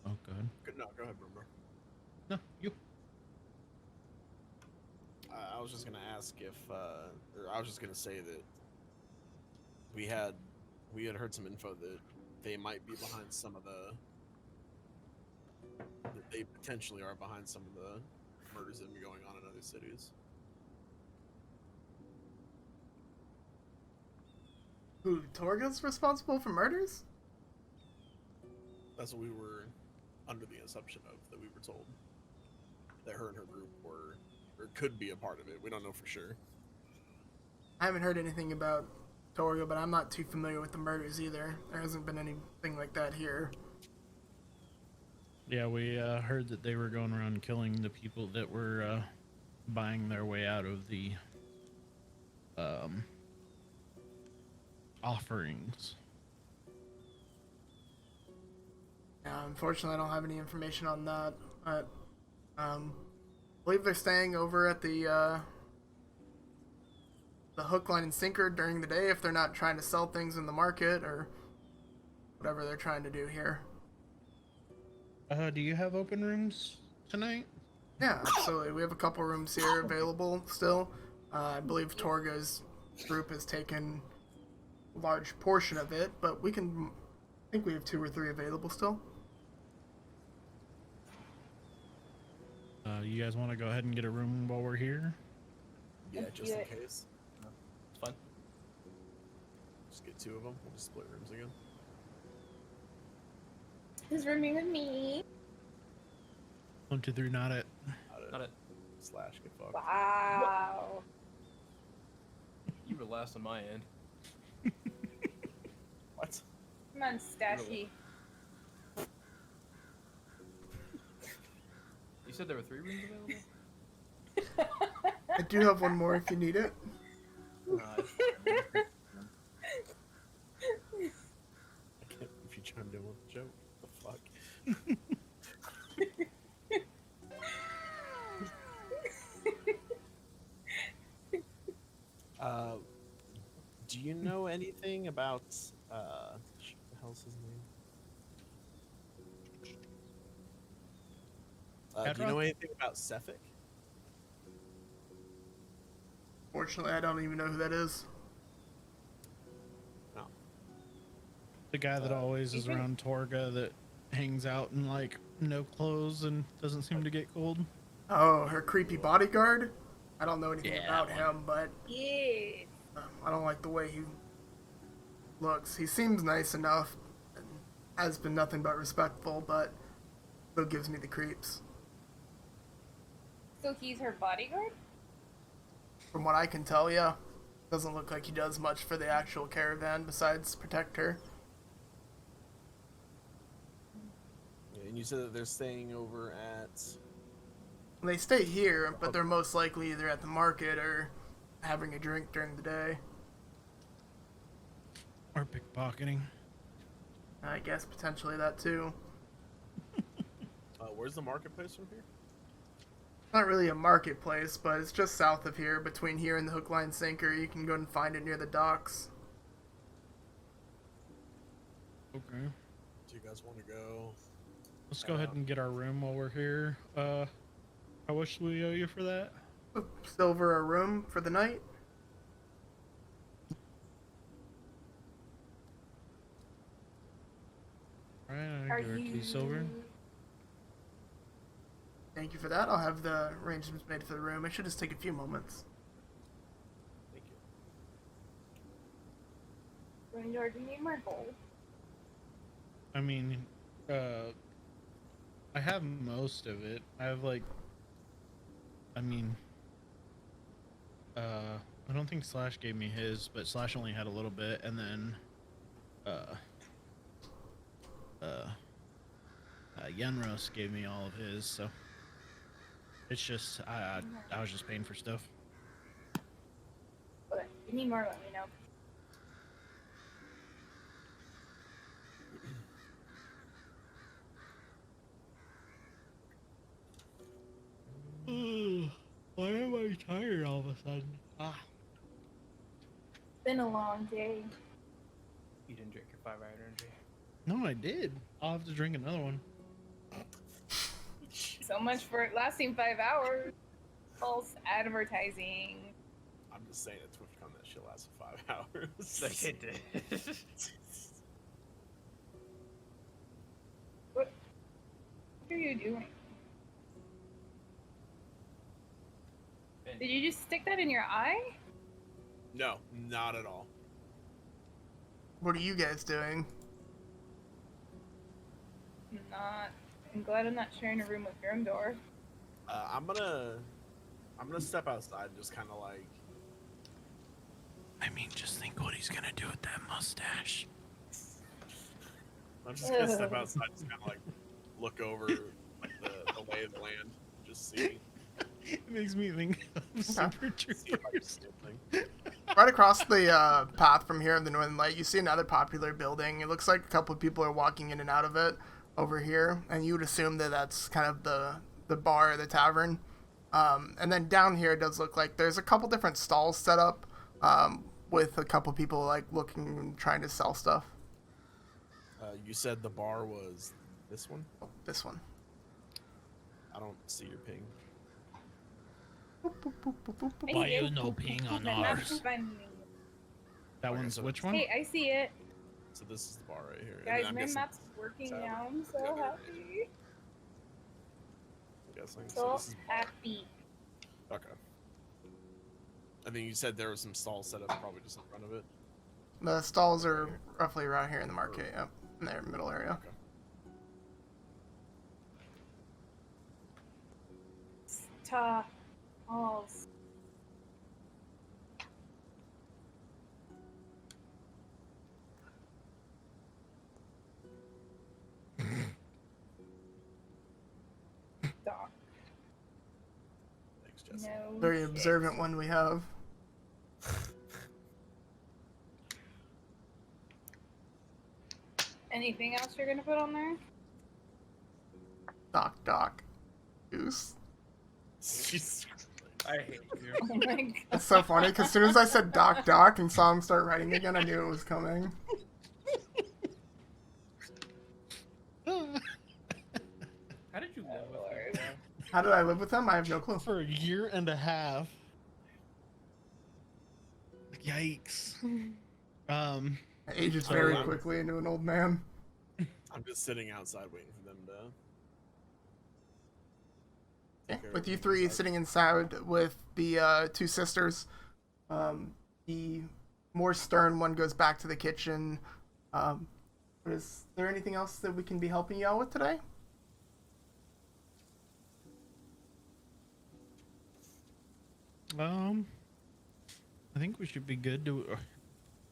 Oh, God. No, go ahead, remember. No, you. I was just gonna ask if, or I was just gonna say that we had heard some info that they might be behind some of that they potentially are behind some of the murders that have been going on in other cities. who, Torga's responsible for murders? That's what we were under the assumption of, that we were told that her and her group were, or could be a part of it. We don't know for sure. I haven't heard anything about Torga, but I'm not too familiar with the murders either. There hasn't been anything like that here. Yeah, we heard that they were going around killing the people that were buying their way out of the offerings. Yeah, unfortunately, I don't have any information on that. But I believe they're staying over at the hook, line, and sinker during the day if they're not trying to sell things in the market or whatever they're trying to do here. Do you have open rooms tonight? Yeah, absolutely. We have a couple rooms here available still. I believe Torga's group has taken a large portion of it, but I think we have 2 or 3 available still. You guys want to go ahead and get a room while we're here? Yeah, Let's just do in it. case. It's fun. Just get 2 of them. We'll just split rooms again. Who's rooming with me? 1, 2, 3, not it. Not it. Slash get fucked. Wow. You were last on my end. What? Come on, Stashy. You said there were 3 rooms available? I do have one more if you need it. I can't if you chimed in with a joke. What the fuck? Do you know anything about what the hell's his name? Do you know anything about Sefik? Fortunately, I don't even know who that is. No. The guy that always is you think- around Torga that hangs out in like no clothes and doesn't seem to get cold. Oh, her creepy bodyguard? I don't know anything Yeah, about that him, but Yes. I don't like the way he looks. He seems nice enough and has been nothing but respectful, but still gives me the creeps. So he's her bodyguard? From what I can tell, yeah. Doesn't look like he does much for the actual caravan besides protect her. And you said that they're staying over at. They stay here, but they're most likely either at the market or having a drink during the day. Or pickpocketing. I guess potentially that too. Where's the marketplace from here? Not really a marketplace, but it's just south of here, between here and the hook, line, sinker. You can go and find it near the docks. Okay. Do you guys want to go? Let's go ahead and get our room while we're here. How much do we owe you for that? Silver a room for the night. Are directly you silver. Thank you for that. I'll have the arrangements made for the room. It should just take a few moments. Thank you. George, you need more gold? I mean, I have most of it. I have like, I mean, I don't think Slash gave me his, but Slash only had a little bit, and then, Yenros gave me all of his, so it's just I was just paying for stuff. Okay. If you need more, let me know. Why am I tired all of a sudden? Ah. It's been a long day. You didn't drink your 5-hour energy. No, I did. I'll have to drink another one. So much for it lasting 5 hours. False advertising. I'm just saying at TwitchCon that shit lasted 5 hours. Like it did. What are you doing? Did you just stick that in your eye? No, not at all. What are you guys doing? Not. I'm glad I'm not sharing a room with Grimdor. I'm gonna step outside and just kind of like. I mean, just think what he's gonna do with that mustache. I'm just gonna step outside, just kind of like look over like the lay of the land, just see. It makes me think of Super See if I can see Troopers. anything. Right across the path from here in the Northern Light, you see another popular building. It looks like a couple of people are walking in and out of it over here, and you would assume that that's kind of the bar or the tavern. And then down here, it does look like there's a couple different stalls set up with a couple people like looking and trying to sell stuff. You said the bar was this one? Oh, this one. I don't see your ping. Why you no ping on ours? That Okay, one's so- which one? Hey, I see it. So this is the bar right here. And Guys, I'm my guessing- map's working tavern. now. I'm so happy. I'm guessing. So So this is bar. happy. Okay. I think you said there was some stalls set up probably just in front of it. The stalls are roughly around here in the market. Yep, in their middle area. Okay. Stalls. Stop. Thanks, Jesse. No. Very shit. observant one we have. Anything else you're gonna put on there? Doc. Goose. I hate you. Oh my god. It's so funny because as soon as I said Doc and saw him start writing again, I knew it was coming. How did you live with Lord. it? How did I live with him? I have no clue. For a year and a half. Yikes. I ages very quickly into an old man. I'm just sitting outside waiting for them to. Yeah, take care with of you things three inside. sitting inside with the two sisters. The more stern one goes back to the kitchen. Is there anything else that we can be helping you out with today? I think we should be good to.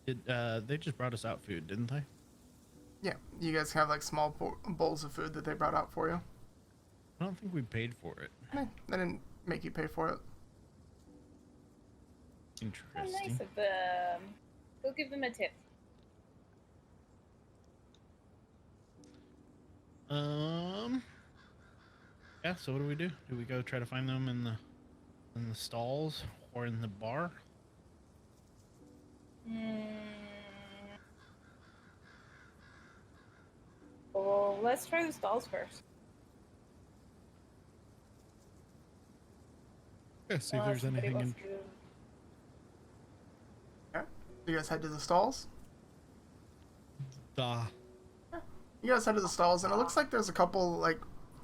They just brought us out food, didn't they? Yeah, you guys have like small bowls of food that they brought out for you. I don't think we paid for it. They didn't make you pay for it. How Interesting. nice of them. Go give them a tip. Yeah. So what do we do? Do we go try to find them in the stalls or in the bar? Well, let's try the stalls first. Yeah. See if Unless there's somebody anything in. wants to- You guys head to the stalls. The. You guys head to the stalls, and it looks like there's a couple like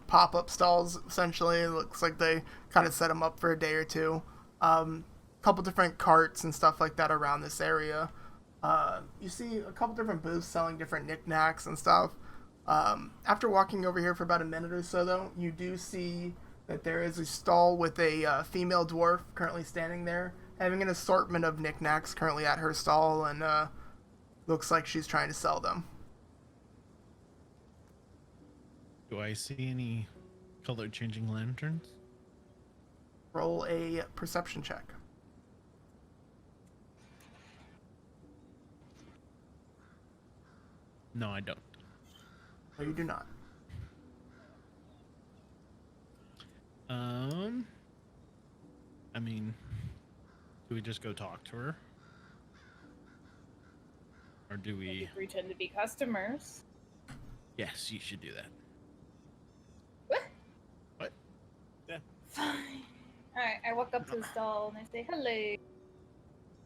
pop-up stalls. Essentially, it looks like they kind of set them up for a day or two. Couple different carts and stuff like that around this area. You see a couple different booths selling different knickknacks and stuff. After walking over here for about a minute or so, though, you do see that there is a stall with a female dwarf currently standing there, having an assortment of knickknacks currently at her stall, and looks like she's trying to sell them. Do I see any color changing lanterns? Roll a perception check. No, I don't. No, you do not. I mean, do we just go talk to her? Or do We we... could pretend to be customers. Yes, you should do that. What? What? Fine. Alright, I walk up to the stall and I say, hello.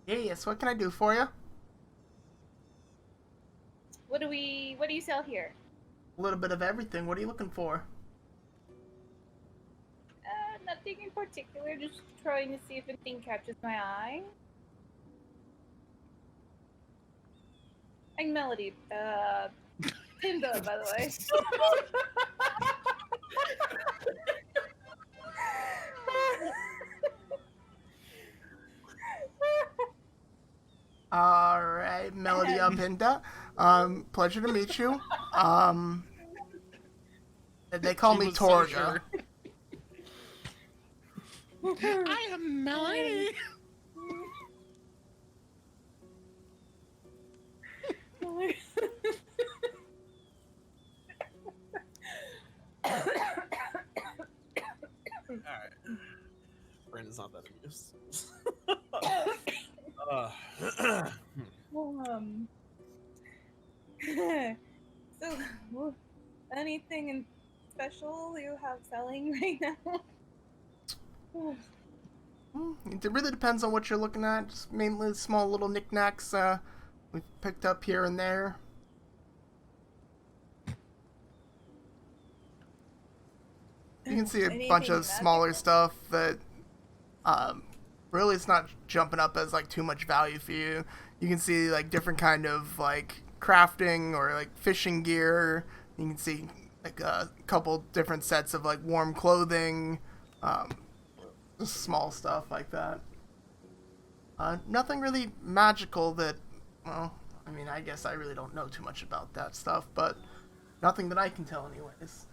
Yes, what can I do for you? What do you sell here? A little bit of everything. What are you looking for? Nothing in particular, just trying to see if anything catches my eye. I'm Melody, Pinda, by the way. Alright, Melody Pinda. Pleasure to meet you. They call She me was so Torga. sure. I am Melody. Alright. Brandon's not that amused. So, anything in special you have selling right now? It really depends on what you're looking at. Just mainly small little knickknacks we've picked up here and there. You can see a bunch of smaller stuff that really it's not jumping up as like too much value for you. You can see like different kind of like crafting or like fishing gear. You can see like a couple different sets of like warm clothing, just small stuff like that. Nothing really magical that, well, I mean, I guess I really don't know too much about that stuff, but nothing that I can tell anyways.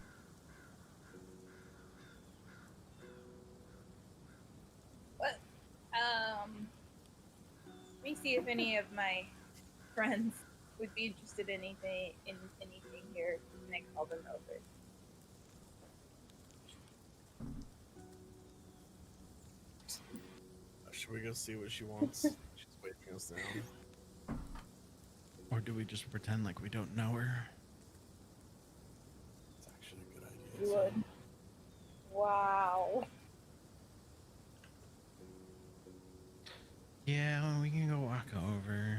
What? Let me see if any of my friends would be interested in anything here. And I call them over. Should we go see what she wants? She's waving us down. Or do we just pretend like we don't know her? It's actually a good idea. You would. Wow. Yeah, well, we can go walk over.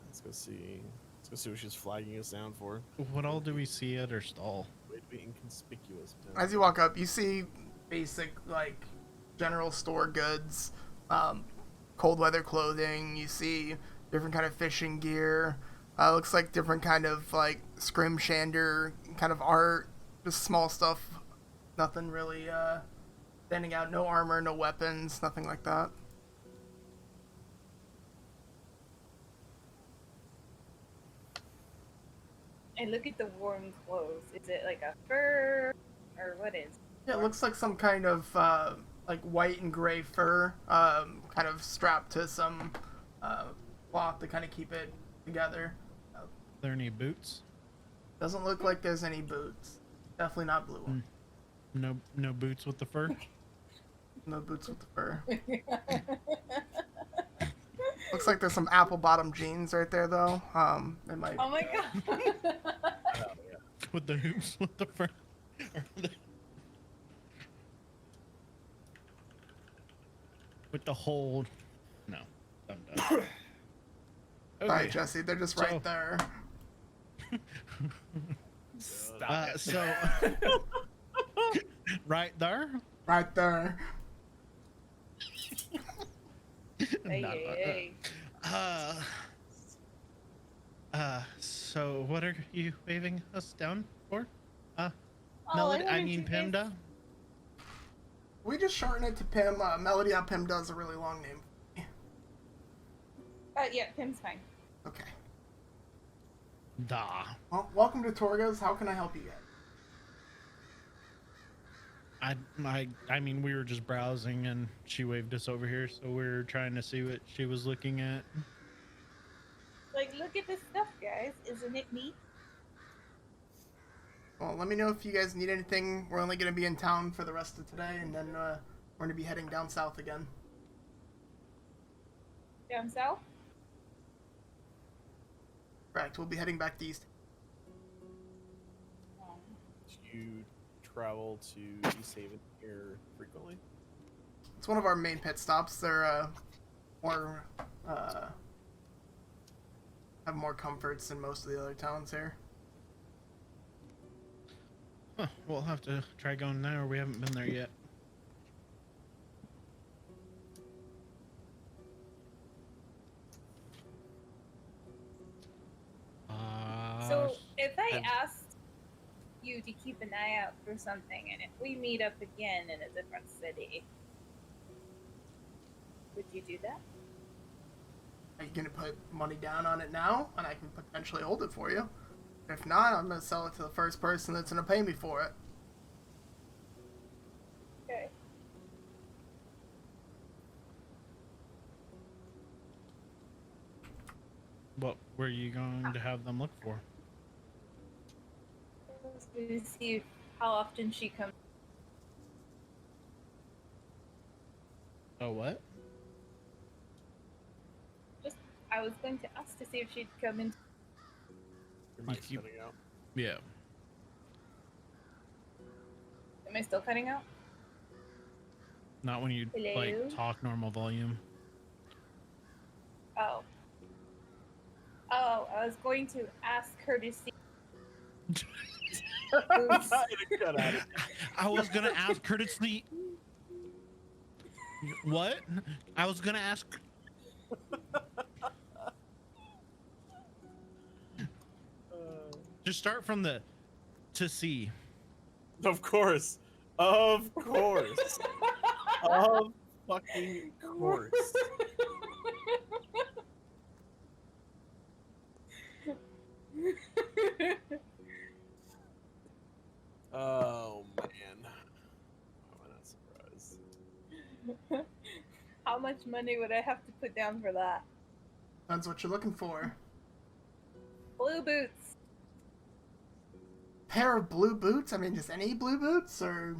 Let's go see. Let's go see what she's flagging us down for. What all do we see at her stall? Way to be inconspicuous. As you walk up, you see basic, like, general store goods, cold weather clothing. You see different kind of fishing gear. Looks like different kind of, like, scrimshander kind of art. Just small stuff. Nothing really, standing out. No armor, no weapons, nothing like that. I look at the warm clothes. Is it like a fur, or what is? Yeah, it looks like some kind of like white and gray fur, kind of strapped to some cloth to kind of keep it together. Are there any boots? Doesn't look like there's any boots. Definitely not blue one. No boots with the fur? No boots with the fur. Looks like there's some apple bottom jeans right there though. It might. Oh my god. With the hoops with the fur? With the whole... No, I'm done. Sorry, Jesse. They're just right there. Stop it. So right there. Right there. Hey, Not- hey, hey. So what are you waving us down for? Oh, Melody, I wanted mean you guys- Pimda. We just shorten it to Pim. Melody Pim is a really long name. Yeah, Pim's fine. Okay. Da. Well, welcome to Torgas. How can I help you guys? I mean, we were just browsing and she waved us over here, so we were trying to see what she was looking at. Like, look at this stuff, guys. Isn't it neat? Well, let me know if you guys need anything. We're only going to be in town for the rest of today, and then we're going to be heading down south again. Down south? Correct. We'll be heading back to east. Do you travel to East Haven here frequently? It's one of our main pit stops. They're more have more comforts than most of the other towns here. Huh, we'll have to try going there. We haven't been there yet. So, if I asked you to keep an eye out for something, and if we meet up again in a different city, would you do that? Are you going to put money down on it now, and I can potentially hold it for you? If not, I'm going to sell it to the first person that's going to pay me for it. Okay. What were you going to have them look for? To see how often she comes. Oh, what? I was going to ask to see if she'd come in. Your mic's You- cutting out. Yeah. Am I still cutting out? Not when you Hello? like talk normal volume. Oh. Oh, I was going to ask her to see. Oops. It cut out. I was gonna ask her to sleep. What? I was gonna ask. Just start from the to see. Of course. Of course. Of fucking course. Oh man. Why am I not surprised? How much money would I have to put down for that? Depends what you're looking for. Blue boots. Pair of blue boots? I mean, just any blue boots, or...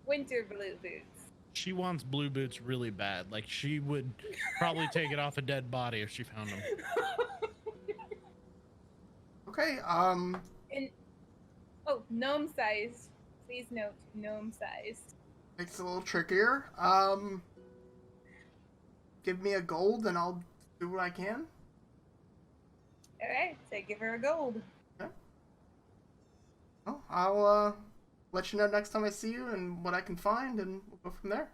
Winter blue boots. She wants blue boots really bad. Like she would probably take it off a dead body if she found them. Okay, And oh, gnome sized. Please note, gnome sized. makes it a little trickier. Give me a gold and I'll do what I can. Alright, so give her a gold. Well, I'll, let you know next time I see you and what I can find, and we'll go from there.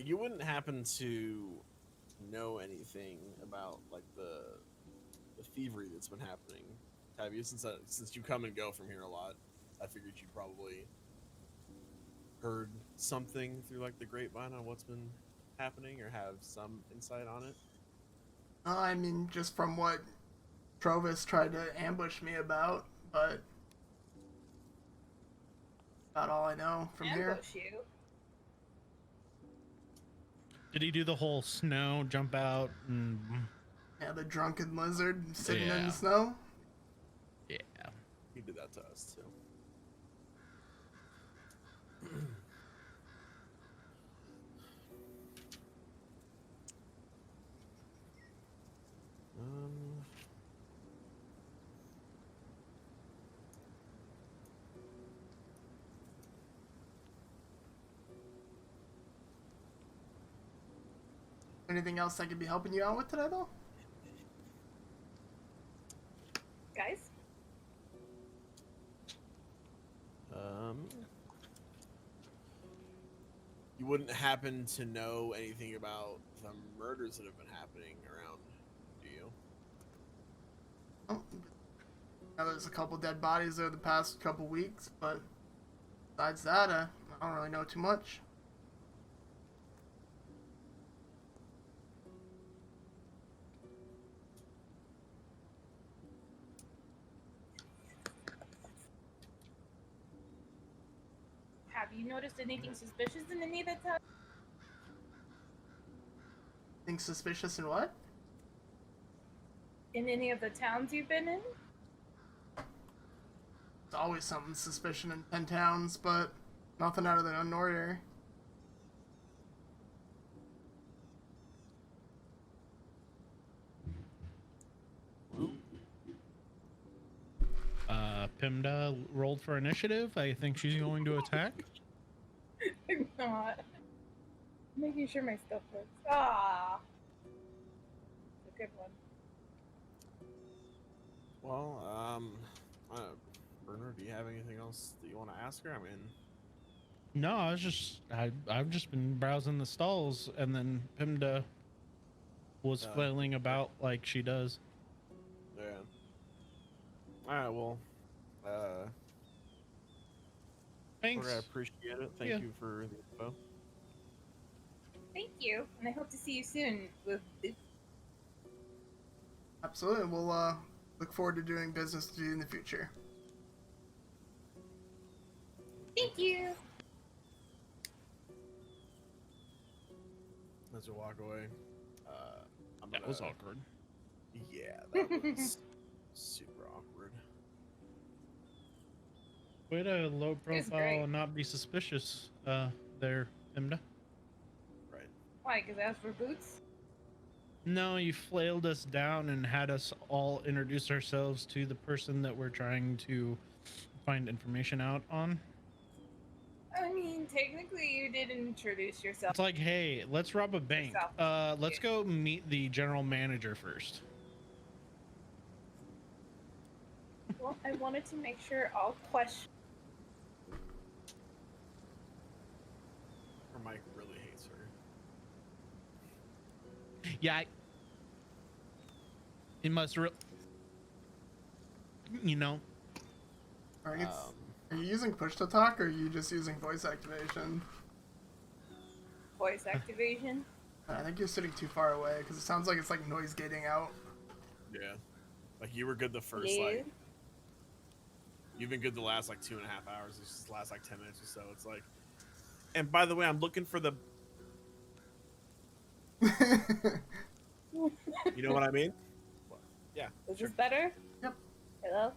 You wouldn't happen to know anything about like the thievery that's been happening, have you? Since you come and go from here a lot, I figured you probably heard something through like the grapevine on what's been happening, or have some insight on it. I mean, just from what Trovis tried to ambush me about, but about all I know from here. Ambush you. Did he do the whole snow jump out and Yeah, the drunken lizard sitting in Yeah. the snow. yeah? He did that to us too. um, Anything else I could be helping you out with today, though? Guys? You wouldn't happen to know anything about the murders that have been happening around, do you? Oh, now there's a couple dead bodies there the past couple weeks, but besides that, I don't really know too much. Have you noticed anything suspicious in any of the towns? Think suspicious in what? In any of the towns you've been in? There's always something suspicious in 10 towns, but nothing out of the ordinary. Pimda rolled for initiative. I think she's going to attack. I'm not. Making sure my stuff works. Ah. A good one. Well, Bernard, do you have anything else that you want to ask her? I mean, No, I've just been browsing the stalls, and then Pimda was flailing about like she does. yeah. All right, well, Thanks. I appreciate it. Thank you for the info. Thank you, and I hope to see you soon with Absolutely. We'll look forward to doing business with you in the future. Thank you. As we walk away, That was awkward. Yeah, that was super awkward. Way to low great. profile and not be suspicious, there, Pimda. Right. Why? Because I asked for boots? No, you flailed us down and had us all introduce ourselves to the person that we're trying to find information out on. I mean, technically you did introduce yourself. It's like, hey, let's rob a bank. Let's go meet the general manager first. Well, I wanted to make sure all questions. Or Mike really hates her. Yeah, it must you know. Are you using push to talk, or are you just using voice activation? Voice activation. I think you're sitting too far away, because it sounds like it's like noise gating out. Yeah. Like, you were good the first, Yeah. like, you've been good the last, like, 2.5 hours. It's just the last, like, 10 minutes or so. It's like, and by the way, I'm looking for the, you know what I mean? Yeah. Is this better? Yep. Hello?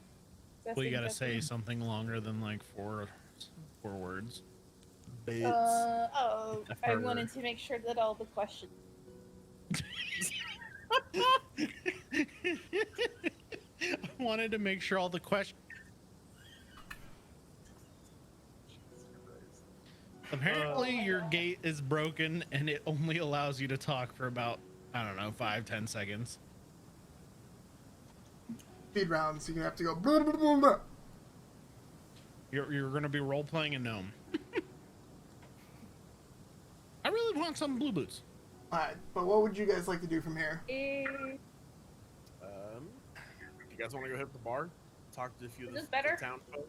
Well, you gotta Testing, say testing. something longer than like four words. Bates. I Her. wanted to make sure that all the questions. I wanted to make sure all the questions. Apparently, your gate is broken and it only allows you to talk for about, I don't know, 5-10 seconds. Speed rounds, so you have to go blah, blah, blah, blah. You're gonna be role playing a gnome. I really want some blue boots. Alright, but what would you guys like to do from here? You guys want to go hit the bar? Talk to a few of Is the, this better? the town folks?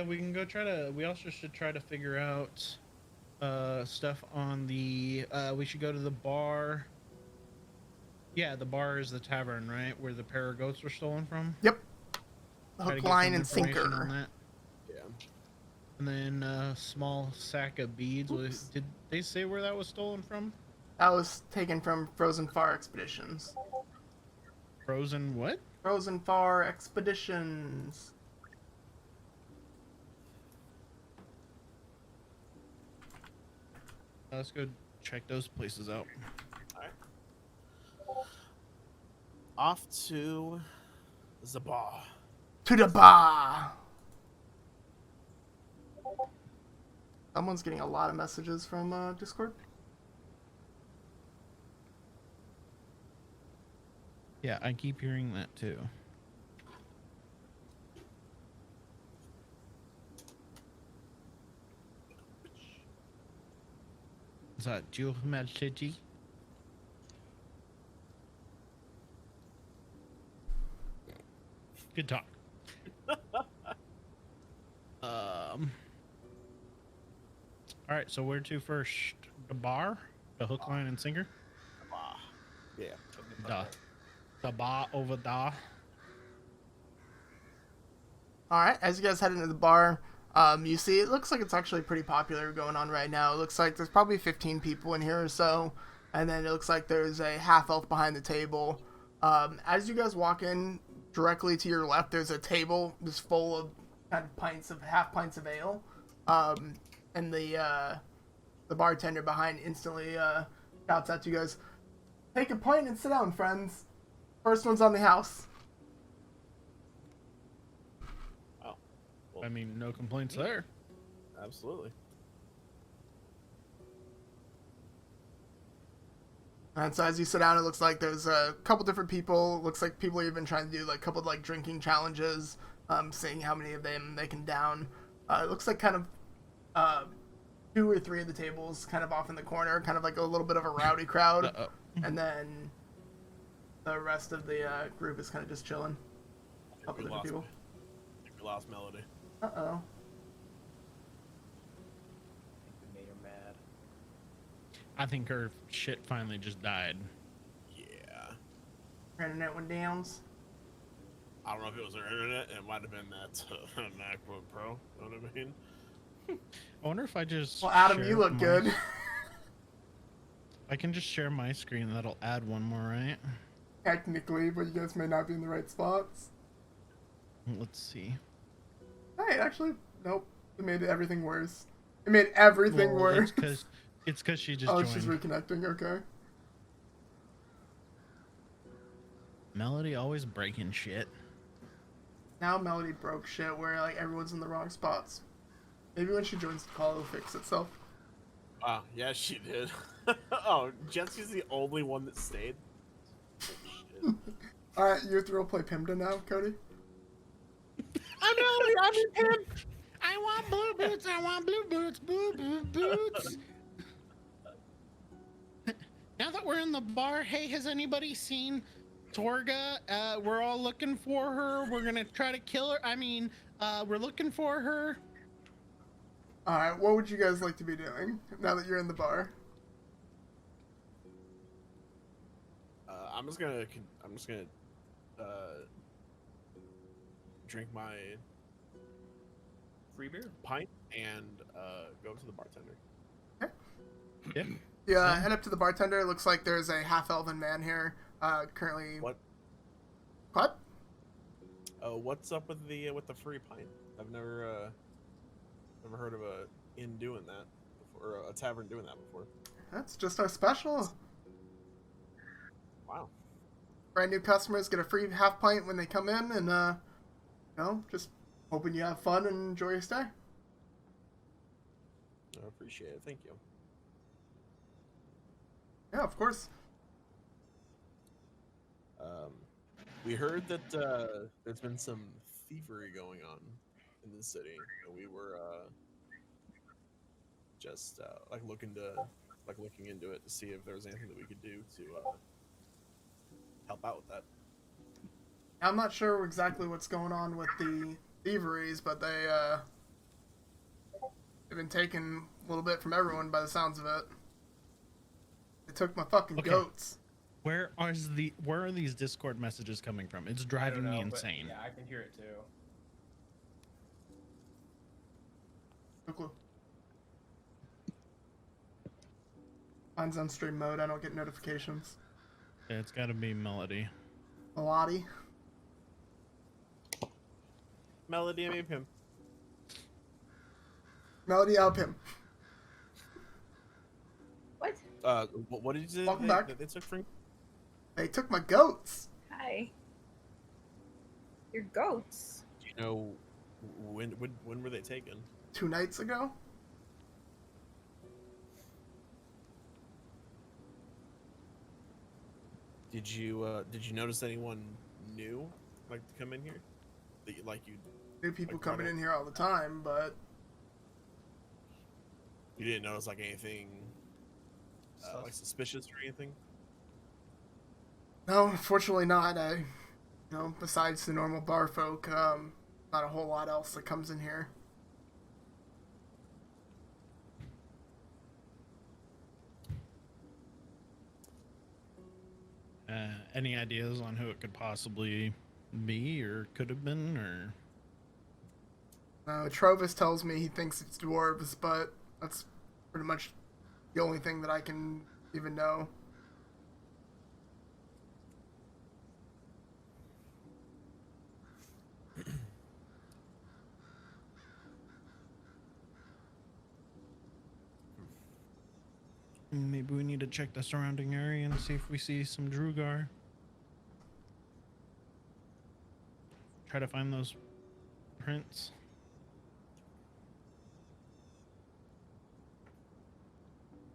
We can go try to. We also should try to figure out stuff on the. We should go to the bar. Yeah, the bar is the tavern, right, where the pair of goats were stolen from. Yep. Try to Hook, get line, some and information on sinker. that. Yeah. And then a small sack of beads. Did they say where that was stolen from? That was taken from Frozen Far Expeditions. Frozen what? Frozen Far Expeditions. Let's go check those places out. Off to the bar. To the bar! Someone's getting a lot of messages from Discord. Yeah, I keep hearing that too. Is that Geomagity? Good talk. All right, so where to first? The bar? The hook, line, and sinker? Ah, yeah. The bar over there. All right, as you guys head into the bar, you see it looks like it's actually pretty popular going on right now. It looks like there's probably 15 people in here or so, and then it looks like there's a half elf behind the table. As you guys walk in, directly to your left, there's a table just full of kind of half pints of ale, and the bartender behind instantly shouts out to you guys, "Take a pint and sit down, friends. First one's on the house." Oh, I mean, no complaints there. absolutely. And so as you sit down, it looks like there's a couple different people. Looks like people have been trying to do like a couple of like drinking challenges, seeing how many of them they can down. It looks like kind of 2 or 3 of the tables kind of off in the corner, kind of like a little bit of a rowdy crowd. Uh-oh. And then the rest of the group is kind of just chilling. I Couple think different people. we lost Melody. Uh-oh. We made her mad. I think her shit finally just died. Yeah. Her internet went downs. I don't know if it was her internet. It might have been that MacBook Pro. Know what I mean? I wonder if I just. Well, Adam, share you look my- good. I can just share my screen. That'll add one more, right? Technically, but you guys may not be in the right spots. Let's see. Hey, actually, nope. It made everything worse. It made everything Well, worse. It's because she just Oh, joined. she's reconnecting. Okay. Melody always breaking shit. Now Melody broke shit where like everyone's in the wrong spots. Maybe when she joins the call, it'll fix itself. Wow. Yeah, she did. Oh, Jessica's the only one that stayed. Shit. All right, you have to roleplay Pimda now, Cody. I'm Melody. I'm in him. I want blue boots. I want blue boots. Blue boots. Now that we're in the bar, hey, has anybody seen Torga? We're all looking for her. We're gonna try to kill her. I mean, we're looking for her. All right, what would you guys like to be doing now that you're in the bar? I'm just gonna drink my Free beer. pint and go to the bartender. Yeah. Yeah, head up to the bartender. It looks like there's a half-elven man here. Currently. What? What? What's up with the free pint? I've never heard of a inn doing that before, or a tavern doing that before. That's just our special. Wow. Brand new customers get a free half pint when they come in, and just hoping you have fun and enjoy your stay. I appreciate it. Thank you. Yeah, of course. We heard that there's been some thievery going on in the city. And we were just looking into it to see if there was anything that we could do to help out with that. I'm not sure exactly what's going on with the thieveries, but they've been taking a little bit from everyone by the sounds of it. They took my fucking Okay. goats. Where are these Discord messages coming from? It's driving me but insane. Yeah, I can hear it too. No clue. Mine's on stream mode. I don't get notifications. Yeah, it's got to be Melody. Melody. Melody, I mean him. Melody, help him. What? What did you say? Welcome they, back. that they took from? They took my goats. Hi. Your goats. Do you know when were they taken? 2 nights ago. Did you notice anyone new like to come in here? That you New people Like, brought coming up- in here all the time, but you didn't notice like anything like suspicious or anything? no, unfortunately not. Besides the normal bar folk, not a whole lot else that comes in here. Any ideas on who it could possibly be or could have been, or Trovis tells me he thinks it's dwarves, but that's pretty much the only thing that I can even know. maybe we need to check the surrounding area and see if we see some Drugar. Try to find those prints.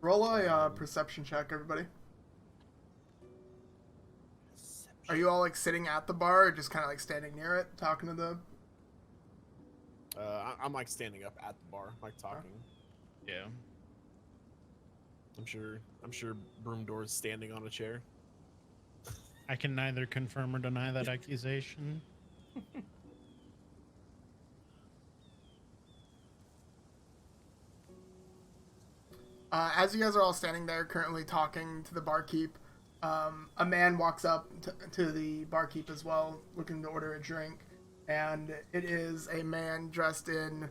Roll a perception check, everybody. Are you all like sitting at the bar, or just kind of like standing near it, talking to the? I'm like standing up at the bar, like talking. Yeah. I'm sure Broomdoor's standing on a chair. I can neither confirm or deny that accusation. As you guys are all standing there, currently talking to the barkeep, a man walks up to the barkeep as well, looking to order a drink, and it is a man dressed in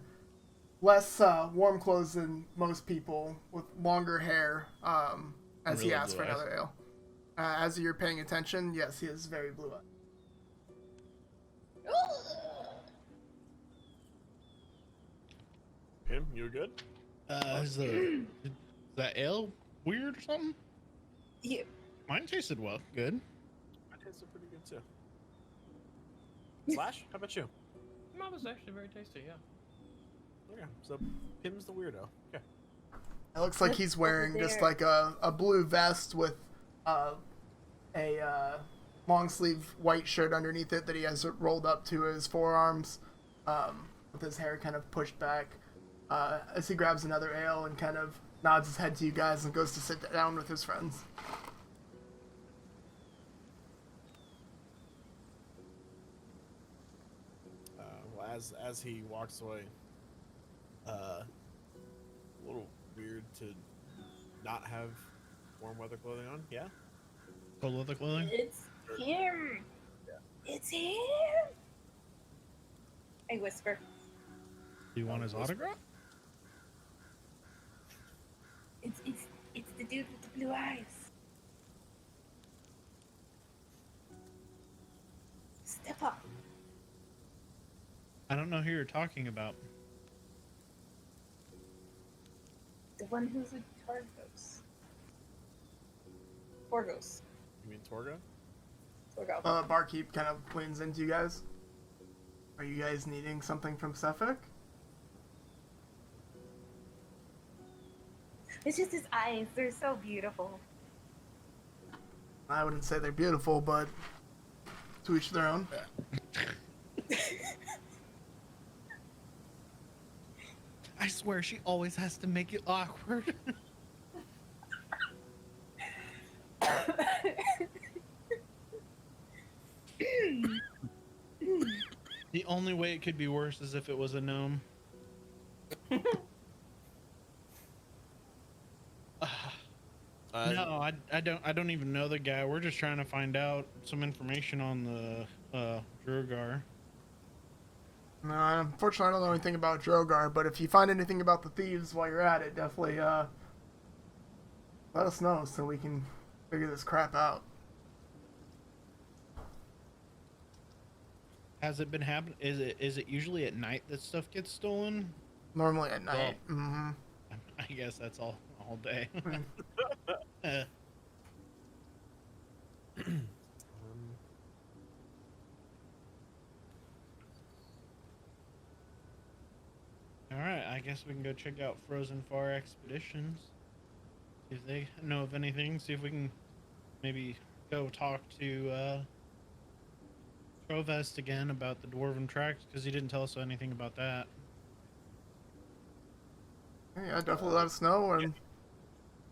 less warm clothes than most people, with longer hair, as he Really asks for blue eyes. another ale. As you're paying attention, yes, he is very blue-eyed. Him, you're good? Is that ale weird or something? Yeah. Mine tasted well. Good. I tasted pretty good too. Slash, how about you? Mine was actually very tasty. Yeah. Okay, so Pim's the weirdo. Okay. It looks like he's wearing just like a blue vest with a long sleeve white shirt underneath it that he has rolled up to his forearms, with his hair kind of pushed back, as he grabs another ale and kind of nods his head to you guys and goes to sit down with his friends. Well, as he walks away, a little weird to not have warm weather clothing on. Yeah. Cold leather clothing. It's him. It's him. I whisper. Do you want his autograph? It's the dude with the blue eyes. Step up. I don't know who you're talking about. The one who's with Torgos. Torgos. You mean Torga? Torgo. Barkeep kind of leans into you guys. Are you guys needing something from Suffolk? It's just his eyes. They're so beautiful. I wouldn't say they're beautiful, but to each their own. I swear she always has to make it awkward. The only way it could be worse is if it was a gnome. No, I don't even know the guy. We're just trying to find out some information on the Drugar. No, unfortunately, I don't know anything about Drogar, but if you find anything about the thieves while you're at it, definitely let us know so we can figure this crap out. Has it been happening? Is it usually at night that stuff gets stolen? Normally at night. Mm-hmm. I guess that's all day. All right, I guess we can go check out Frozen Far Expeditions. See if they know of anything. See if we can maybe go talk to Trovest again about the Dwarven tracks because he didn't tell us anything about that. Yeah, definitely let us know. And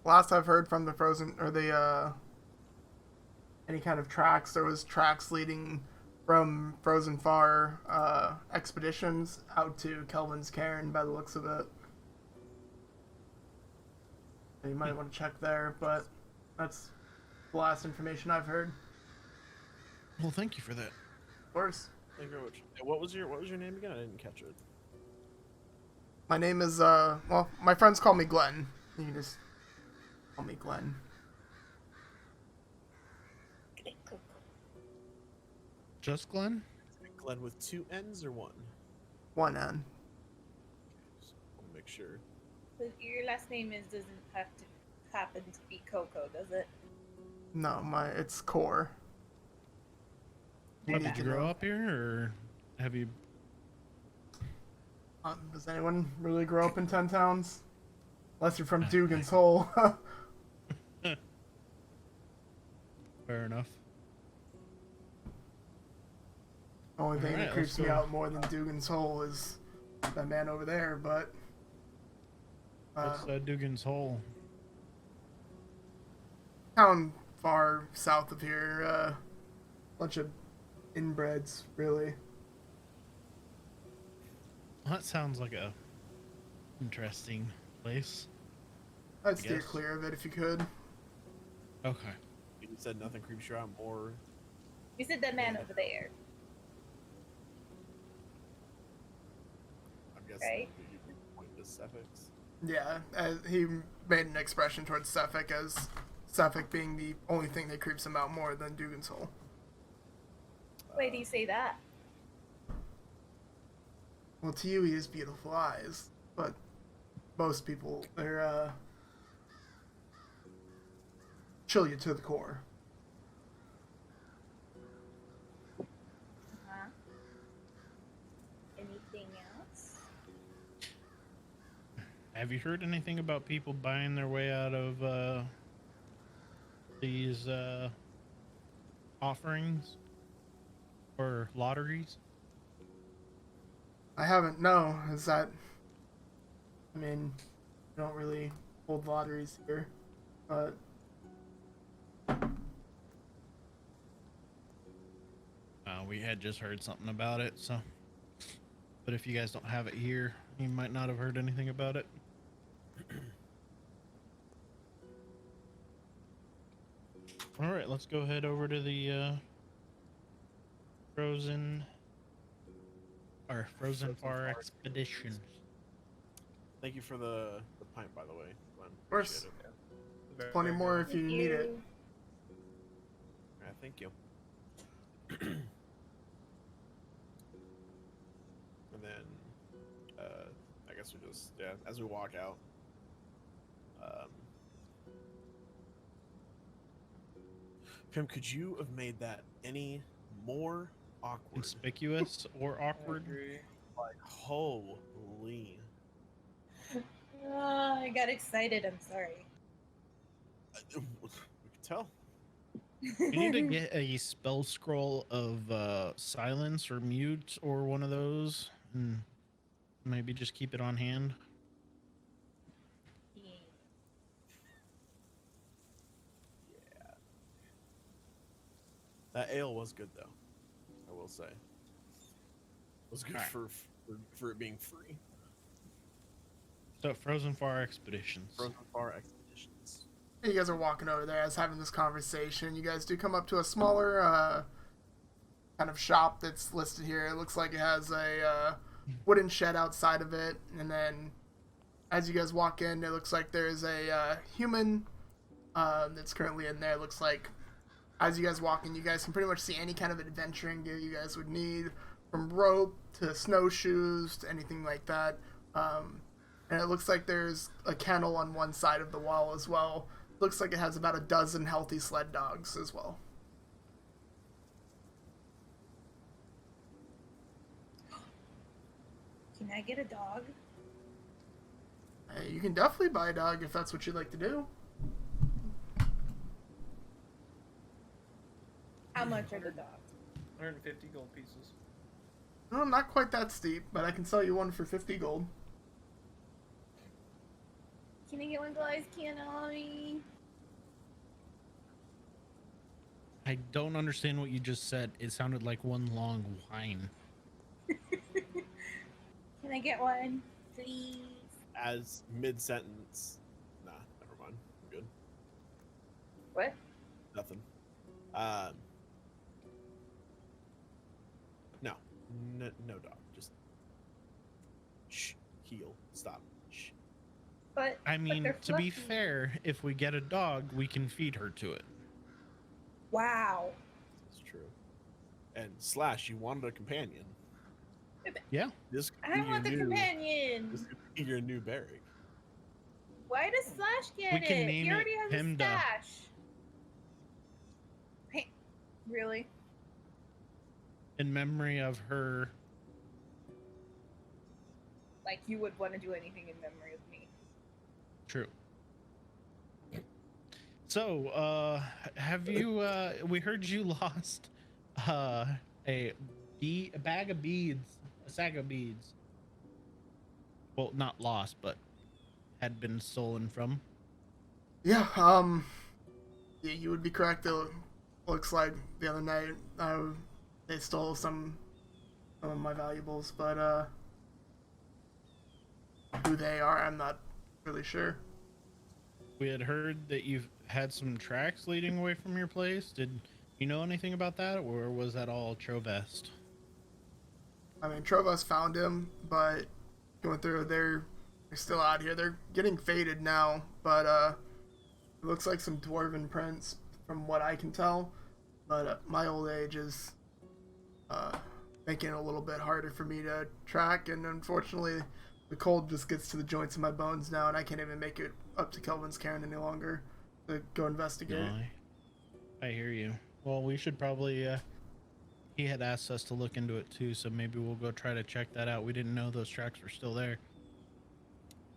last I've heard from the Frozen or the any kind of tracks, there was tracks leading from Frozen Far expeditions out to Kelvin's Cairn by the looks of it. So you might want to check there, but that's the last information I've heard. Well, thank you for that. Of course. Thank you very much. Yeah, what was your name again? I didn't catch it. My name is well, my friends call me Glenn. You can just call me Glenn. Just Glenn? Glenn with 2 N's or 1? One N. So I'll make sure. But your last name doesn't have to happen to be Coco, does it? No, it's Core. Did you grow up here, or have you? Does anyone really grow up in 10 towns? Unless you're from Dugan's Hole. Fair enough. Only thing Alright, that creeps let's me go. out more than Dugan's Hole is that man over there, but... What's Dugan's Hole? town far south of here, bunch of inbreds, really. Well, that sounds like a interesting place. I'd steer guess. clear of it if you could. Okay. You said nothing creeps you out more. You said that man over there, I'm guessing Right. you can point to suffix. Yeah, he made an expression towards Suffolk as Suffolk being the only thing that creeps him out more than Dugan's Hole. why do you say that? Well, to you he has beautiful eyes, but most people, they're, chill you to the core. Uh-huh. Anything else? Have you heard anything about people buying their way out of these offerings or lotteries? I haven't, no, is that... I mean, we don't really hold lotteries here, but... We had just heard something about it, so. But if you guys don't have it here, you might not have heard anything about it. All right, let's go head over to the Frozen Far expedition. Thank you for the pint, by the way, Glenn. Of course. Appreciate it. There's plenty more if you need it. Yeah, thank you. And then, I guess we just, yeah, as we walk out, Pim, could you have made that any more awkward? Conspicuous or awkward? Like, holy. I got excited. I'm sorry. We could tell. You need to get a spell scroll of silence or mute or one of those, and maybe just keep it on hand. That ale was good, though. I will say. It was good Alright. for it being free. So, Frozen Far Expeditions. Frozen Far Expeditions. You guys are walking over there as having this conversation. You guys do come up to a smaller kind of shop that's listed here. It looks like it has a wooden shed outside of it, and then as you guys walk in, it looks like there's a human that's currently in there. It looks like as you guys walk in, you guys can pretty much see any kind of adventuring gear you guys would need, from rope to snowshoes to anything like that. And it looks like there's a kennel on one side of the wall as well. Looks like it has about a dozen healthy sled dogs as well. Can I get a dog? You can definitely buy a dog if that's what you'd like to do. How much are the dogs? 150 gold pieces. No, not quite that steep, but I can sell you one for 50 gold. Can I get one glass canary? I don't understand what you just said. It sounded like one long whine. Can I get one, please? As mid sentence, nah, never mind. I'm good. What? Nothing. No, no dog. Just shh. Heel. Stop. Shh. But I mean, they're to be fluffy. fair, if we get a dog, we can feed her to it. Wow. That's true. And Slash, you wanted a companion. Yeah. This could I be want the your new. companion. This could be your new barrack. Why does Slash get We can it? name He already it has a Pimda. stash. Hey, really? In memory of her. Like you would want to do anything in memory of me. True. So, have you, we heard you lost, a bag of beads, a sack of beads. Well, not lost, but had been stolen from. Yeah, yeah, you would be correct. It looks like the other night they stole some of my valuables, but who they are, I'm not really sure. We had heard that you've had some tracks leading away from your place. Did you know anything about that, or was that all Trovest? I mean, Trovos found him, but going through, they're still out here. They're getting faded now, but it looks like some dwarven prints from what I can tell. But my old age is making it a little bit harder for me to track, and unfortunately, the cold just gets to the joints of my bones now, and I can't even make it up to Kelvin's cairn any longer to go investigate. No, I hear you. Well, we should probably, he had asked us to look into it too, so maybe we'll go try to check that out. We didn't know those tracks were still there.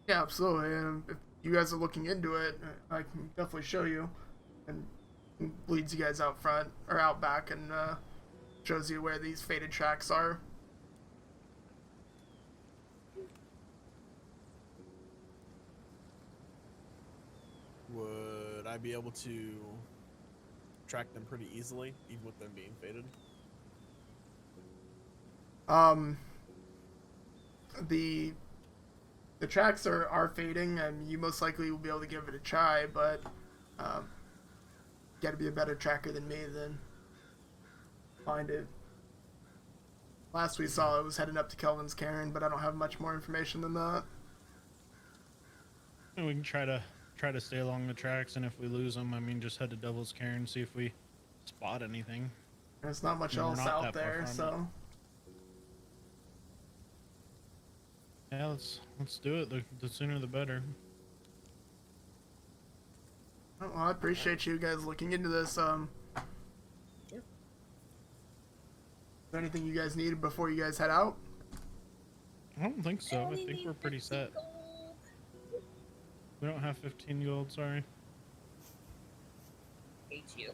Yeah, absolutely. And if you guys are looking into it, I can definitely show you, and leads you guys out front or out back, and shows you where these faded tracks are. Would I be able to track them pretty easily, even with them being faded? The tracks are fading, and you most likely will be able to give it a try, but you got to be a better tracker than me then find it. Last we saw, it was heading up to Kelvin's cairn, but I don't have much more information than that. And we can try to stay along the tracks, and if we lose them, I mean, just head to Devil's Cairn, see if we spot anything. There's not much No, we're else not out that far there, from so Yeah, let's do it. The sooner the better. well, I appreciate you guys looking into this. Is there anything you guys needed before you guys head out? I don't think so. I only think need we're pretty 50 set. gold. We don't have 15 gold, sorry. Hate you.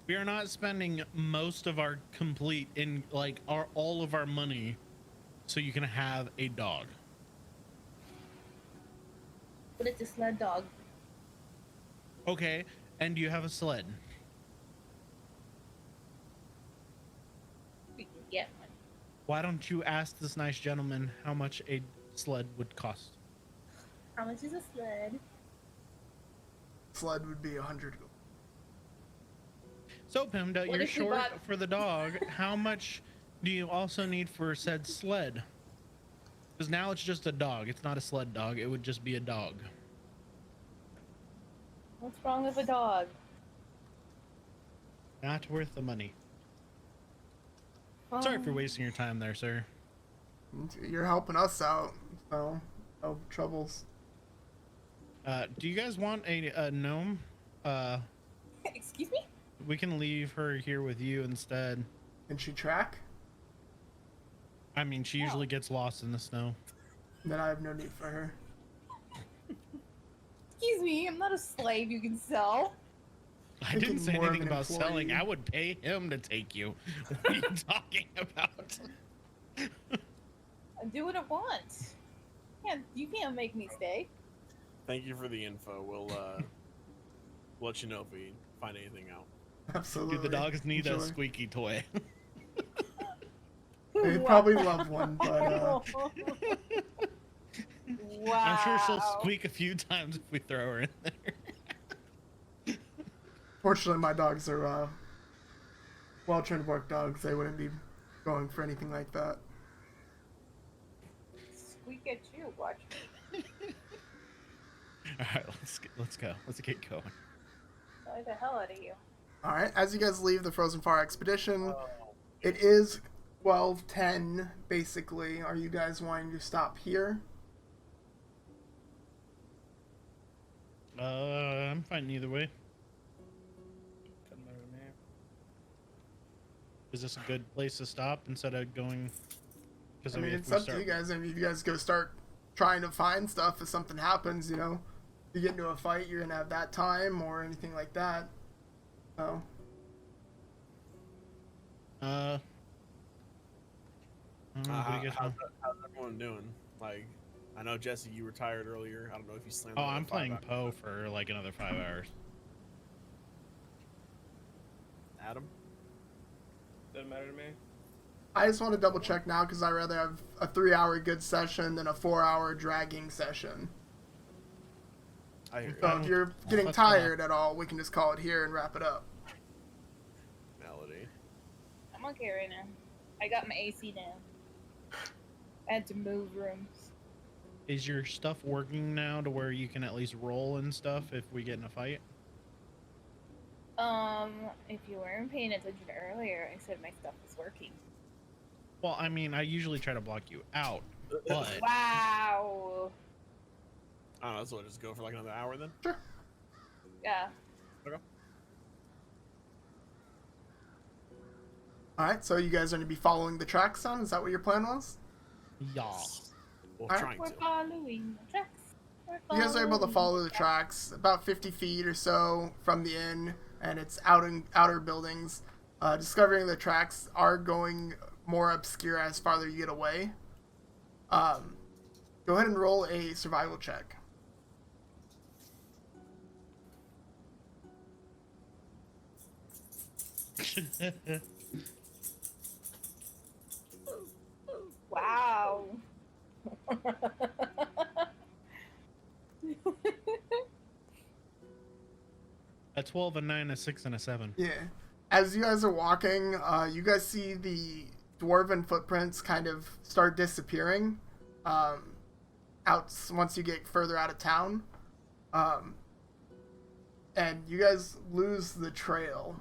We are not spending most of our complete in like all of our money so you can have a dog. But it's a sled dog. Okay, and you have a sled. We can get one. Why don't you ask this nice gentleman how much a sled would cost? How much is a sled? Sled would be 100 gold. So, Pimda, What you're if we short bought- for the dog. How much do you also need for said sled? Because now it's just a dog. It's not a sled dog. It would just be a dog. What's wrong with a dog? Not worth the money. Sorry for wasting your time there, sir. You're helping us out, so no troubles. Do you guys want a gnome? Excuse me? We can leave her here with you instead. Can she track? I mean, she usually gets lost in the snow. Then I have no need for her. Excuse me, I'm not a slave you can sell. I didn't say more of anything an about selling. employee. I would pay him to take you. What are you talking about? I do what I want. You can't make me stay. Thank you for the info. We'll let you know if we find anything out. Absolutely. Do the dogs need a Enjoy. squeaky toy? They'd probably love one, but Wow. I'm sure she'll squeak a few times if we throw her in there. fortunately my dogs are well-trained work dogs. They wouldn't be going for anything like that. Squeak at you. Watch me. All right, let's go. Let's get going. Fly the hell out of you. All right, as you guys leave the Frozen Far expedition, it is 12:10 basically. Are you guys wanting to stop here? I'm fine either way. Doesn't matter to me. Is this a good place to stop instead of going? Because I mean, it's up to you guys. I mean, if you guys go start trying to find stuff, if something happens, you know, you get into a fight, you're gonna have that time or anything like that. So, I don't know, what do you guys want? How's everyone doing? Like, I know Jesse, you retired earlier. I don't know if you slammed. Oh, another I'm 5 playing hours. Poe for like another 5 hours. Adam. Doesn't matter to me. I just want to double check now because I'd rather have a 3-hour good session than a 4-hour dragging session. I hear So you. if you're getting Let's go. tired at all, we can just call it here and wrap it up. Melody. I'm okay right now. I got my AC down. I had to move rooms. Is your stuff working now to where you can at least roll and stuff if we get in a fight? If you weren't paying attention earlier, I said my stuff was working. Well, I mean, I usually try to block you out, but Wow. I don't know. So we'll just go for like another hour then. Yeah. All right, so you guys are going to be following the tracks then? Is that what your plan was? yeah. Well, Alright. trying We're to. following the tracks. You guys are able to follow the tracks about 50 feet or so from the inn, and it's out in outer buildings. Discovering the tracks are going more obscure as farther you get away. Go ahead and roll a survival check. Wow. A 12, a 9, a 6, and a 7. Yeah. As you guys are walking, you guys see the dwarven footprints kind of start disappearing out once you get further out of town. And you guys lose the trail.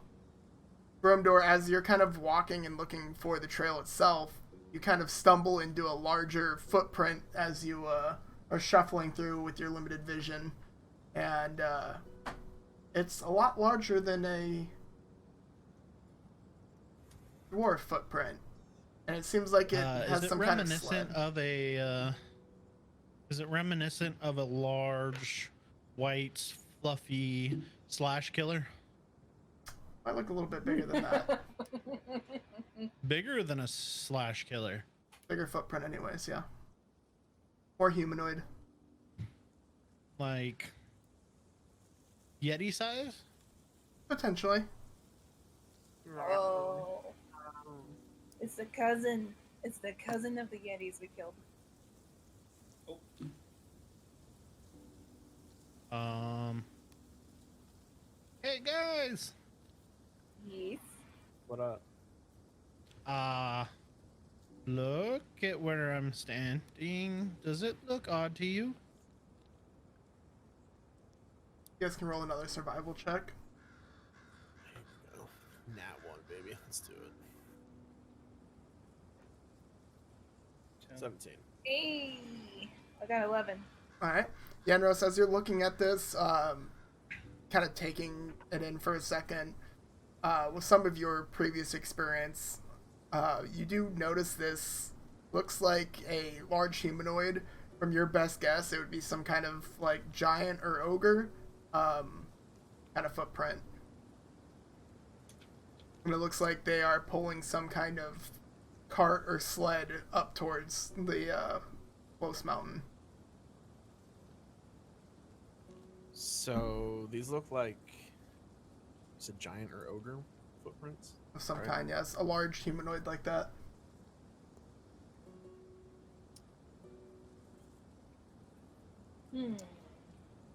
Gromdor, as you're kind of walking and looking for the trail itself, you kind of stumble into a larger footprint as you are shuffling through with your limited vision. And it's a lot larger than a dwarf footprint. And it seems like it has is it some kind of reminiscent sled. of a? Is it reminiscent of a large, white, fluffy slash killer? Might look a little bit bigger than that. Bigger than a slash killer. Bigger footprint anyways, yeah. Or humanoid. Like Yeti size? Potentially. Oh. It's the cousin. It's the cousin of the Yetis we killed. Hey guys. Yes. What up? Look at where I'm standing. Does it look odd to you? You guys can roll another survival check. Go. Nat 1, baby. Let's do it. 17. Hey. I got 11. Alright. Yanros, as you're looking at this, kind of taking it in for a second, with some of your previous experience, you do notice this looks like a large humanoid. From your best guess, it would be some kind of like giant or ogre kind of footprint. And it looks like they are pulling some kind of cart or sled up towards the close mountain. So these look like it's a giant or ogre footprints. Of some Right. kind, yes. A large humanoid like that.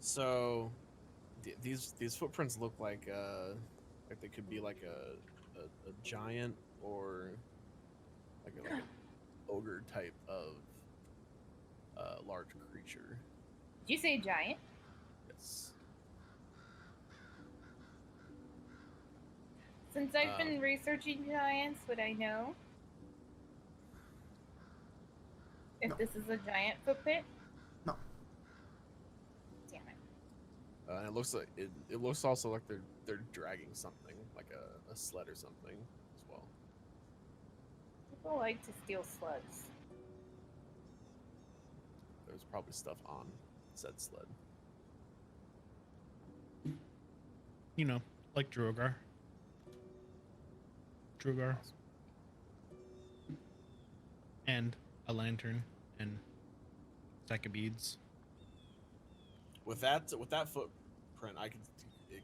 So these footprints look like they could be like a giant or like an ogre type of large creature. Did you say giant? Yes. Since I've been researching giants, would I know if No. this is a giant footprint? No. Damn it. And it looks like it looks also like they're dragging something like a sled or something as well. People like to steal slugs. There's probably stuff on said sled. You know, like Drogar. And a lantern and stack of beads. With that footprint,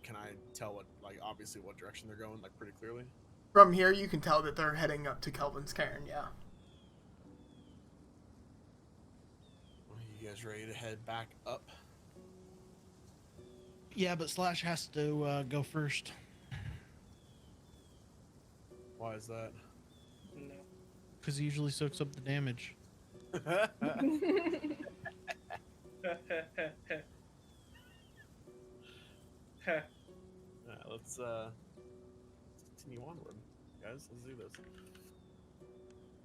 can I tell what, like, obviously what direction they're going, like, pretty clearly? From here, you can tell that they're heading up to Kelvin's Cairn, yeah. Are you guys ready to head back up? Yeah, but Slash has to go first. Why is that? No. Because he usually soaks up the damage. Let's continue onward, guys. Let's do this.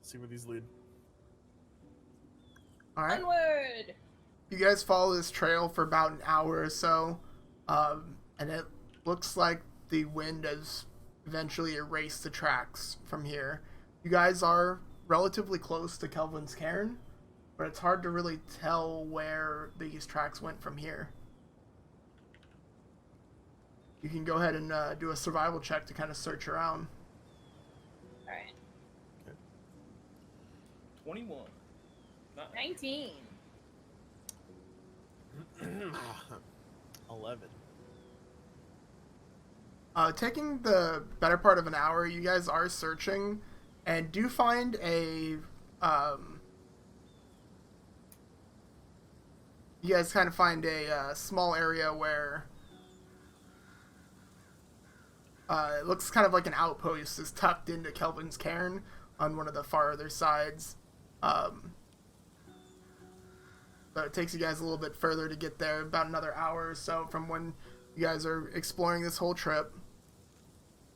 See where these lead. Alright. Onward! You guys follow this trail for about an hour or so, and it looks like the wind has eventually erased the tracks from here. You guys are relatively close to Kelvin's Cairn, but it's hard to really tell where these tracks went from here. You can go ahead and do a survival check to kind of search around. Alright. 21. Not 19. 11. Taking the better part of an hour, you guys are searching and do find you guys kind of find a small area where it looks kind of like an outpost is tucked into Kelvin's Cairn on one of the farther sides. So it takes you guys a little bit further to get there, about another hour or so from when you guys are exploring this whole trip.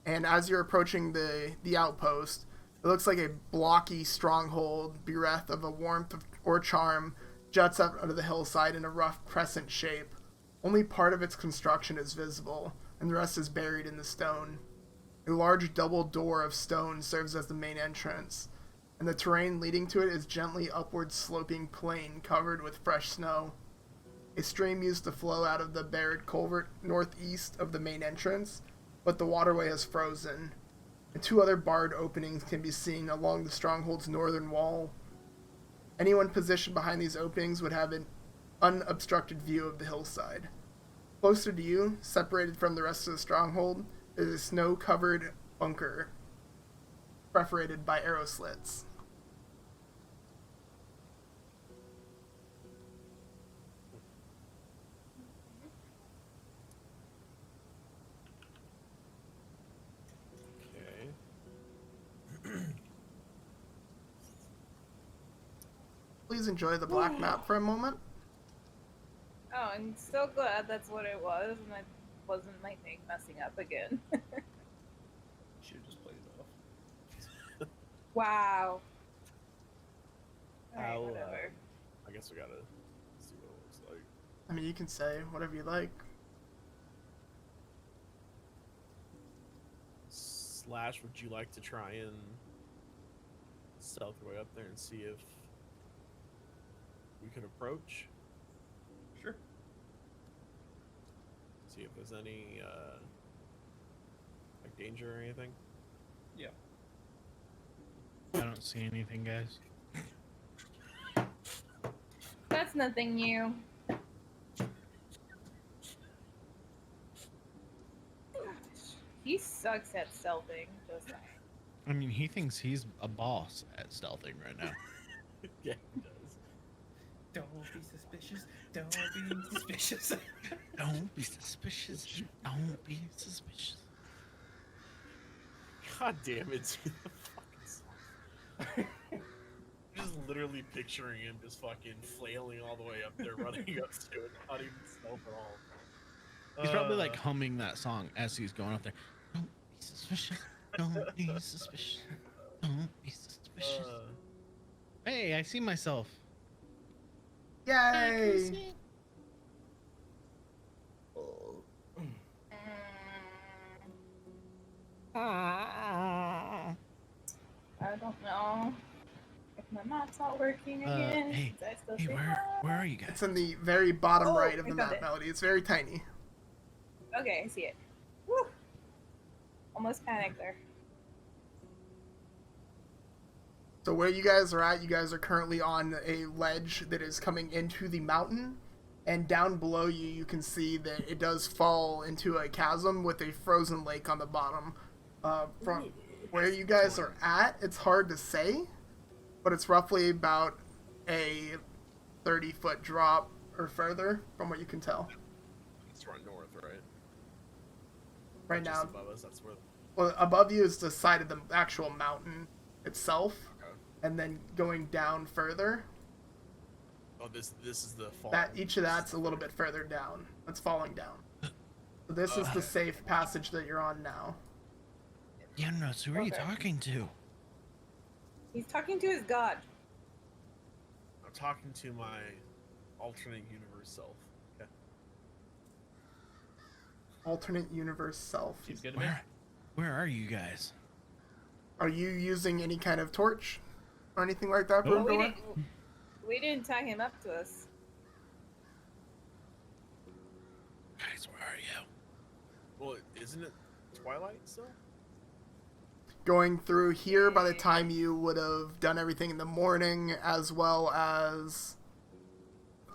And as you're approaching the outpost, it looks like a blocky stronghold bereft of a warmth or charm juts up out of the hillside in a rough crescent shape. Only part of its construction is visible, and the rest is buried in the stone. A large double door of stone serves as the main entrance, and the terrain leading to it is gently upward sloping plain covered with fresh snow. A stream used to flow out of the buried culvert northeast of the main entrance, but the waterway has frozen, and two other barred openings can be seen along the stronghold's northern wall. Anyone positioned behind these openings would have an unobstructed view of the hillside. Closer to you, separated from the rest of the stronghold, is a snow-covered bunker, perforated by arrow slits. Okay. Please enjoy the black map for a moment. Oh, I'm so glad that's what it was, and that wasn't my thing messing up again. Should have just played it off. Wow. Alright, I'll, whatever. I guess we gotta see what it looks like. I mean, you can say whatever you like. Slash, would you like to try and stealth your way up there and see if we could approach? Sure. See if there's any like danger or anything. Yeah. I don't see anything, guys. That's nothing new. He sucks at stealthing, just saying. I mean, he thinks he's a boss at stealthing right now. Yeah, he does. Don't be suspicious. Don't be suspicious. Don't be suspicious. Don't be suspicious. God damn it. dude, the fucking song. Just literally picturing him just fucking flailing all the way up there, running up to it, not even stealth at all. He's probably like humming that song as he's going up there. Don't be suspicious. Don't be suspicious. Don't be suspicious. Hey, I see myself. Yay! I don't know if my map's not working again. Hey, since I still hey, say where are you guys? It's in the very bottom Oh, right of I the found map, it. Melody. It's very tiny. Okay, I see it. Woo! Almost panicked there. So where you guys are at, you guys are currently on a ledge that is coming into the mountain, and down below you, you can see that it does fall into a chasm with a frozen lake on the bottom. From where you guys are at, it's hard to say, but it's roughly about a 30-foot drop or further from what you can tell. It's right north, right? Right Just now, above us, that's where. well, above you is the side of the actual mountain itself, Okay. and then going down further, Oh, this is the fall. that each of that's a little bit further down. That's falling down. So this is the safe passage that you're on now. Yeah, no, so who are you Okay. talking to? He's talking to his god. I'm talking to my alternate universe self. Okay. Alternate universe self. Seems good to me. Where are you guys? Are you using any kind of torch or anything like that, Nope. But Broomdoor? we didn't tie him up to us. Guys, where are you? Well, isn't it Twilight still? Going through here by the time you would have done everything in the morning, as well as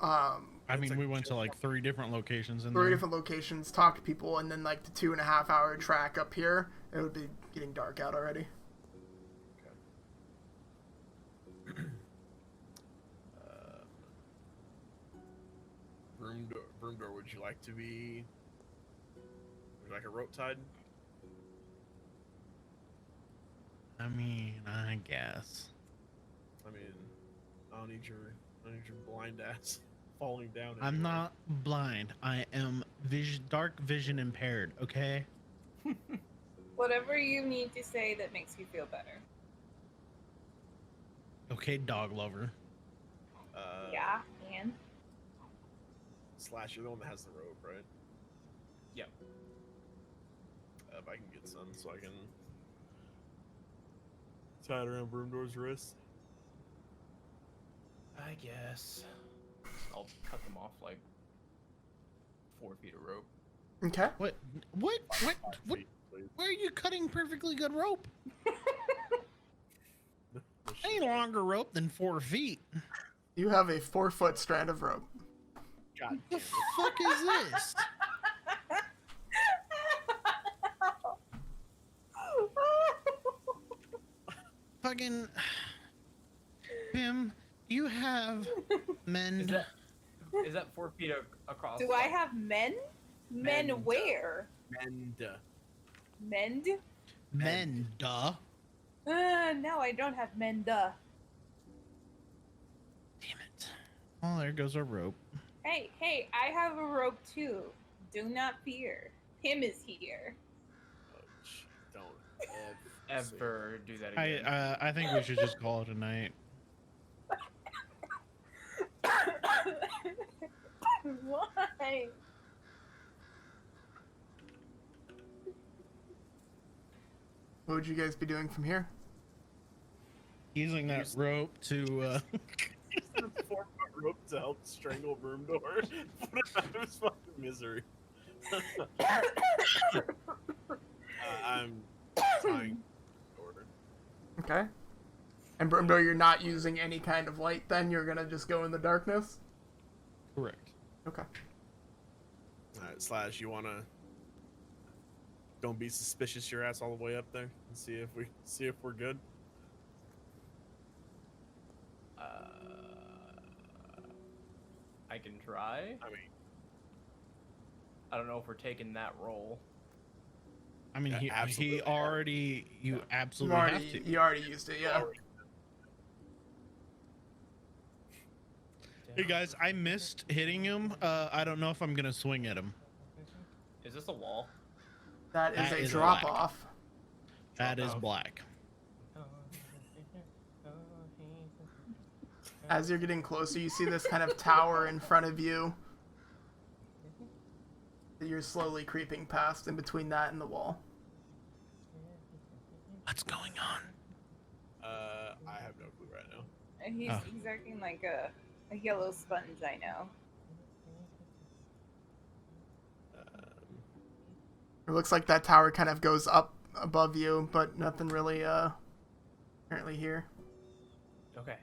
I It's mean, like we went to like 3 different locations in 3 there. different locations, talk to people, and then like the 2.5-hour track up here, it would be getting dark out already. Broomdoor, would you like to be? Would you like a rope tied? I mean, I guess. I mean, I don't need your blind ass falling down. I'm anyway. not blind. I am dark vision impaired, okay? Whatever you need to say that makes you feel better. Okay, dog lover. Yeah, and Slash, you're the one that has the rope, right? Yep. If I can get some, so I can tie it around Broomdoor's wrist. I guess I'll cut them off like 4 feet of rope. Okay. What? Please, please. Where are you cutting perfectly good rope? Any longer rope than 4 feet. You have a 4-foot strand of rope. God The damn it. fuck is this? Fucking Pim, you have mend. Is that 4 feet across? do I have men? Men Men. where? And Mend? Men, duh. No, I don't have men. Duh. Damn it. Well, there goes our rope. Hey, I have a rope too. Do not fear. Him is here. oh, don't Ever do that again? I think we should just call it a night. Why? What would you guys be doing from here? Using that rope to a 4-foot rope to help strangle Broomdoor. Put him out of his fucking misery. I'm tying Okay. And Brimdor, you're not using any kind of light then? You're gonna just go in the darkness? Correct. Okay. Alright, Slash, you wanna don't be suspicious your ass all the way up there and see if we're good? I can try. I mean, I don't know if we're taking that role. I mean, Yeah, he absolutely. already, you You absolutely have to. you already used it, yeah. Hey guys, I missed hitting him. I don't know if I'm gonna swing at him. Is this a wall? That is That a is drop black. off. That is off. black. As you're getting closer, you see this kind of tower in front of you that you're slowly creeping past in between that and the wall. What's going on? I have no clue right now. He's acting like a yellow sponge, I know. It looks like that tower kind of goes up above you, but nothing really apparently here. Okay.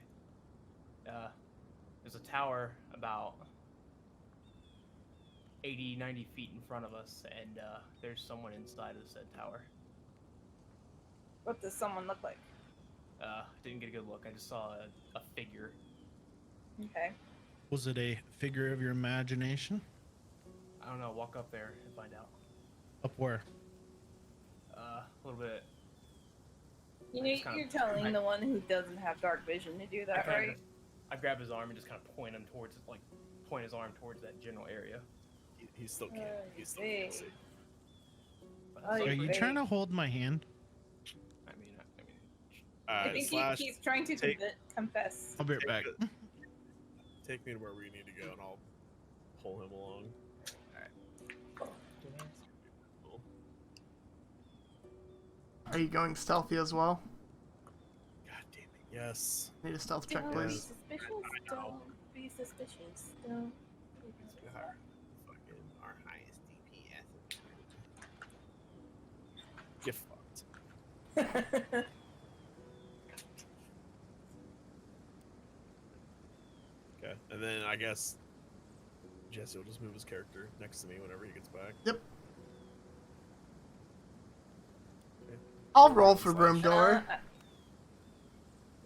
There's a tower about 80, 90 feet in front of us, and there's someone inside of said tower. What does someone look like? Didn't get a good look. I just saw a figure. Okay. Was it a figure of your imagination? I don't know. Walk up there and find out. Up where? A little bit. You I know, just kinda- you're telling the one who doesn't have dark vision to do that, right? I grab his arm and just kind of point him towards, point his arm towards that general area. He still can't. He still see. can't see. But Oh, so- Are you Wait. trying to hold my hand? I mean, I think Slash, he's trying to take- confess. I'll be right back. take me to where we need to go, and I'll pull him along. Are you going stealthy as well? God damn it! Yes. Need a stealth check, Don't be please. suspicious. Don't be suspicious. Don't. Fucking our highest DPS. Get fucked. Okay, and then I guess Jesse will just move his character next to me whenever he gets back. Yep. I'll roll for Slash. room door.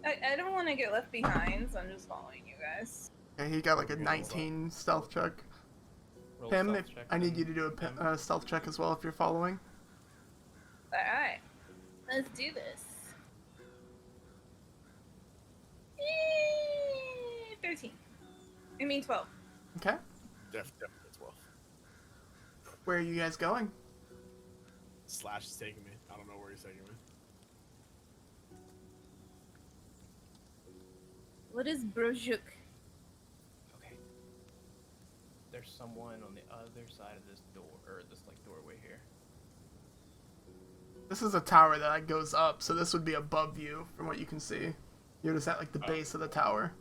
I don't want to get left behind, so I'm just following you guys. Okay, he got like a 19 stealth check. roll a Pim, stealth if, check I need then. you to do a Pim. stealth check as well if you're following. Alright. Let's do this. Yay! 13. I mean 12. Okay. Definitely 12. Where are you guys going? Slash is taking me. I don't know where he's taking me. What is Brojuk? Okay. There's someone on the other side of this door, or this doorway here. This is a tower that goes up, so this would be above you from what you can see. You're just at like the base of the tower.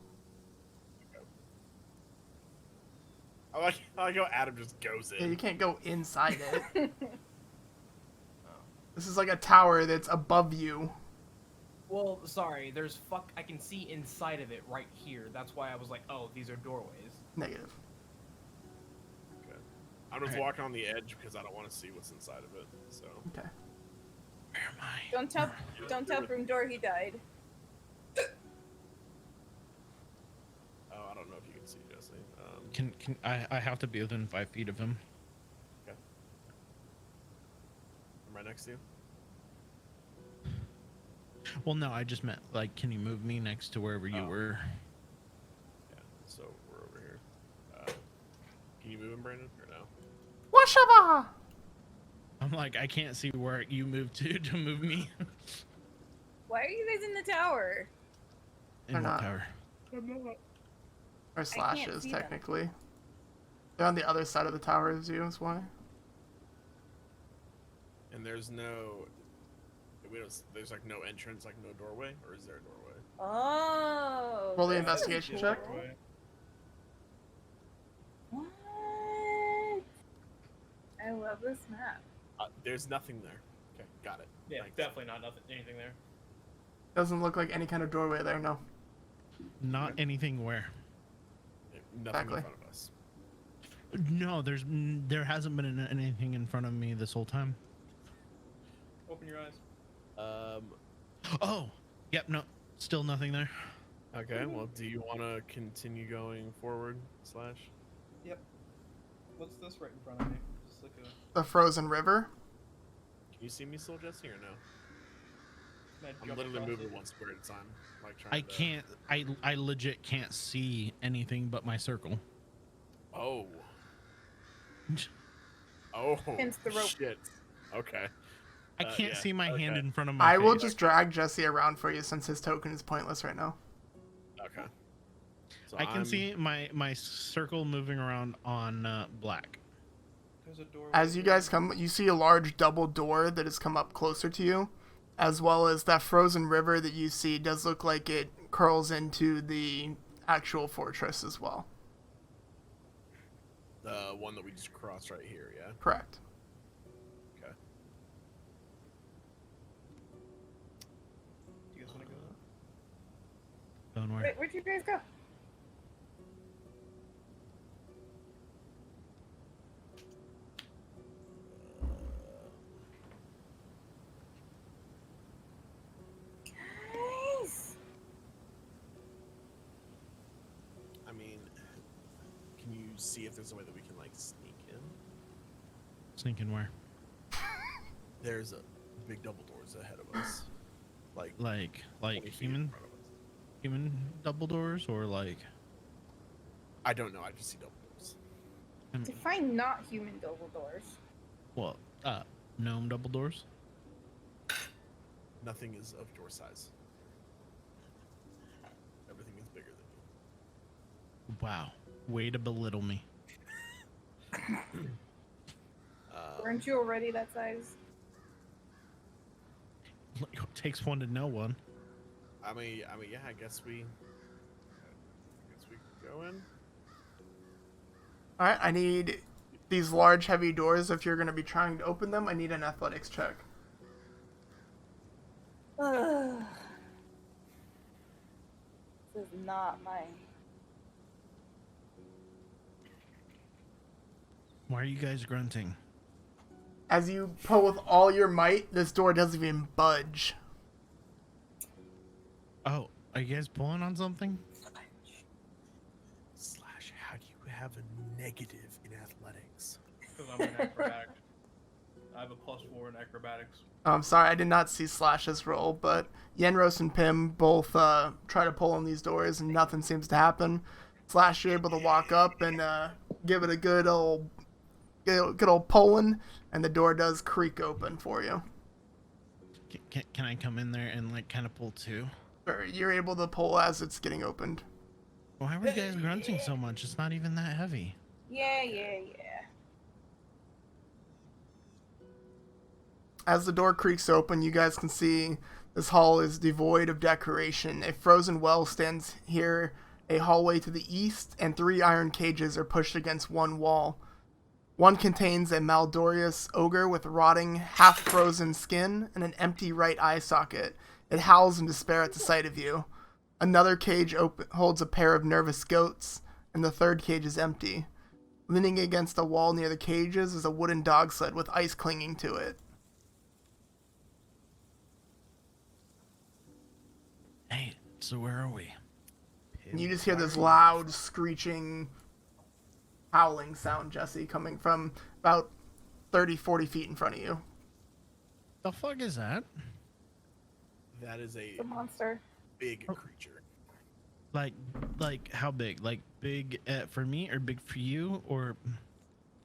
I like how Adam just goes Yeah, in. you can't go inside it. Oh. This is like a tower that's above you. Well, sorry. I can see inside of it right here. That's why I was like, oh, these are doorways. Negative. Okay. I'm just Alright. walking on the edge because I don't want to see what's inside of it. So. Okay. Where am I? Don't tell Broomdor he died. Oh, I don't know if you can see Jesse. Can I have to be within 5 feet of him? I'm right next to you. Well, no, I just meant like, can you move me next to wherever you Oh. were? Yeah. So we're over here. Can you move him, Brandon, or no? Washaba! I'm like, I can't see where you moved to move me. Why are you guys in the tower? In They're what not. tower? Or slashes, see them. technically. They're on the other side of the tower as you, is why. And there's no. There's like no entrance, like no doorway, or is there a doorway? Oh. Roll the this is investigation check. cool. What? I love this map. There's nothing there. Okay, got it. Yeah, Thanks. definitely not anything there. Doesn't look like any kind of doorway there, no. Not anything where. Nothing Exactly. in front of us. No, there hasn't been anything in front of me this whole time. Open your eyes. Oh, yep, no, still nothing there. Okay, well, do you want to continue going forward, Slash? Yep. What's this right in front of me? Just like a. The frozen river. Can you see me still, Jesse, or no? Can I I'm jump literally across moving it? one square at a time. Like trying I to... can't. I legit can't see anything but my circle. Oh. Oh. Hence the rope. Shit. Okay. I can't yeah, see my hand okay. in front of my I will face. just drag Jesse around for you since his token is pointless right now. Okay. So I can see my circle moving around on black. There's a door. As you guys come, you see a large double door that has come up closer to you, as well as that frozen river that you see does look like it curls into the actual fortress as well. the one that we just crossed right here, yeah? Correct. Okay. Do you guys want to go? Don't worry. Wait, where'd you guys go? Guys. I mean, can you see if there's a way that we can, like, sneak in? Sneaking where? There's a big double doors ahead of us. Like 20 feet in human front of us. human double doors or like? I don't know, I just see double doors. Define not human double doors. Well, gnome double doors. Nothing is of your size. Everything is bigger than you. Wow, way to belittle me. Weren't you already that size? It takes one to know one. I mean, yeah. I guess we go in. All right, I need these large, heavy doors. If you're going to be trying to open them, I need an athletics check. Ugh. This is not my. Why are you guys grunting? As you pull with all your might, this door doesn't even budge. Oh, are you guys pulling on something? Slash, how do you have a negative in athletics? Because I'm an acrobat. I have a +4 in acrobatics. I'm sorry, I did not see Slash's roll, but Yenros and Pim both try to pull on these doors and nothing seems to happen. Slash, you're able to walk up and give it a good old pulling, and the door does creak open for you. Can I come in there and like kind of pull too? Or you're able to pull as it's getting opened. Why were you guys grunting so much? It's not even that heavy. Yeah. As the door creaks open, you guys can see this hall is devoid of decoration. A frozen well stands here, a hallway to the east, and 3 iron cages are pushed against one wall. One contains a Maldorous ogre with rotting, half-frozen skin and an empty right eye socket. It howls in despair at the sight of you. Another cage holds a pair of nervous goats, and the third cage is empty. Leaning against the wall near the cages is a wooden dog sled with ice clinging to it. Hey, so where are we? And you just hear this loud, screeching, howling sound, Jesse, coming from about 30, 40 feet in front of you. The fuck is that? That is a The monster. big creature. Like how big? Like big for me or big for you? Or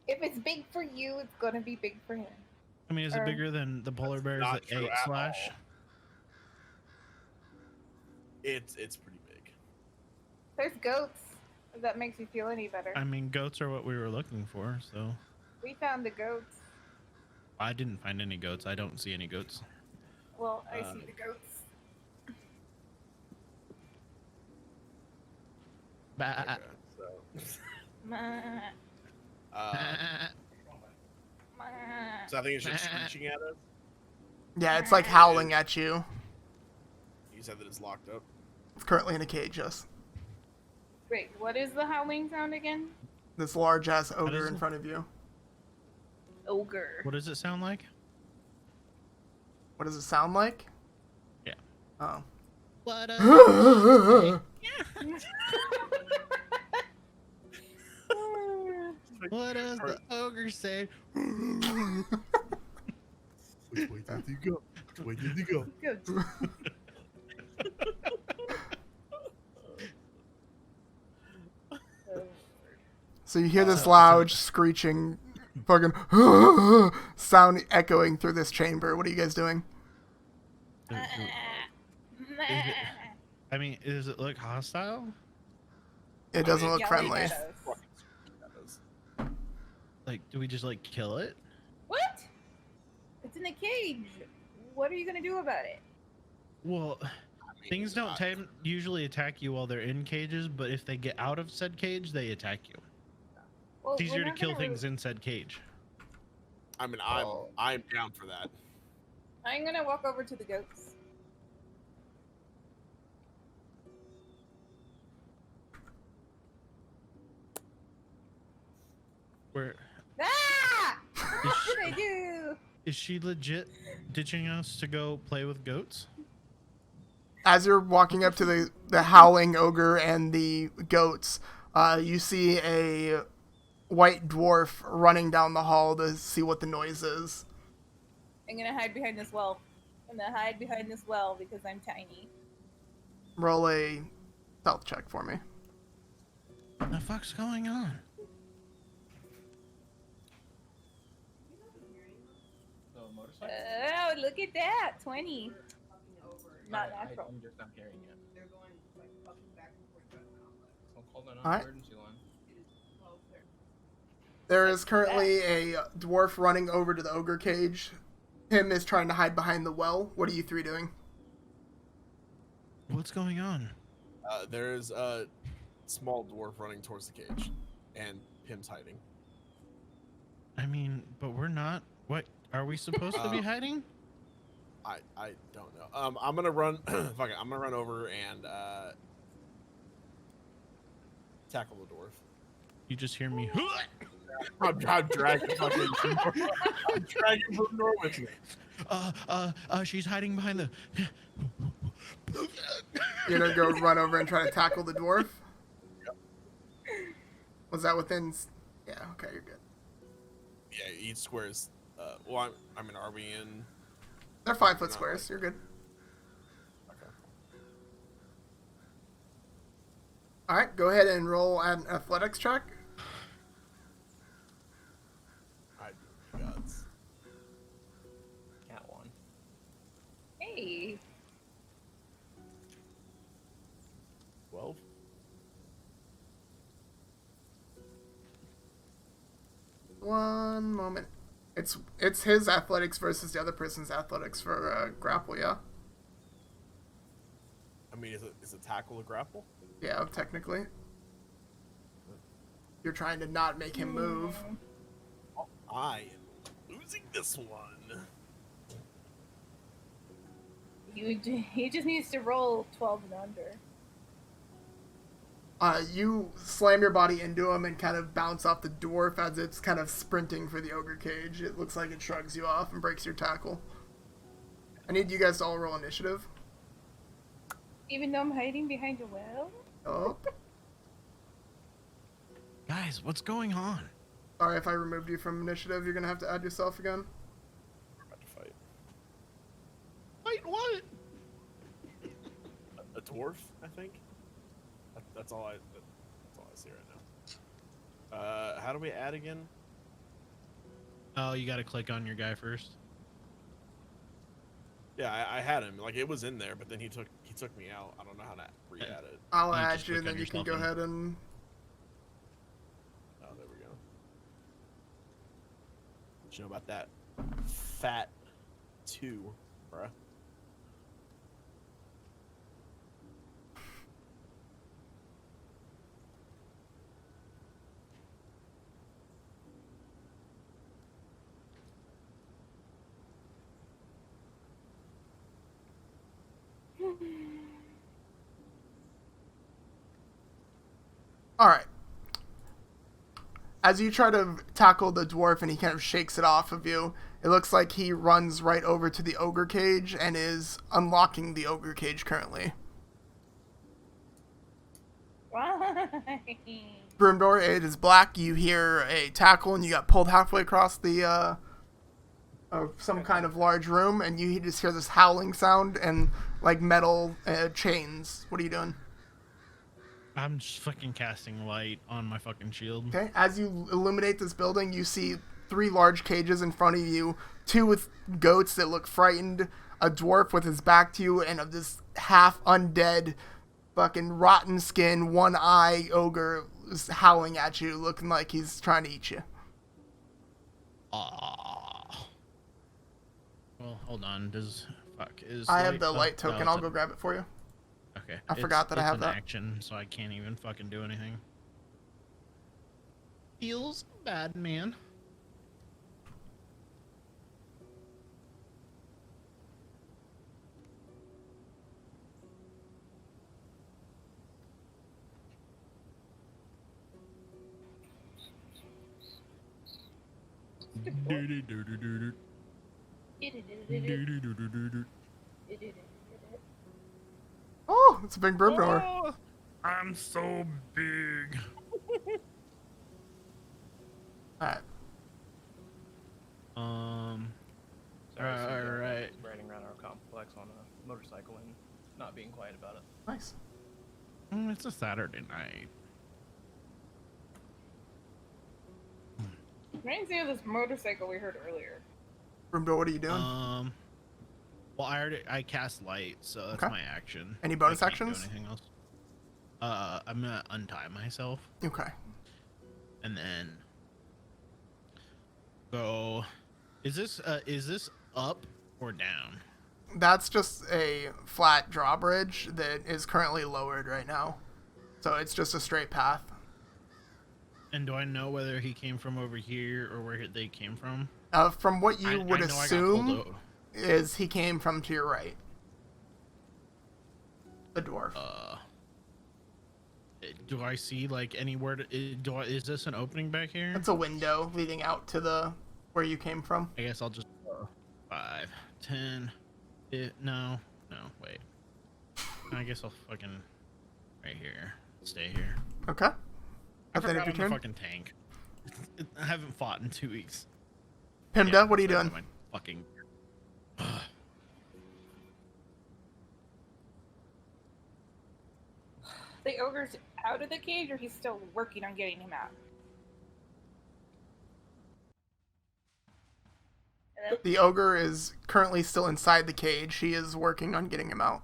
If it's big for you, it's gonna be big for him. I mean, is it bigger than the polar bears not that true ate at Slash? all. It's pretty big. There's goats. If that makes you feel any better. I mean, goats are what we were looking for, so We found the goats. I didn't find any goats. I don't see any goats. Well, I see the goats. Bah. Okay, so, Ma, uh, ma. so I think it's just screeching at us. Yeah, it's like howling at you. You said that it's locked up. It's currently in a cage, yes. Wait, what is the howling sound again? This large ass does ogre in it- front of you. Ogre. What does it sound like? What does it sound like? Yeah. Oh. What What does the ogre say? Which way did you go? Which way did you go? Good. So you hear this So- loud screeching fucking sound echoing through this chamber. What are you guys doing? I mean, does it look hostile? It doesn't mean, look Yelling friendly. at us. That is. Like, do we just like kill it? What? It's in a cage. What are you gonna do about it? Well, I mean, things don't usually attack you while they're in cages, but if they get out of said cage, they attack you. Well, It's easier we're to not kill gonna things in said cage. I mean, Well- I'm down for that. I'm gonna walk over to the goats. Where Ah! is What she, did I do? is she legit ditching us to go play with goats? As you're walking up to the howling ogre and the goats, you see a white dwarf running down the hall to see what the noise is. I'm gonna hide behind this well. I'm gonna hide behind this well because I'm tiny. Roll a stealth check for me. What the fuck's going on? So motorcycle. Oh, look at that! 20. Not natural. I'm just not hearing it. So call that Alright. emergency line. There is currently a dwarf running over to the ogre cage. Him is trying to hide behind the well. What are you three doing? What's going on? There's a small dwarf running towards the cage, and Pim's hiding. I mean, but we're not. What are we supposed to be hiding? I don't know. I'm gonna run. Fuck it. I'm gonna run over and tackle the dwarf. You just hear me. I'm dragging fucking. I'm dragging from door with me. She's hiding behind the. You're gonna go run over and try to tackle the dwarf? Was that within... Yeah, okay, you're good. Yeah, each square is. Well, I mean, are we in? They're 5-foot squares. You're good. Okay. Alright, go ahead and roll an athletics check. I do. Gods. Cat one. Hey. 12. One moment. It's his athletics versus the other person's athletics for grapple, yeah? I mean, is a tackle a grapple? Yeah, technically. You're trying to not make him move. I am losing this one. He just needs to roll 12 and under. You slam your body into him and kind of bounce off the dwarf as it's kind of sprinting for the ogre cage. It looks like it shrugs you off and breaks your tackle. I need you guys to all roll initiative. Even though I'm hiding behind a well? Oh, Guys, what's going on? sorry if I removed you from initiative. You're gonna have to add yourself again. We're about to fight. Wait, what? A dwarf, I think. That's all I see right now. How do we add again? Oh, you got to click on your guy first. Yeah, I had him. Like it was in there, but then he took me out. I don't know how to re-add it. I'll You add just you, and click then on you can go yourself ahead and... Oh, there we go. What you know about that? Fat 2, bruh. All right. As you try to tackle the dwarf and he kind of shakes it off of you, it looks like he runs right over to the ogre cage and is unlocking the ogre cage currently. Why? Broomdoor, it is black. You hear a tackle and you got pulled halfway across the some kind of large room, and you just hear this howling sound and like metal chains. What are you doing? I'm just fucking casting light on my fucking shield. Okay, as you illuminate this building, you see 3 large cages in front of you, 2 with goats that look frightened, a dwarf with his back to you, and of this half undead, fucking rotten skin, one eye ogre is howling at you, looking like he's trying to eat you. Well, hold on. Is I have light the up? light No, token. it's I'll go grab it for you. Okay. I forgot that I have an that. action, so I can't even fucking do anything. Feels bad, man. Oh, it's a big Broomdoor. Oh, I'm so big. Alright. Sorry, some guy Alright. was riding around our complex on a motorcycle and not being quiet about it. Nice. It's a Saturday night. Reminds me of this motorcycle we heard earlier. Broomdoor, what are you doing? Well, I cast light, so that's Okay. my action. Any bonus I can't actions? Do anything else? I'm gonna untie myself Okay. and then go. Is this up or down? That's just a flat drawbridge that is currently lowered right now. So it's just a straight path. And do I know whether he came from over here or where they came from? From what you would I know I got assume pulled over. is he came from to your right. The dwarf. Do I see like anywhere? Is this an opening back here? It's a window leading out to the where you came from. I guess I'll just 5, 10. No, wait. I guess I'll fucking right here. Stay here. Okay. I At the end forgot of your I'm a turn. fucking tank. I haven't fought in 2 weeks. Pimda, Yeah, what are you so I doing? got my fucking. The ogre's out of the cage, or he's still working on getting him out? Hello? The ogre is currently still inside the cage. He is working on getting him out.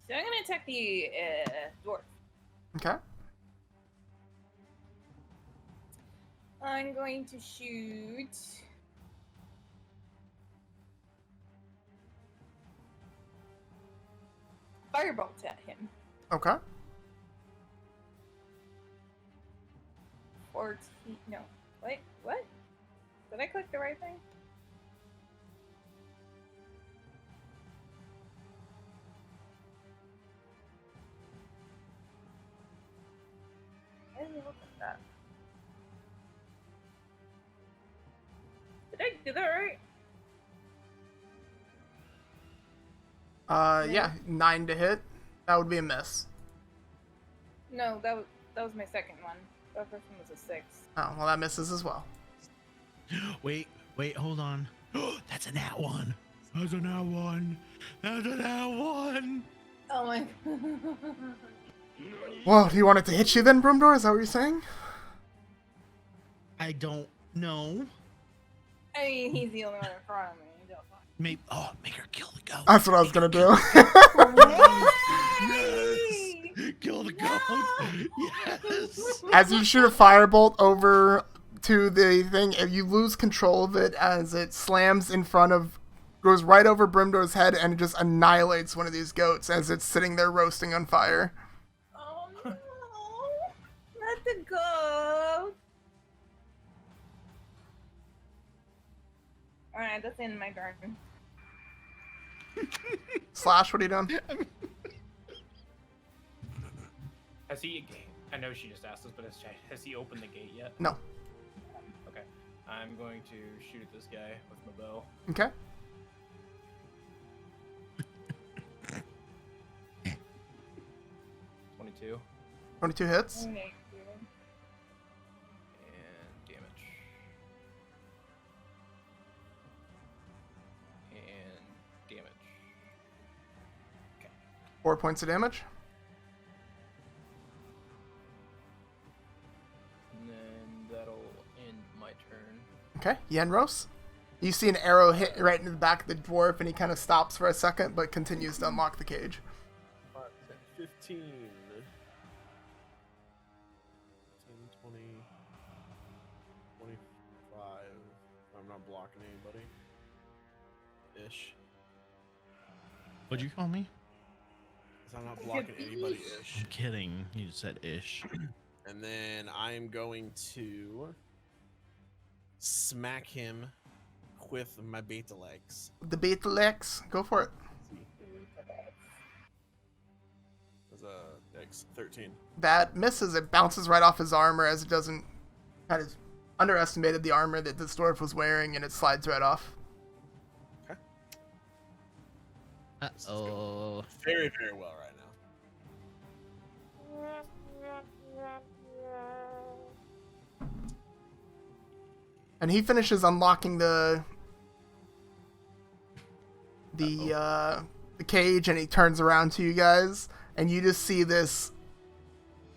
So I'm gonna attack the dwarf. Okay. I'm going to shoot. Firebolt at him. Okay. 14. No. Wait, what? Did I click the right thing? I didn't look at that. Did I do that right? Yeah, 9 to hit. That would be a miss. No, that was my second one. That first one was a 6. Oh, well, that misses as well. Wait, hold on. That's a nat 1. That's a nat 1. That's a nat 1. Oh my god. Well, do you want it to hit you then, Broomdoor? Is that what you're saying? I don't know. I mean, he's the only one in front of me. Don't fuck. Make her kill the goat. That's what I was gonna do. Yes! Kill the goat. Yes. As you shoot a firebolt over to the thing, if you lose control of it as it slams in front of, goes right over Brimdoor's head and it just annihilates one of these goats as it's sitting there roasting on fire. Oh no! Not the goat! Alright, that's the end of my turn. Slash, what are you doing? Has he? I know she just asked us, but has he opened the gate yet? No. Okay. I'm going to shoot at this guy with my bow. Okay. $22 22 hits. and damage. And damage. 4 points of damage. And then that'll end my turn. Okay, Yenros. You see an arrow hit right into the back of the dwarf, and he kind of stops for a second, but continues to unlock the cage. 5, 10, 15. 10, 20, 25. I'm not blocking anybody. Ish. What'd you call me? 'Cause I'm not blocking anybody ish. I'm kidding. You just said ish. And then I'm going to smack him with my beta legs. The beta legs, go for it. As a dex 13. That misses. It bounces right off his armor as it doesn't kind of underestimated the armor that this dwarf was wearing, and it slides right off. Okay. Uh-oh. Very, very well right now. And he finishes unlocking the cage, and he turns around to you guys, and you just see this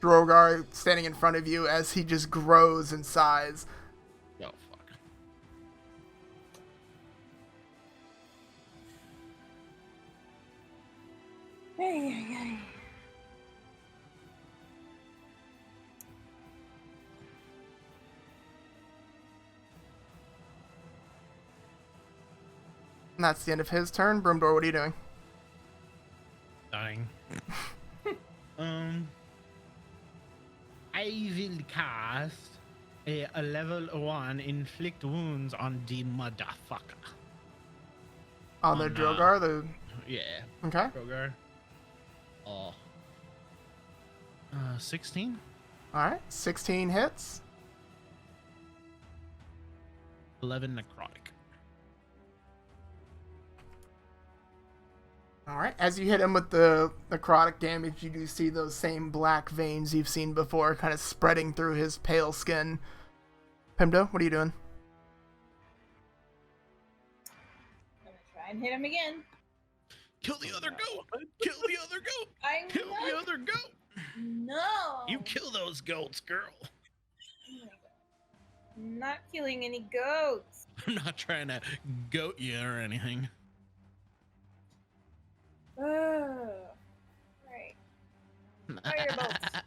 Drogar standing in front of you as he just grows in size. Oh, fuck. And that's the end of his turn. Broomdor, what are you doing? Dying. I will cast a level 1 inflict wounds on the motherfucker. On the On, Drogar, Yeah, okay. Krogar. Oh. 16? Alright, 16 hits. 11 necrotic. Alright, as you hit him with the necrotic damage, you do see those same black veins you've seen before kind of spreading through his pale skin. Pimdo, what are you doing? I'm gonna try and hit him again. Kill the other goat! Kill the other goat! I'm Kill the not. other goat! No. You kill those goats, girl! Oh my God. I'm not killing any goats. I'm not trying to goat you or anything. Right. Firebolt.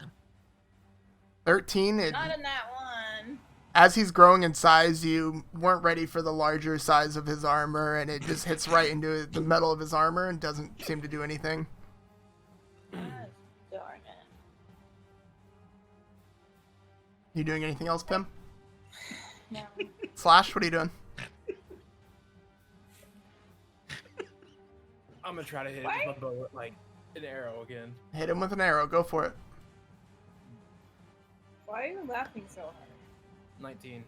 13. Not in that one. As he's growing in size, you weren't ready for the larger size of his armor, and it just hits right into the metal of his armor and doesn't seem to do anything. Gosh, darn it. You doing anything else, Pim? No. Slash, what are you doing? I'm gonna try to hit it What? with my bow with like an arrow again. Hit him with an arrow. Go for it. Why are you laughing so hard? 19.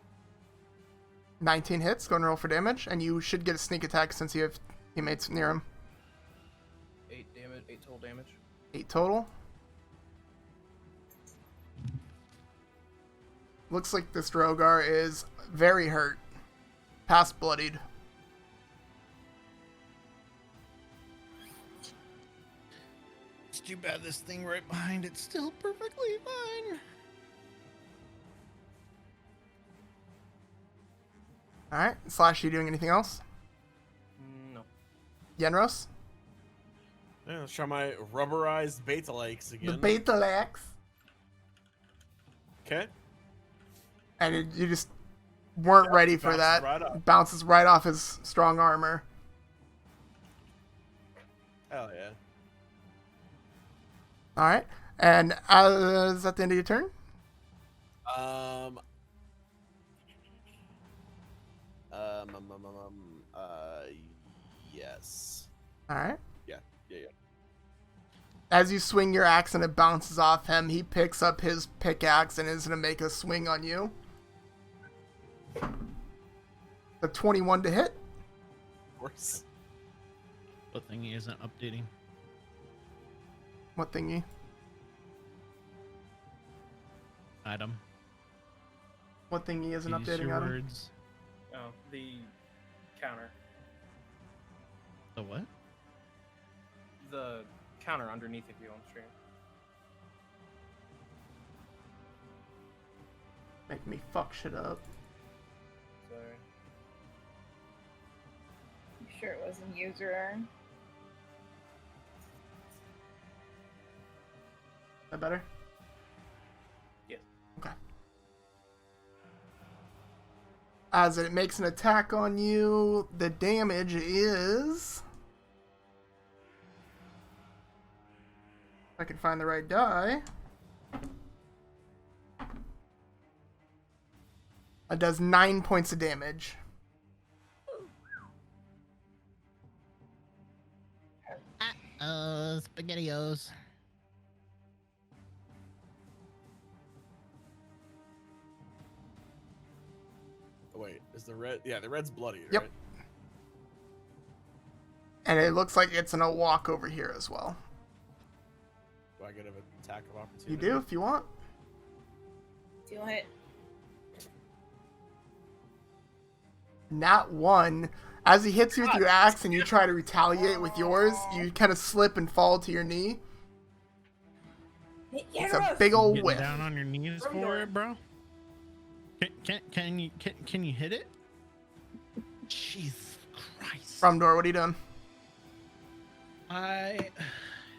19 hits. Go and roll for damage, and you should get a sneak attack since you have teammates near him. 8 damage. 8 total damage. 8 total. Looks like this Drogar is very hurt. Past bloodied. It's too bad this thing right behind it's still perfectly fine. Alright. Slash, you doing anything else? No. Yenros? Yeah, let's try my rubberized beta legs again. The beta legs. Okay. And you just weren't Yeah, ready for bounces that. right off. Bounces right off his strong armor. Hell yeah. Alright. And is that the end of your turn? Um, yes. All right. Yeah. As you swing your axe and it bounces off him, he picks up his pickaxe and is going to make a swing on you. The 21 to hit. Of course. What thing he isn't updating? What thingy? Item. What thingy isn't Use updating your on him? words. Oh, the counter. The what? The counter underneath of you on stream. Make me fuck shit up. Sorry. I'm sure it wasn't user. That better? Yes. Okay. As it makes an attack on you, the damage is... If I can find the right die. It does 9 points of damage. SpaghettiOs. Oh, wait, is the red? Yeah, the red's bloody. Yep. Right? And it looks like it's gonna walk over here as well. Do I get an attack of opportunity? You do if you want. Do it. Nat 1. As he hits you with your axe and you try to retaliate with yours, you kind of slip and fall to your knee. It's a big old Getting whiff. down on your knees for it, bro. Can you hit it? Jesus Christ. From door, what are you doing?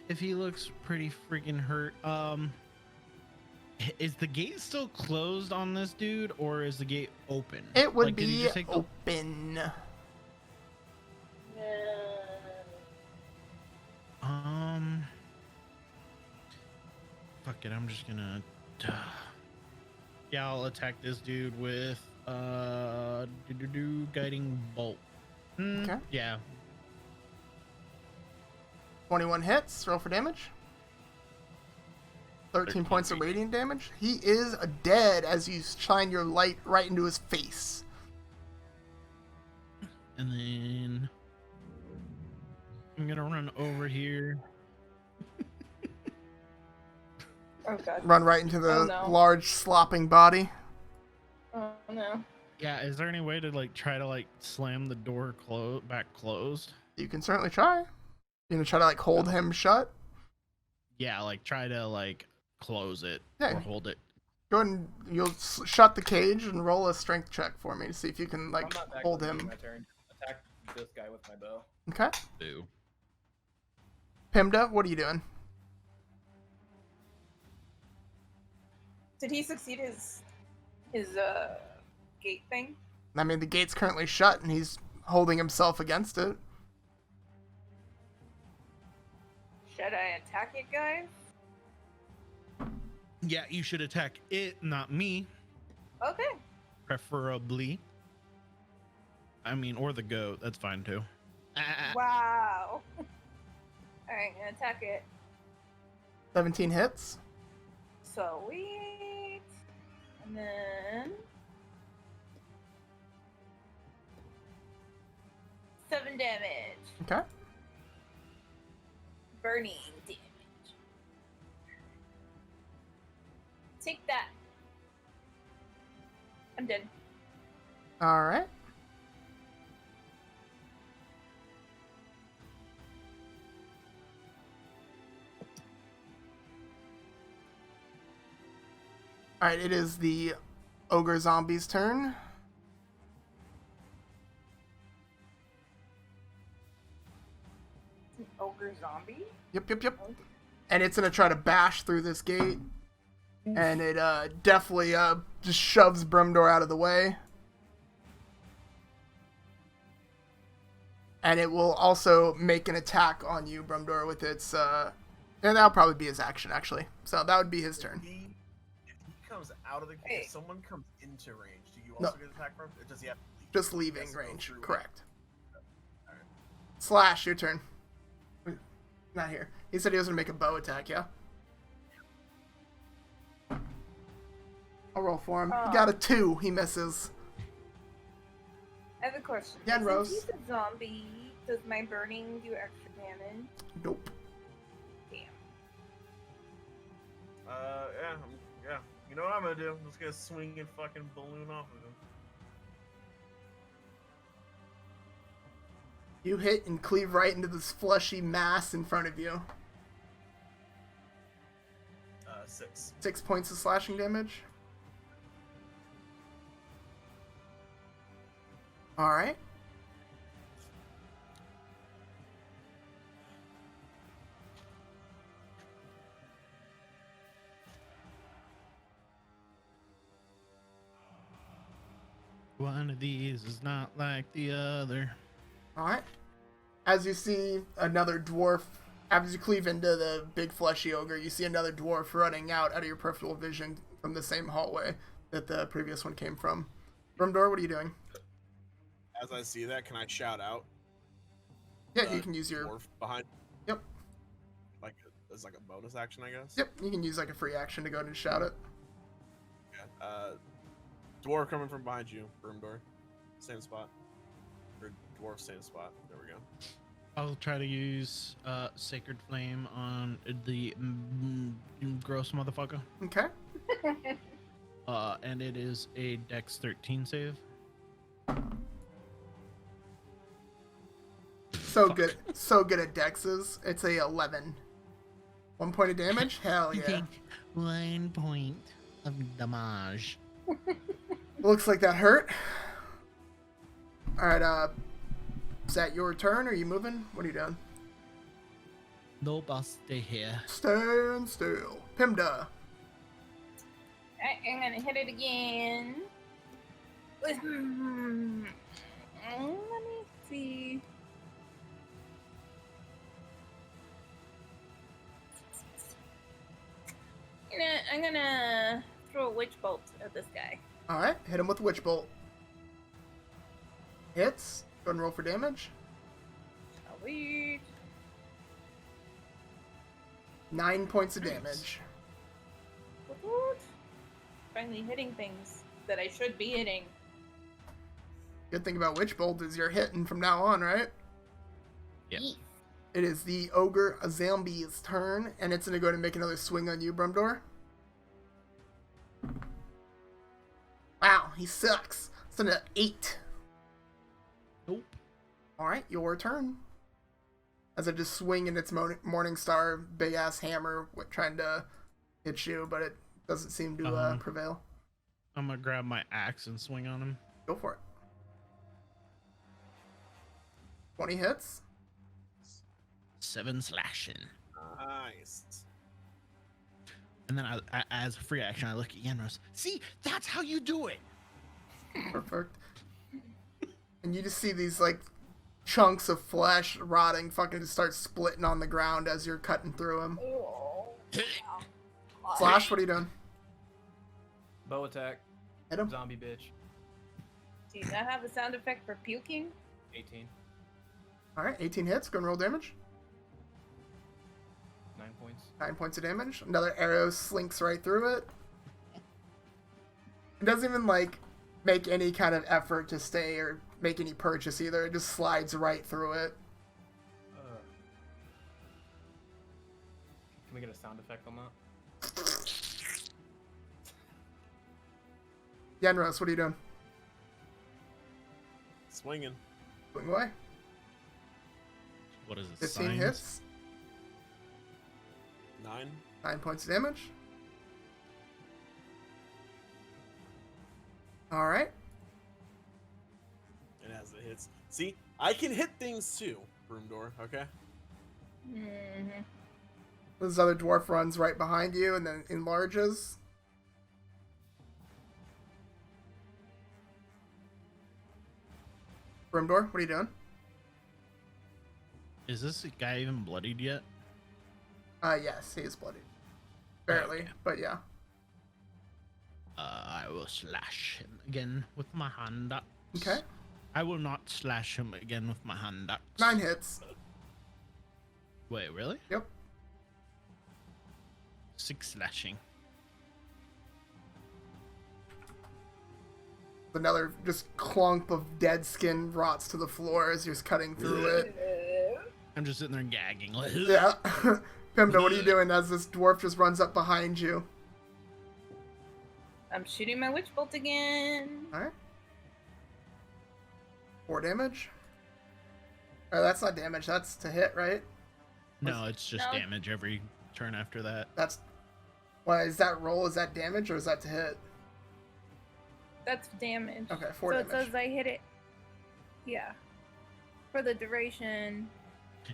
If he looks pretty freaking hurt, is the gate still closed on this dude, or is the gate open? It would Like, did he be just take the- open. Fuck it, I'm just gonna. Yeah, I'll attack this dude with guiding bolt. Okay. Yeah. 21 hits. Roll for damage. 13 points of radiant damage. He is dead as you shine your light right into his face. And then I'm gonna run over here. Oh god. Run right into the Oh, no. large slopping body. Oh no. Yeah, is there any way to try to slam the door back closed? You can certainly try. You gonna try to hold him shut? Yeah, try to close it Yeah. or hold it. Go ahead and you'll shut the cage and roll a strength check for me to see if you can I'm not hold actually him. using my turn. Attack this guy with my bow. Okay. Boo. Pimda, what are you doing? Did he succeed his gate thing? I mean, the gate's currently shut and he's holding himself against it. Should I attack it, guys? Yeah, you should attack it, not me. Okay. Preferably. I mean, or the goat. That's fine too. Wow. Alright, gonna attack it. 17 hits. Sweet. And then 7 damage. Okay. Burning damage. Take that. I'm dead. All right. All right, it is the ogre zombie's turn. An ogre zombie? Yep. And it's gonna try to bash through this gate, and it definitely just shoves Brimdor out of the way. And it will also make an attack on you, Brimdor, with its and that'll probably be his action actually. So that would be his turn. If he comes out of the Hey. if someone comes into range, do you No. also get attack from? Does he have to leave? Just leaving Has to go range. through it? Correct. Alright. Slash, your turn. Not here. He said he was gonna make a bow attack, yeah? I'll roll for him. He got a 2. He misses. I have a question. Yeah, Since Rose. he's a zombie, does my burning do extra damage? Nope. Damn. Yeah. You know what I'm gonna do? I'm just gonna swing and fucking balloon off of him. You hit and cleave right into this fleshy mass in front of you. 6. 6 points of slashing damage. Alright. One of these is not like the other. Alright. As you see another dwarf, as you cleave into the big fleshy ogre, you see another dwarf running out of your peripheral vision from the same hallway that the previous one came from. Rumdor, what are you doing? As I see that, can I shout out? Yeah, you can use your... Dwarf behind. Yep. Like as like a bonus action, I guess. Yep, you can use like a free action to go ahead and shout it. Yeah. Dwarf coming from behind you, room door, same spot. Or dwarf, same spot. There we go. I'll try to use Sacred Flame on the gross motherfucker. Okay. And it is a Dex 13 save. So good at dexes. It's a 11. 1 point of damage? Hell You yeah. take 1 point of damage. Looks like that hurt. Alright, is that your turn? Are you moving? What are you doing? Nope, I'll stay here. Stand still. Pimda. I'm gonna hit it again. Let me see. I'm gonna throw a witch bolt at this guy. Alright, hit him with Witch Bolt. Hits. Go and roll for damage. Sweet. 9 points of damage. Woot. Finally hitting things that I should be hitting. Good thing about Witch Bolt is you're hitting from now on, right? Yep. Yeet. It is the Ogre Azambi's turn, and it's going to go ahead and make another swing on you, Brumdor. Wow, he sucks. It's an 8. Nope. Alright, your turn. As I just swing in its Morning Star big-ass hammer trying to hit you, but it doesn't seem to prevail. I'm gonna grab my axe and swing on him. Go for it. 20 hits. 7 slashing. Nice. And then as a free action, I look at Yenros. See, that's how you do it. Perfect. And you just see these, like, chunks of flesh rotting fucking just start splitting on the ground as you're cutting through him. Slash, what are you doing? Bow attack. Hit him. Zombie bitch. Do that have a sound effect for puking? 18. Alright, 18 hits. Go and roll damage. 9 points. 9 points of damage. Another arrow slinks right through it. It doesn't even, like, make any kind of effort to stay or make any purchase either. It just slides right through it. Can we get a sound effect on that? Yenros, what are you doing? Swinging. Swing away. What is it? 15 signs? hits. 9. 9 points of damage. Alright. And as it hits, see, I can hit things too. Room door. Okay. Mm-hmm. This other dwarf runs right behind you and then enlarges. Grimdor, what are you doing? Is this guy even bloodied yet? Yes, he is bloodied. Barely, Okay. but yeah. I will slash him again with my hand axe. Okay. I will not slash him again with my hand axe. 9 hits. Wait, really? Yep. 6 slashing. Another just clump of dead skin rots to the floor as you're just cutting through it. I'm just sitting there gagging. Yeah. Pimda, what are you doing as this dwarf just runs up behind you? I'm shooting my witch bolt again. Alright. 4 damage. Oh, that's not damage, that's to hit, right? No, it's just No. damage every turn after that. That's... Why, is that roll, is that damage, or is that to hit? That's damage. Okay, 4 so damage. it says I hit it. Yeah. For the duration.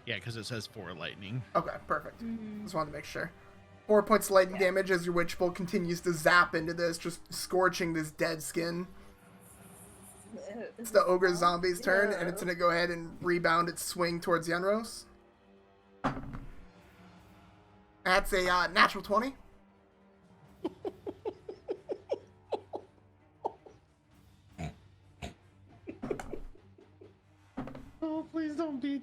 Yeah, because it says 4 lightning. Okay, perfect. Mhm. Just wanted to make sure. 4 points of lightning damage as your witch bolt continues to zap into this, just scorching this dead skin. It's the ogre zombie's turn, and it's going to go ahead and rebound its swing towards Yenros. That's a natural 20. Oh, please don't be...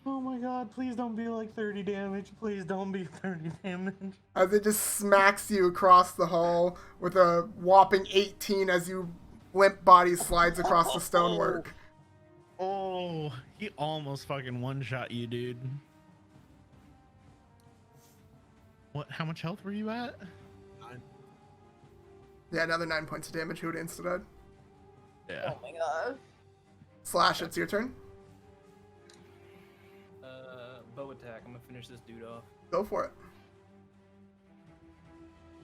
Oh my god, please don't be like 30 damage. Please don't be 30 damage. As it just smacks you across the hall with a whopping 18 as you limp body slides across the stonework. Oh, he almost fucking one-shot you, dude. What? How much health were you at? 9. Yeah, another 9 points of damage. Who would insta-dead? Yeah. Oh my god. Slash, it's your turn. Bow attack. I'm gonna finish this dude off. Go for it.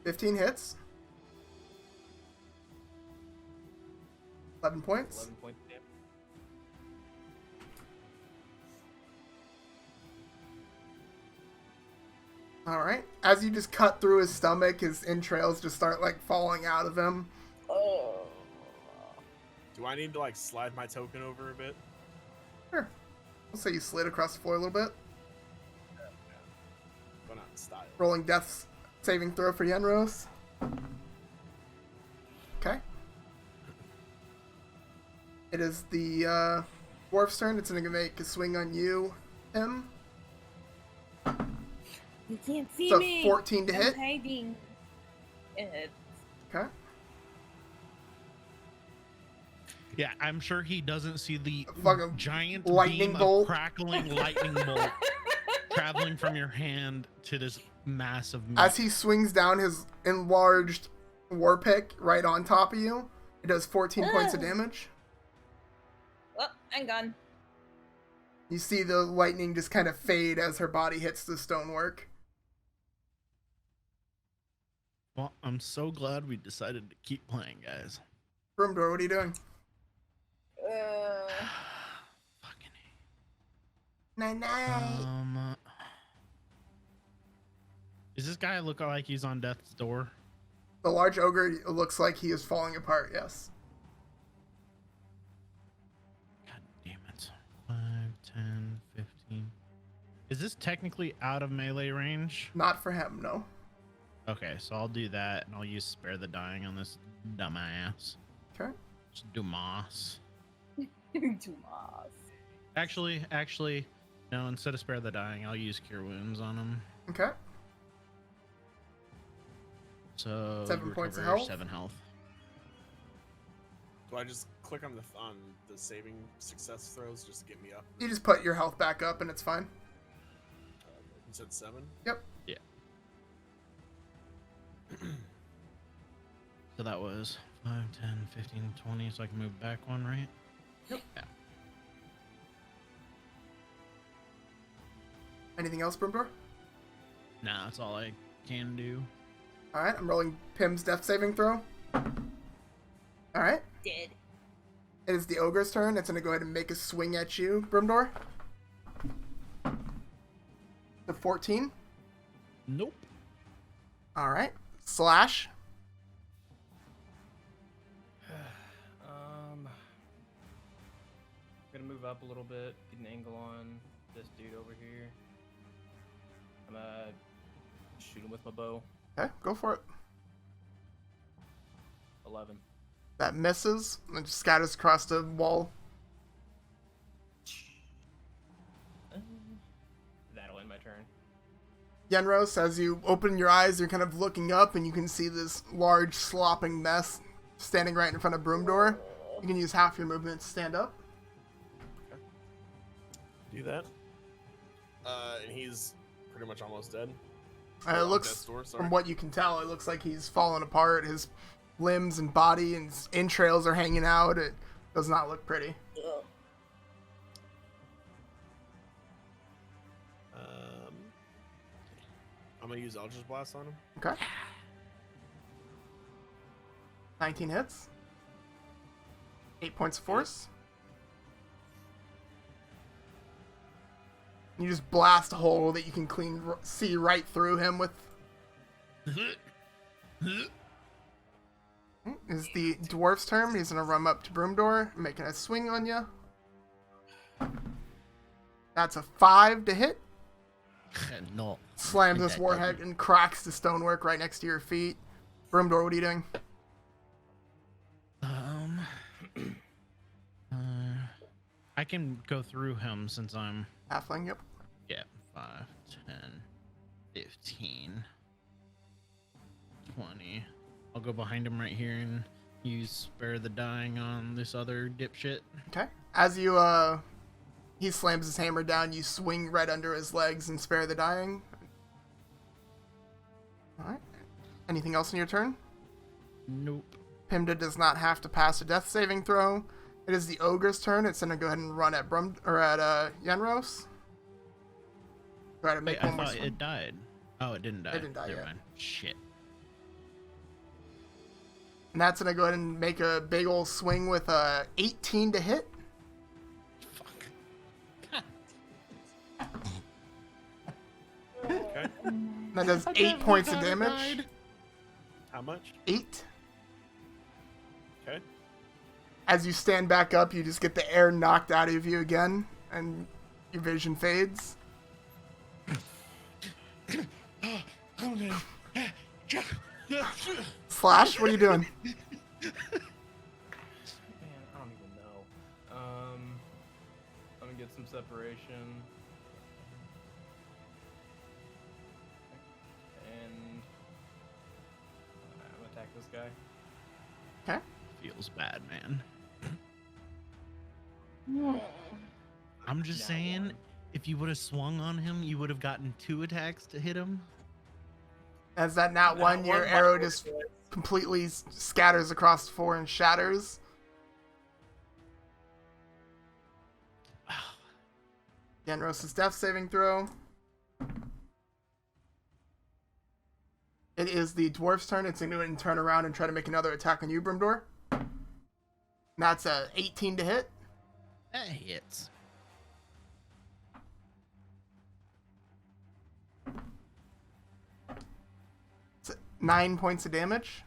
15 hits. 11 points. 11 points of damage. Alright. As you just cut through his stomach, his entrails just start, like, falling out of him. Oh. Do I need to like slide my token over a bit? Sure. I'll say you slid across the floor a little bit. But not in style. Rolling death saving throw for Yenros. Okay. It is the dwarf's turn. It's going to make a swing on you, him. You can't see So me. 14 to I'm hit. hiding. It. Okay. Yeah, I'm sure he doesn't see the Fucking giant lightning beam bolt. of crackling lightning bolt traveling from your hand to this massive meat. As he swings down his enlarged war pick right on top of you, it does 14 points of damage. Oh, I'm gone. You see the lightning just kind of fade as her body hits the stonework. Well, I'm so glad we decided to keep playing, guys. Grimdor, what are you doing? Fucking Night-night. Does this guy look like he's on death's door? The large ogre looks like he is falling apart, yes. God damn it. 5, 10, 15. Is this technically out of melee range? Not for him, no. Okay, so I'll do that, and I'll use Spare the Dying on this dumbass. Okay. Just Dumas. Dumas. Actually, no, instead of Spare the Dying, I'll use Cure Wounds on him. Okay. So 7 you points of recover health. 7 health. Do I just click on the saving success throws just to get me up? You just put your health back up and it's fine. You said 7? Yep. Yeah. So that was 5, 10, 15, 20, so I can move back one, right? Yep. Yeah. Anything else, Brimdor? Nah, that's all I can do. Alright, I'm rolling Pim's death saving throw. Alright. Dead. It is the ogre's turn. It's going to go ahead and make a swing at you, Brimdor. The 14. Nope. Alright. Slash. I'm gonna move up a little bit, get an angle on this dude over here. I'm gonna shoot him with my bow. Okay, go for it. 11. That misses and just scatters across the wall. That'll end my Yenros, as you open your eyes, you're kind of looking up and you can see this large slopping mess standing right in front of Broomdoor. You can use half your movement to stand up. Do that. And he's pretty much almost dead. It On looks, death's door, sorry. from what you can tell, it looks like he's fallen apart. His limbs and body and his entrails are hanging out. It does not look pretty. I'm gonna use Eldritch Blast on him. Okay. 19 hits. 8 points of force. You just blast a hole that you can see right through him with. Is the dwarf's turn. He's gonna run up to Broomdoor, making a swing on you. That's a 5 to hit. No. Slams this warhead and cracks the stonework right next to your feet. Broomdoor, what are you doing? I can go through him since I'm Halfling, yep. 5, 10, 15, 20. I'll go behind him right here and use Spare the Dying on this other dipshit. Okay. As you, he slams his hammer down, you swing right under his legs and Spare the Dying. Alright. Anything else in your turn? Nope. Pimda does not have to pass a death saving throw. It is the ogre's turn. It's gonna go ahead and run at Yenros. Try to make Wait, I one more thought swing. it died. Oh, it didn't die. It didn't die Never yet. mind. Shit. And that's gonna go ahead and make a big old swing with a 18 to hit. Fuck. Okay. That does 8 points of damage. How much? 8. Okay. As you stand back up, you just get the air knocked out of you again, and your vision fades. Slash, what are you doing? Man, I don't even know. I'm gonna get some separation. And I'm gonna attack this guy. Okay. Feels bad, man. I'm just Now saying, one. if you would have swung on him, you would have gotten 2 attacks to hit him. As that nat one, your arrow just completely scatters across the floor and shatters. Yenros' death saving throw. It is the dwarf's turn. It's going to turn around and try to make another attack on you, Brimdor. That's a 18 to hit. That hits. It's 9 points of damage.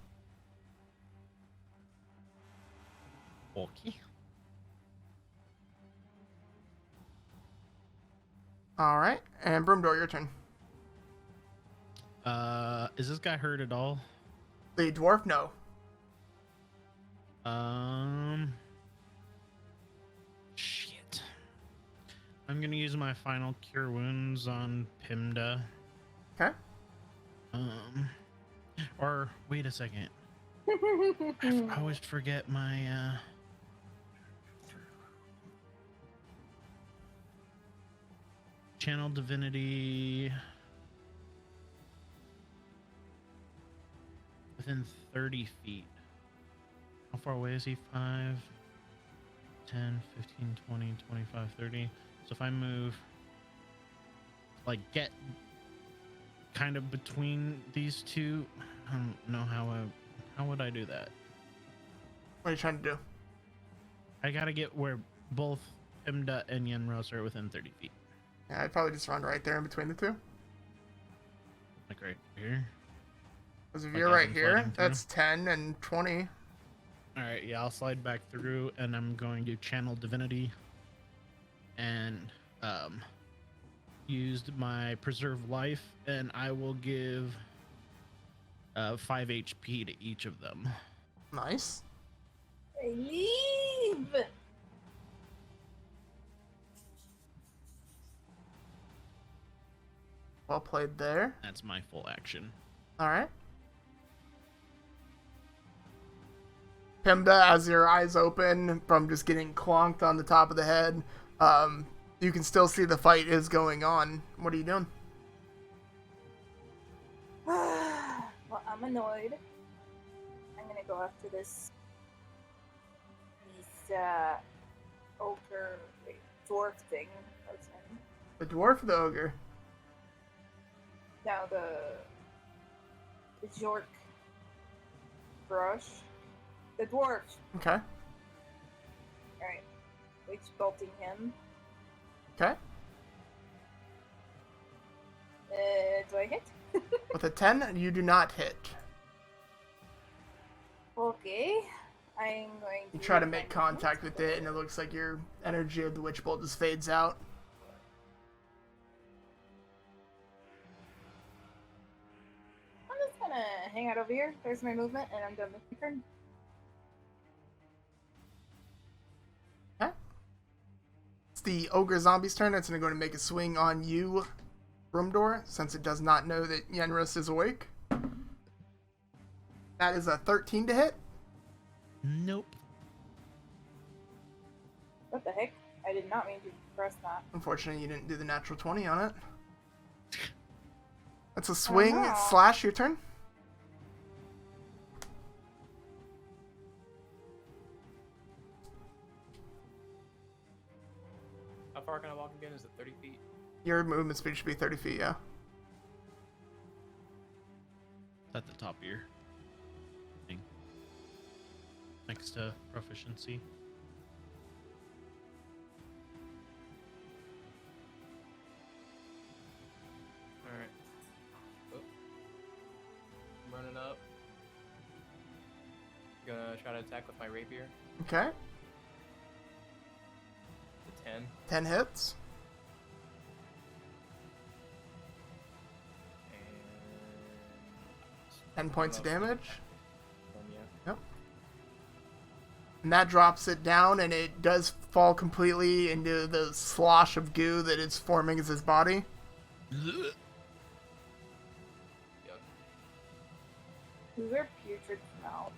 Okay. All right, and Brimdor, your turn. Is this guy hurt at all? The dwarf, no. Shit. I'm gonna use my final cure wounds on Pimda. Okay. Or wait a second. I always forget my channel divinity within 30 feet. How far away is he? 5, 10, 15, 20, 25, 30. So if I move, like, get kind of between these two, I don't know how would I do that? What are you trying to do? I gotta get where both Imda and Yenros are within 30 feet. Yeah, I'd probably just run right there in between the two. Like right here. Because if Like you're as right I'm here, sliding through? that's 10 and 20. Alright, yeah, I'll slide back through and I'm going to channel divinity and used my preserve life, and I will give 5 HP to each of them. Nice. I leave. Well played there. That's my full action. All right. Pimda, as your eyes open from just getting clonked on the top of the head, you can still see the fight is going on. What are you doing? Well, I'm annoyed. I'm gonna go after this ogre, dwarf thing. Person. The dwarf or the ogre? No, the Jork brush. The dwarf. Okay. Alright. Witch bolting him. Okay. Do I hit? With a 10, you do not hit. Okay. I'm going to You try to make contact with it, and it looks like your energy of the witch bolt just fades out. I'm just gonna hang out over here. There's my movement, and I'm done with my turn. Okay. It's the ogre zombie's turn. It's going to go to make a swing on you, Broomdoor, since it does not know that Yenris is awake. That is a 13 to hit. Nope. What the heck? I did not mean to press that. Unfortunately, you didn't do the natural 20 on it. That's a swing no. slash your turn. How far can I walk again? Is it 30 feet? Your movement speed should be 30 feet, yeah. At the top of your thing. Next to proficiency. Alright. Oh. I'm running up. Gonna try to attack with my rapier. Okay. The 10. 10 hits. And 10 points of damage. Yeah. Yep. And that drops it down, and it does fall completely into the slosh of goo that is forming as his body. Yep. These are putrid smell.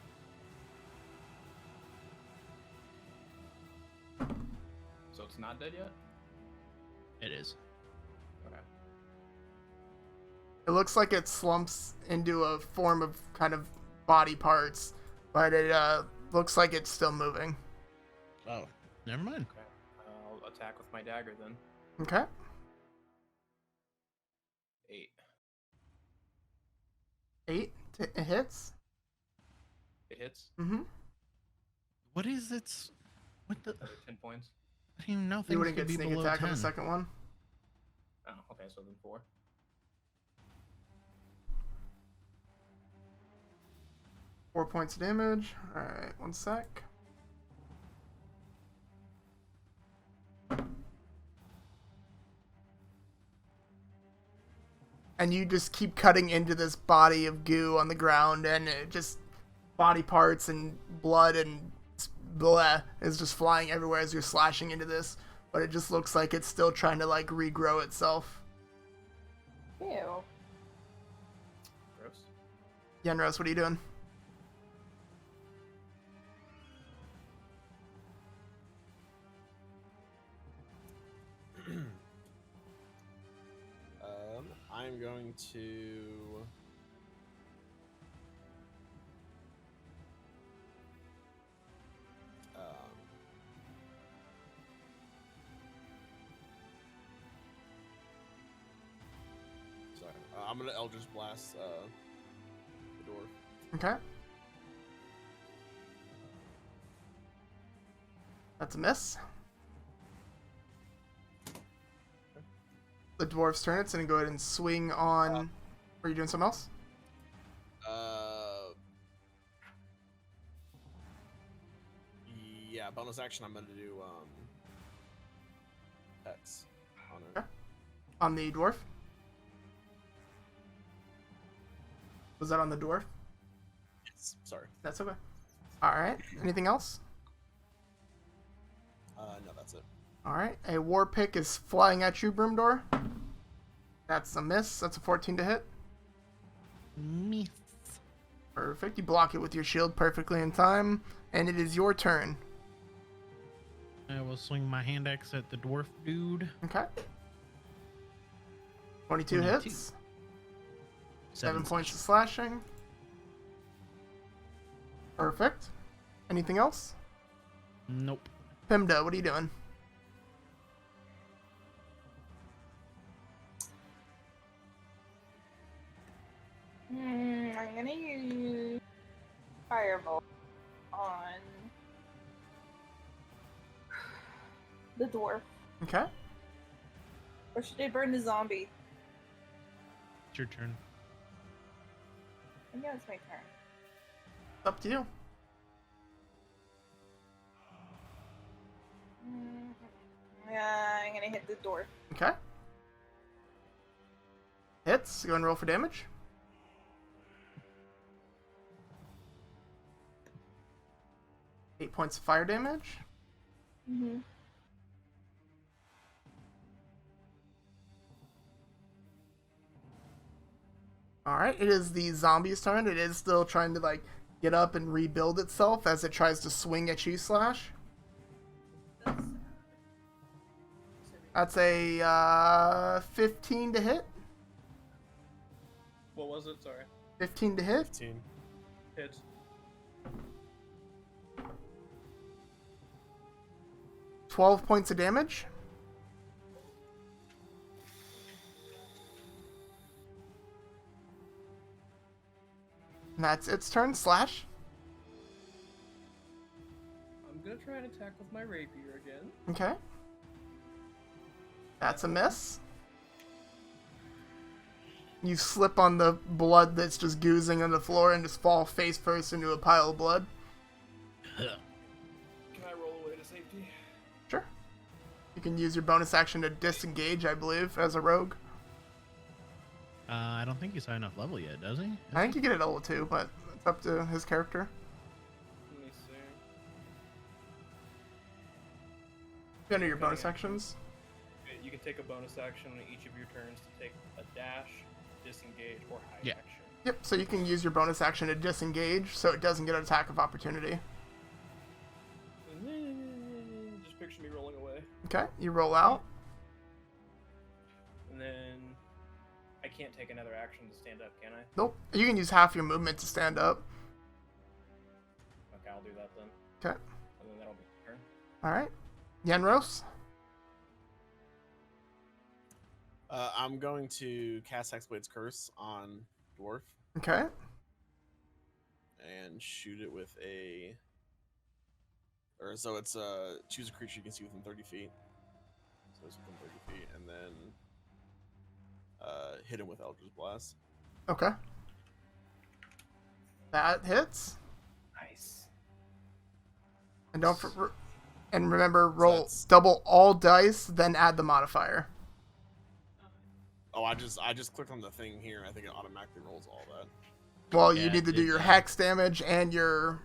So it's not dead yet? It is. Okay. It looks like it slumps into a form of kind of body parts, but it looks like it's still moving. Oh, never mind. Okay. I'll attack with my dagger then. Okay. 8. 8 it hits. It hits. Mm-hmm. What is its? What the? Another 10 points. I didn't even know You things wouldn't could get be sneak below attack 10. on the second one. Oh, okay, so then 4. 4 points of damage. Alright, 1 sec. And you just keep cutting into this body of goo on the ground, and it just body parts and blood and blah is just flying everywhere as you're slashing into this. But it just looks like it's still trying to like regrow itself. Ew. Gross. Yenros, what are you doing? I'm going to. Sorry, I'm gonna Eldritch Blast the door. Okay. That's a miss. The dwarf's turn. It's gonna go ahead and swing on. Are you doing something else? Yeah, bonus action. I'm gonna do X on her. Okay. On the dwarf. Was that on the dwarf? Yes. Sorry. That's okay. All right. Anything else? No, that's it. All right. A war pick is flying at you, Broomdoor. That's a miss. That's a 14 to hit. Miss. Perfect. You block it with your shield perfectly in time, and it is your turn. I will swing my hand axe at the dwarf dude. Okay. 22 22. hits. 7 points of slashing. Perfect. Anything else? Nope. Pimda, what are you doing? I'm gonna use Firebolt on the dwarf. Okay. Or should I burn the zombie? It's your turn. I know it's my turn. It's up to you. I'm gonna hit the dwarf. Okay. Hits. Go and roll for damage. Eight points of fire damage. Mm-hmm. Alright, it is the zombie's turn. It is still trying to, like, get up and rebuild itself as it tries to swing at you, Slash. That's a 15 to hit. What was it? Sorry. 15 to hit. 15. Hits. $12 points of damage. And that's its turn. Slash. I'm gonna try and attack with my rapier again. Okay. That's a miss. You slip on the blood that's just goozing on the floor and just fall face first into a pile of blood. Can I roll away to safety? Sure. You can use your bonus action to disengage, I believe, as a rogue. I don't think he's high enough level yet, does he? I think you get it level 2, but it's up to his character. Let me see. You enter your bonus actions. Okay, you can take a bonus action on each of your turns to take a dash, disengage, or hide Yeah. action. Yep, so you can use your bonus action to disengage so it doesn't get an attack of opportunity. And then just picture me rolling away. Okay, you roll out. And then I can't take another action to stand up, can I? Nope. You can use half your movement to stand up. Okay, I'll do that then. Okay. And then that'll be my turn. Alright. Yenros? I'm going to cast Hexblade's Curse on Dwarf Okay. and shoot it with a... So it's choose a creature you can see within 30 feet. So it's within 30 feet, and then hit him with Eldritch Blast. Okay. That hits. Nice. And and remember, roll that's- double all dice, then add the modifier. Oh, I just clicked on the thing here, and I think it automatically rolls all that. Well, you Yeah, need to do it your does. hex damage and your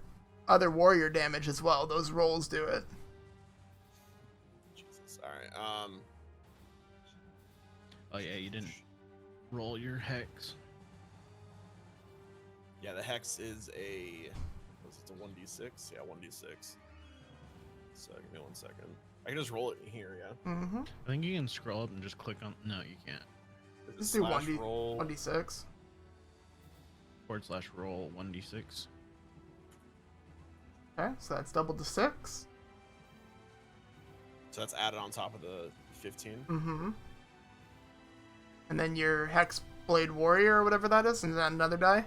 other warrior damage as well. Those rolls do it. Jesus. All right. Oh yeah, you didn't roll your hex. Yeah, the hex is a. Was it a 1d6? Yeah, 1d6. So give me 1 second. I can just roll it in here. Yeah. Mm-hmm. I think you can scroll up and just click on. No, you can't. Is it Just do slash 1d, roll? 1d6. / roll 1d6. Okay, so that's double to 6. So that's added on top of the 15. Mm-hmm. And then your hex blade warrior or whatever that is, and then another die.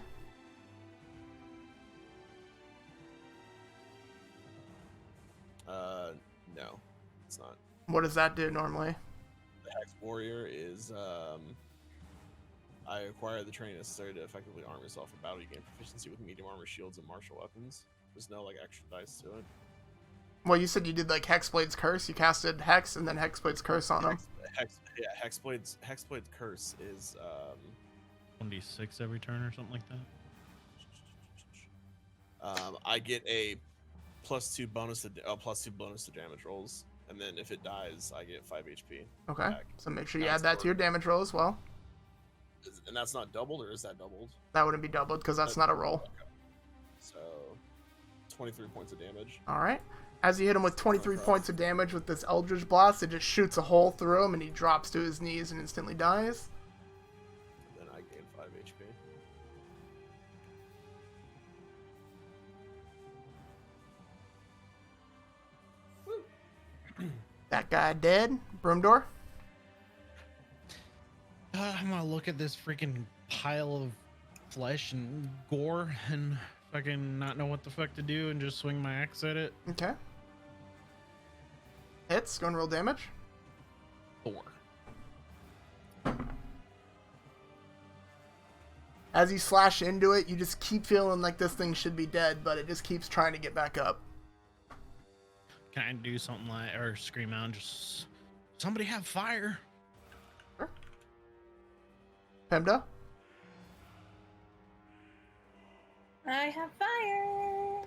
No, it's not. What does that do normally? The Hex Warrior is, I acquire the training necessary to effectively arm yourself in battle. You gain proficiency with medium armor, shields, and martial weapons. There's no, like, extra dice to it. Well, you said you did like Hexblade's Curse. You casted Hex and then Hexblade's Curse on him. Hexblade's Curse is, 1d6 every turn or something like that. I get a +2 bonus to damage rolls, and then if it dies, I get 5 HP. Okay, back. so make sure you That's add that to your damage roll as well. And that's not doubled, or is that doubled? That wouldn't be doubled because that's not a roll. So, 23 points of damage. All right. As you hit him with 23 points of damage with this Eldritch Blast, it just shoots a hole through him, and he drops to his knees and instantly dies. And then I gain 5 HP. That guy dead. Broomdoor. I'm gonna look at this freaking pile of flesh and gore and fucking not know what the fuck to do and just swing my axe at it. Okay. Hits. Go and roll damage. 4. As you slash into it, you just keep feeling like this thing should be dead, but it just keeps trying to get back up. Can I do something like, or scream out and just, somebody have fire? Sure. Pemda. I have fire.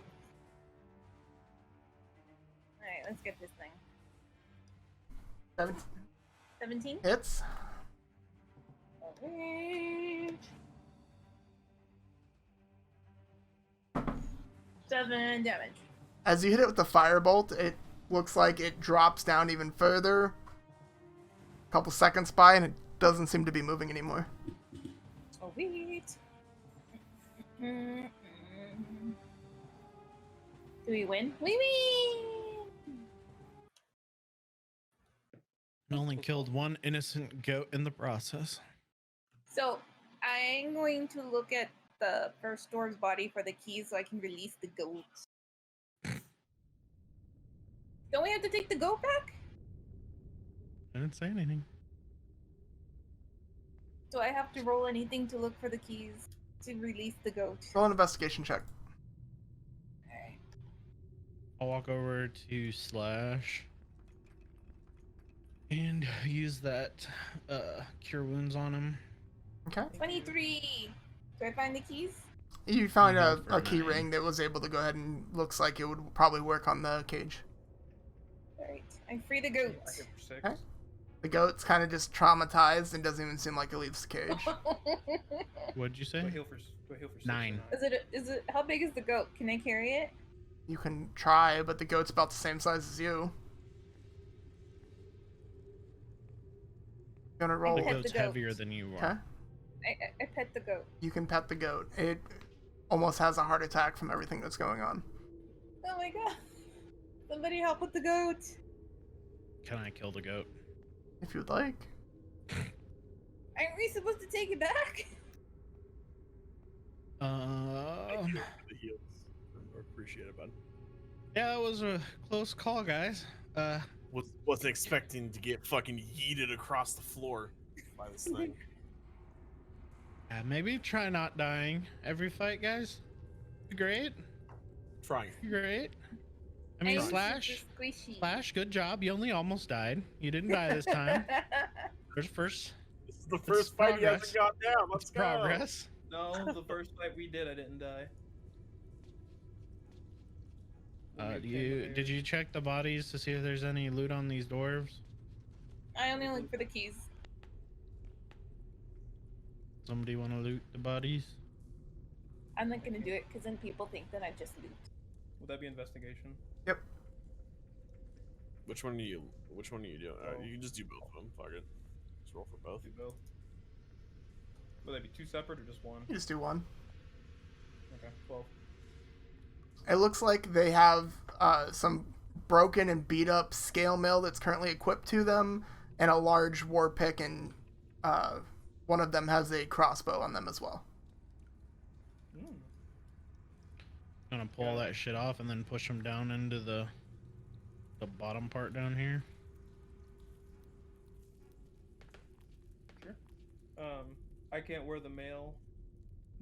Alright, let's get this thing. 17? Hits. Alright. 7 damage. As you hit it with the firebolt, it looks like it drops down even further. A couple seconds by, and it doesn't seem to be moving anymore. Sweet. Do we win? We win! I only killed one innocent goat in the process. So, I'm going to look at the first door's body for the keys so I can release the goat. Don't we have to take the goat back? I didn't say anything. Do I have to roll anything to look for the keys to release the goat? Roll an investigation check. Alright. I'll walk over to Slash and use that cure wounds on him. Okay. 23! Do I find the keys? You found Go for a key 9. ring that was able to go ahead and looks like it would probably work on the cage. Alright. I free the goat. I hit for 6. Okay. The goat's kind of just traumatized and doesn't even seem like it leaves the cage. What'd you Do say? I heal for 6? 9. Is it how big is the goat? Can I carry it? You can try, but the goat's about the same size as you. Gonna roll. The pet the goat's goat. heavier than you Okay. are. I pet the goat. You can pet the goat. It almost has a heart attack from everything that's going on. Oh my god. Somebody help with the goat. Can I kill the goat? If you'd like. Aren't we supposed to take it back? Thank you for the heals. I appreciate it, bud. Yeah, it was a close call, guys. Wasn't expecting to get fucking yeeted across the floor by this thing. Maybe try not dying every fight, guys. Great, Trying. great. I mean, I'm Slash, super squishy. Slash, good job. You only almost died. You didn't die this time. First This is the first fight he hasn't got down. Let's go. progress. No, the first fight we did, I didn't die. Did you check the bodies to see if there's any loot on these dwarves? I only look for the keys. Somebody want to loot the bodies? I'm not gonna do it because then people think that I just loot. Would that be investigation? Which one are you doing? Oh. You can just do both of them. Fuck it. Just roll for both. Do both. Would that be 2 separate or just 1? You just do one. Okay, 12. It looks like they have some broken and beat up scale mail that's currently equipped to them, and a large war pick, and one of them has a crossbow on them as well. Mm. Gonna pull that shit off and then push them down into the bottom part down here. Sure. I can't wear the mail,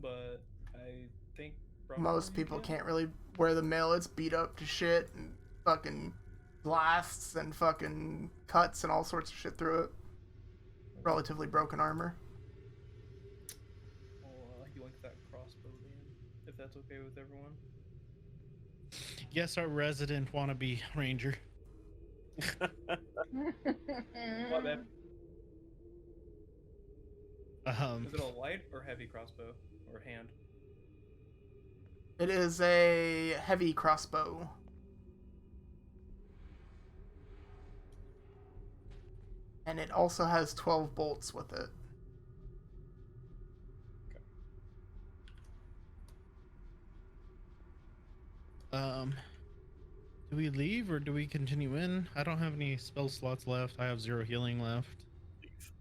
but I think Most people can't really wear the mail. It's beat up to shit and fucking blasts and fucking cuts and all sorts of shit through it. Relatively broken armor. I'll yoink that crossbow then, if that's okay with everyone. Yes, our resident wannabe ranger. My bad. Is it a light or heavy crossbow or hand? It is a heavy crossbow. And it also has 12 bolts with it. Do we leave or do we continue in? I don't have any spell slots left. I have 0 healing left. Leave.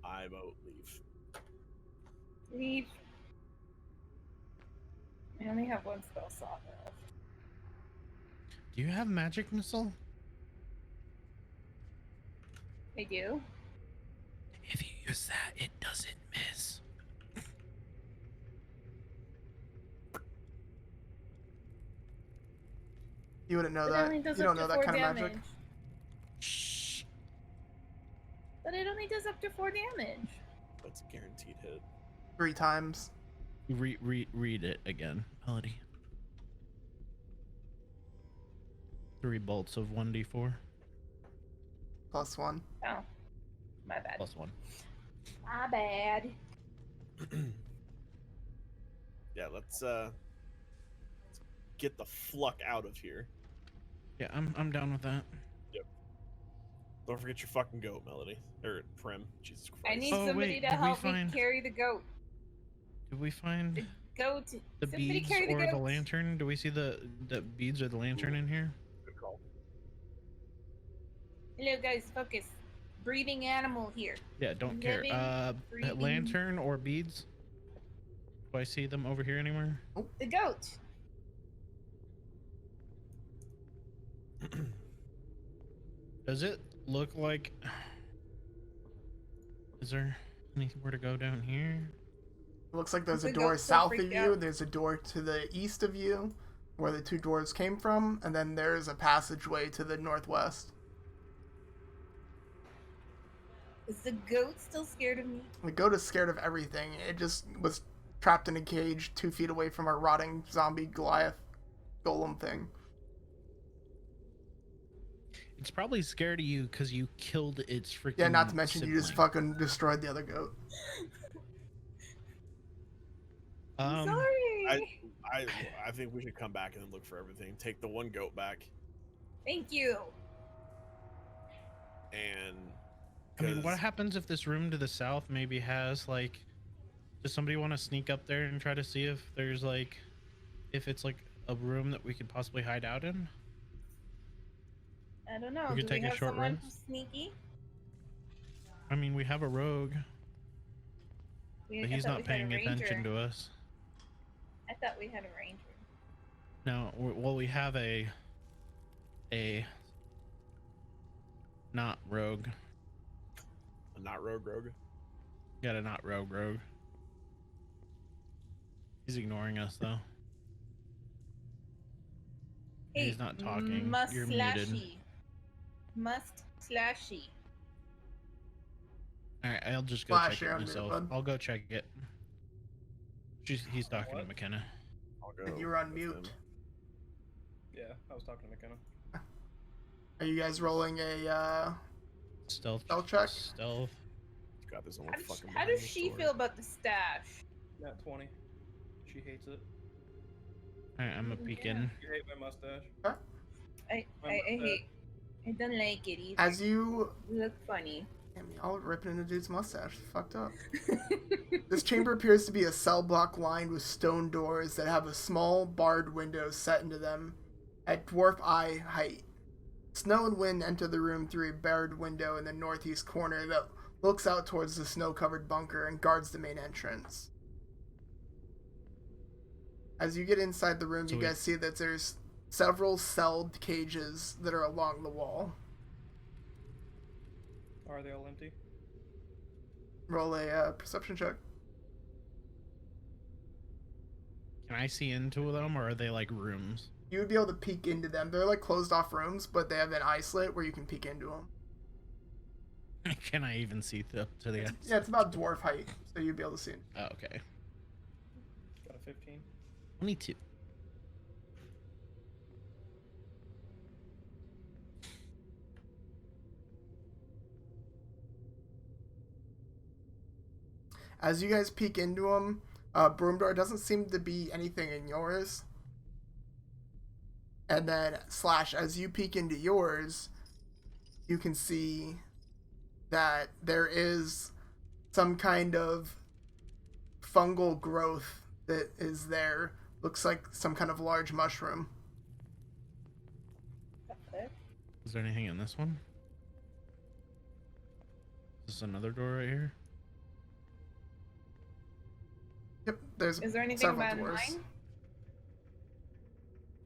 I vote leave. Leave. I only have one spell slot left. Do you have magic missile? I do. If you use that, it doesn't miss. You wouldn't know But it that. only You does don't up know to that 4 kind of damage. magic. Shh. But it only does up to 4 damage. That's a guaranteed hit. 3 times. Read it again, Melody. 3 bolts of 1d4 Plus 1. Oh. My bad. plus 1. My bad. Yeah, let's get the fuck out of here. Yeah, I'm down with that. Don't forget your fucking goat, Melody. Or Prim. Jesus Christ. I need Oh, somebody wait, to did we help me find- carry the goat. Did we find The goat. the Somebody beads carry the or the goat. lantern? Do we see the beads or the lantern in here? Good call. Hello, guys. Focus. Breathing animal here. Yeah, don't care. Living, breathing- Lantern or beads? Do I see them over here anywhere? The goat. Does it look like... Is there anywhere to go down here? It looks like there's The a door goat's so south of freaked you. out. There's a door to the east of you, where the 2 doors came from, and then there's a passageway to the northwest. Is the goat still scared of me? The goat is scared of everything. It just was trapped in a cage 2 feet away from a rotting zombie Goliath golem thing. It's probably scared of you because you killed its freaking Yeah, not to mention you just sibling. fucking destroyed the other goat. I'm sorry. I think we should come back and then look for everything. Take the one goat back, Thank you. and I mean, what 'cause happens if this room to the south maybe has like... Does somebody want to sneak up there and try to see if there's like... If it's like a room that we could possibly hide out in? I don't know. We could Do take we a have short someone rest. who's sneaky? I mean, we have a rogue, but I he's thought not we had paying a attention ranger. to us. I thought we had a ranger. No, well, we have a not rogue. not rogue. Got a not rogue. He's ignoring us though. Hey, He's not talking. You're muted. Must/slashy. All right, I'll just go Flash, check you're it on mute, myself. bud. I'll go check it. He's talking to What? McKenna. I'll go. And you were on with mute. him. Yeah, I was talking to McKenna. Are you guys rolling a Stealth check? Stealth. He's got this own How does, fucking. how behind does the she sword. feel about the stash? Nat 20. She hates it. All right, I'm a peek in. You hate my mustache. I hate. I don't like it either. As you... You look funny. Damn, y'all ripping into dude's mustache. Fucked up. This chamber appears to be a cell block lined with stone doors that have a small barred window set into them at dwarf eye height. Snow and wind enter the room through a barred window in the northeast corner that looks out towards the snow-covered bunker and guards the main entrance. As you get inside the room, So you we- guys see that there's several celled cages that are along the wall. Are they all empty? Roll a perception check. Can I see into them, or are they like rooms? You would be able to peek into them. They're like closed off rooms, but they have an eye slit where you can peek into them. Can I even see to the Yeah, it's about dwarf height, so you'd be able to see it. Oh, okay. Got a 15. 22. As you guys peek into them, Broomdoor doesn't seem to be anything in yours. And then Slash, as you peek into yours, you can see that there is some kind of fungal growth that is there. Looks like some kind of large mushroom. Is there anything in this one? Is this another door right here? Yep, there's Is there anything several about doors. mine?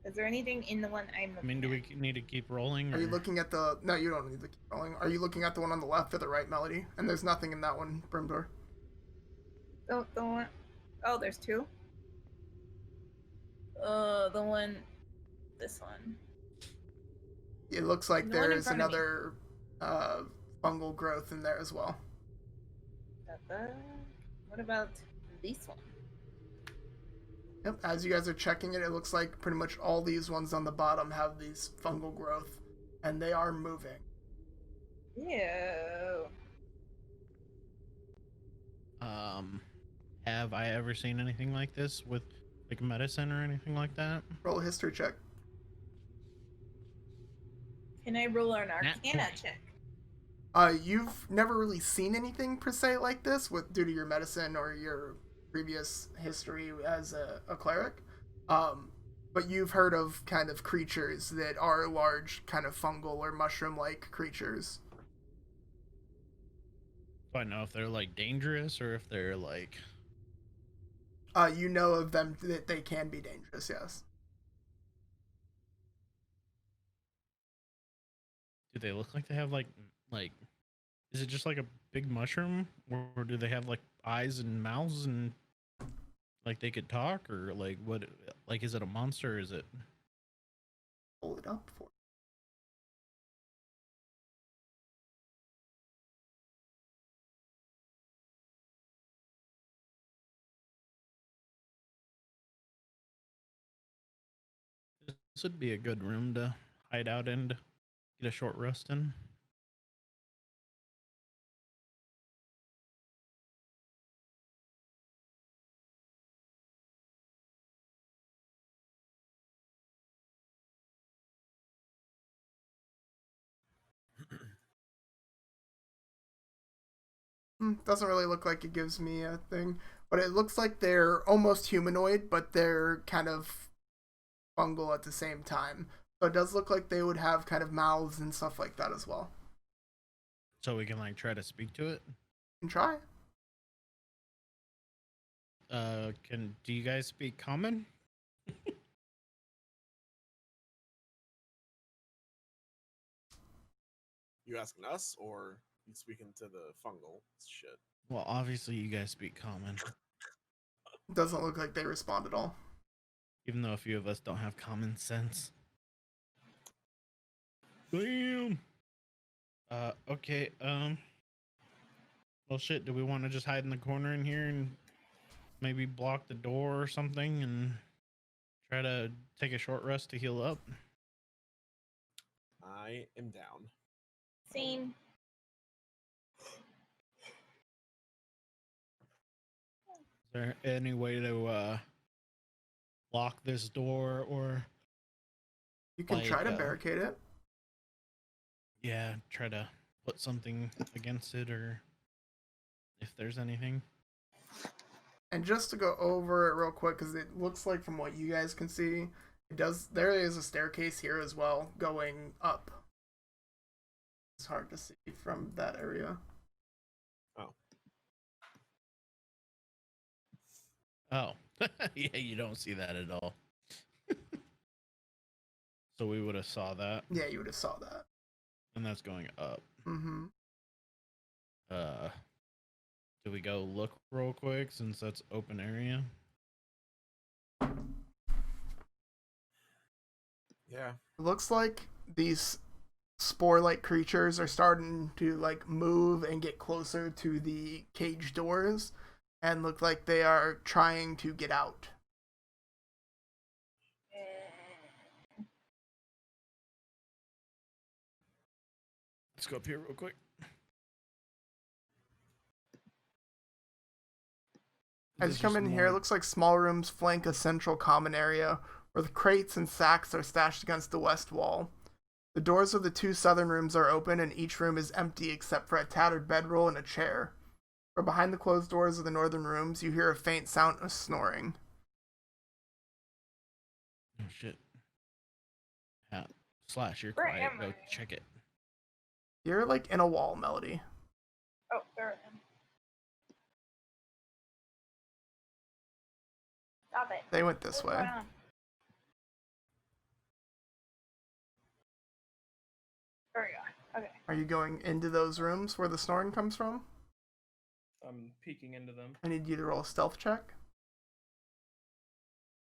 Is there anything in the one I'm looking I mean, do we at? need to keep rolling? Are you or- looking at the... No, you don't need to keep rolling. Are you looking at the one on the left or the right, Melody? And there's nothing in that one, Brimdor. The one. Oh, there's two. The one. This one. It looks like The one in there's front of me. another fungal growth in there as well. What about this one? Yep, as you guys are checking it, it looks like pretty much all these ones on the bottom have these fungal growth, and they are moving. Ew. Have I ever seen anything like this with like medicine or anything like that? Roll a history check. Can I roll an Nat Arcana 20. check? You've never really seen anything per se like this due to your medicine or your previous history as a cleric. But you've heard of kind of creatures that are large, kind of fungal or mushroom-like creatures. Do I know if they're like dangerous or if they're like... You know of them that they can be dangerous, yes. Do they look like they have like is it just like a big mushroom, or do they have like eyes and mouths and like they could talk, or like what? Like, is it a monster? Or is it? Pull it up for This would be a good room to hide out and get a short rest in. Doesn't really look like it gives me a thing, but it looks like they're almost humanoid, but they're kind of fungal at the same time. So it does look like they would have kind of mouths and stuff like that as well. So we can like try to speak to it. You can try. Do you guys speak common? You asking us or you speaking to the fungal shit? Well, obviously you guys speak common, Doesn't look like they respond at all. even though a few of us don't have common sense. Damn. Okay. Well, shit. Do we want to just hide in the corner in here and maybe block the door or something and try to take a short rest to heal up? I am down. Same. Is there any way to lock this door, or You can try to Like, barricade it. yeah, try to put something against it, or if there's anything? And just to go over it real quick, because it looks like from what you guys can see, there is a staircase here as well going up. It's hard to see from that area. Oh, yeah, you don't see that at all. So we would have saw that, Yeah, you would have saw that. and that's going up. Mm-hmm. Do we go look real quick since that's open area? Yeah. It looks like these spore-like creatures are starting to like move and get closer to the cage doors, and look like they are trying to get out. Let's go up here real quick. As you come in here, it looks like small rooms flank a central common area where the crates and sacks are stashed against the west wall. The doors of the 2 southern rooms are open and each room is empty except for a tattered bedroll and a chair. From behind the closed doors of the northern rooms, you hear a faint sound of snoring. Oh shit. Slash, you're Where quiet. am Go I? check it. You're like in a wall, Melody. Oh, there I am. Stop it. They went this What's way. going on? There we go. Okay. Are you going into those rooms where the snoring comes from? I'm peeking into them. I need you to roll a stealth check.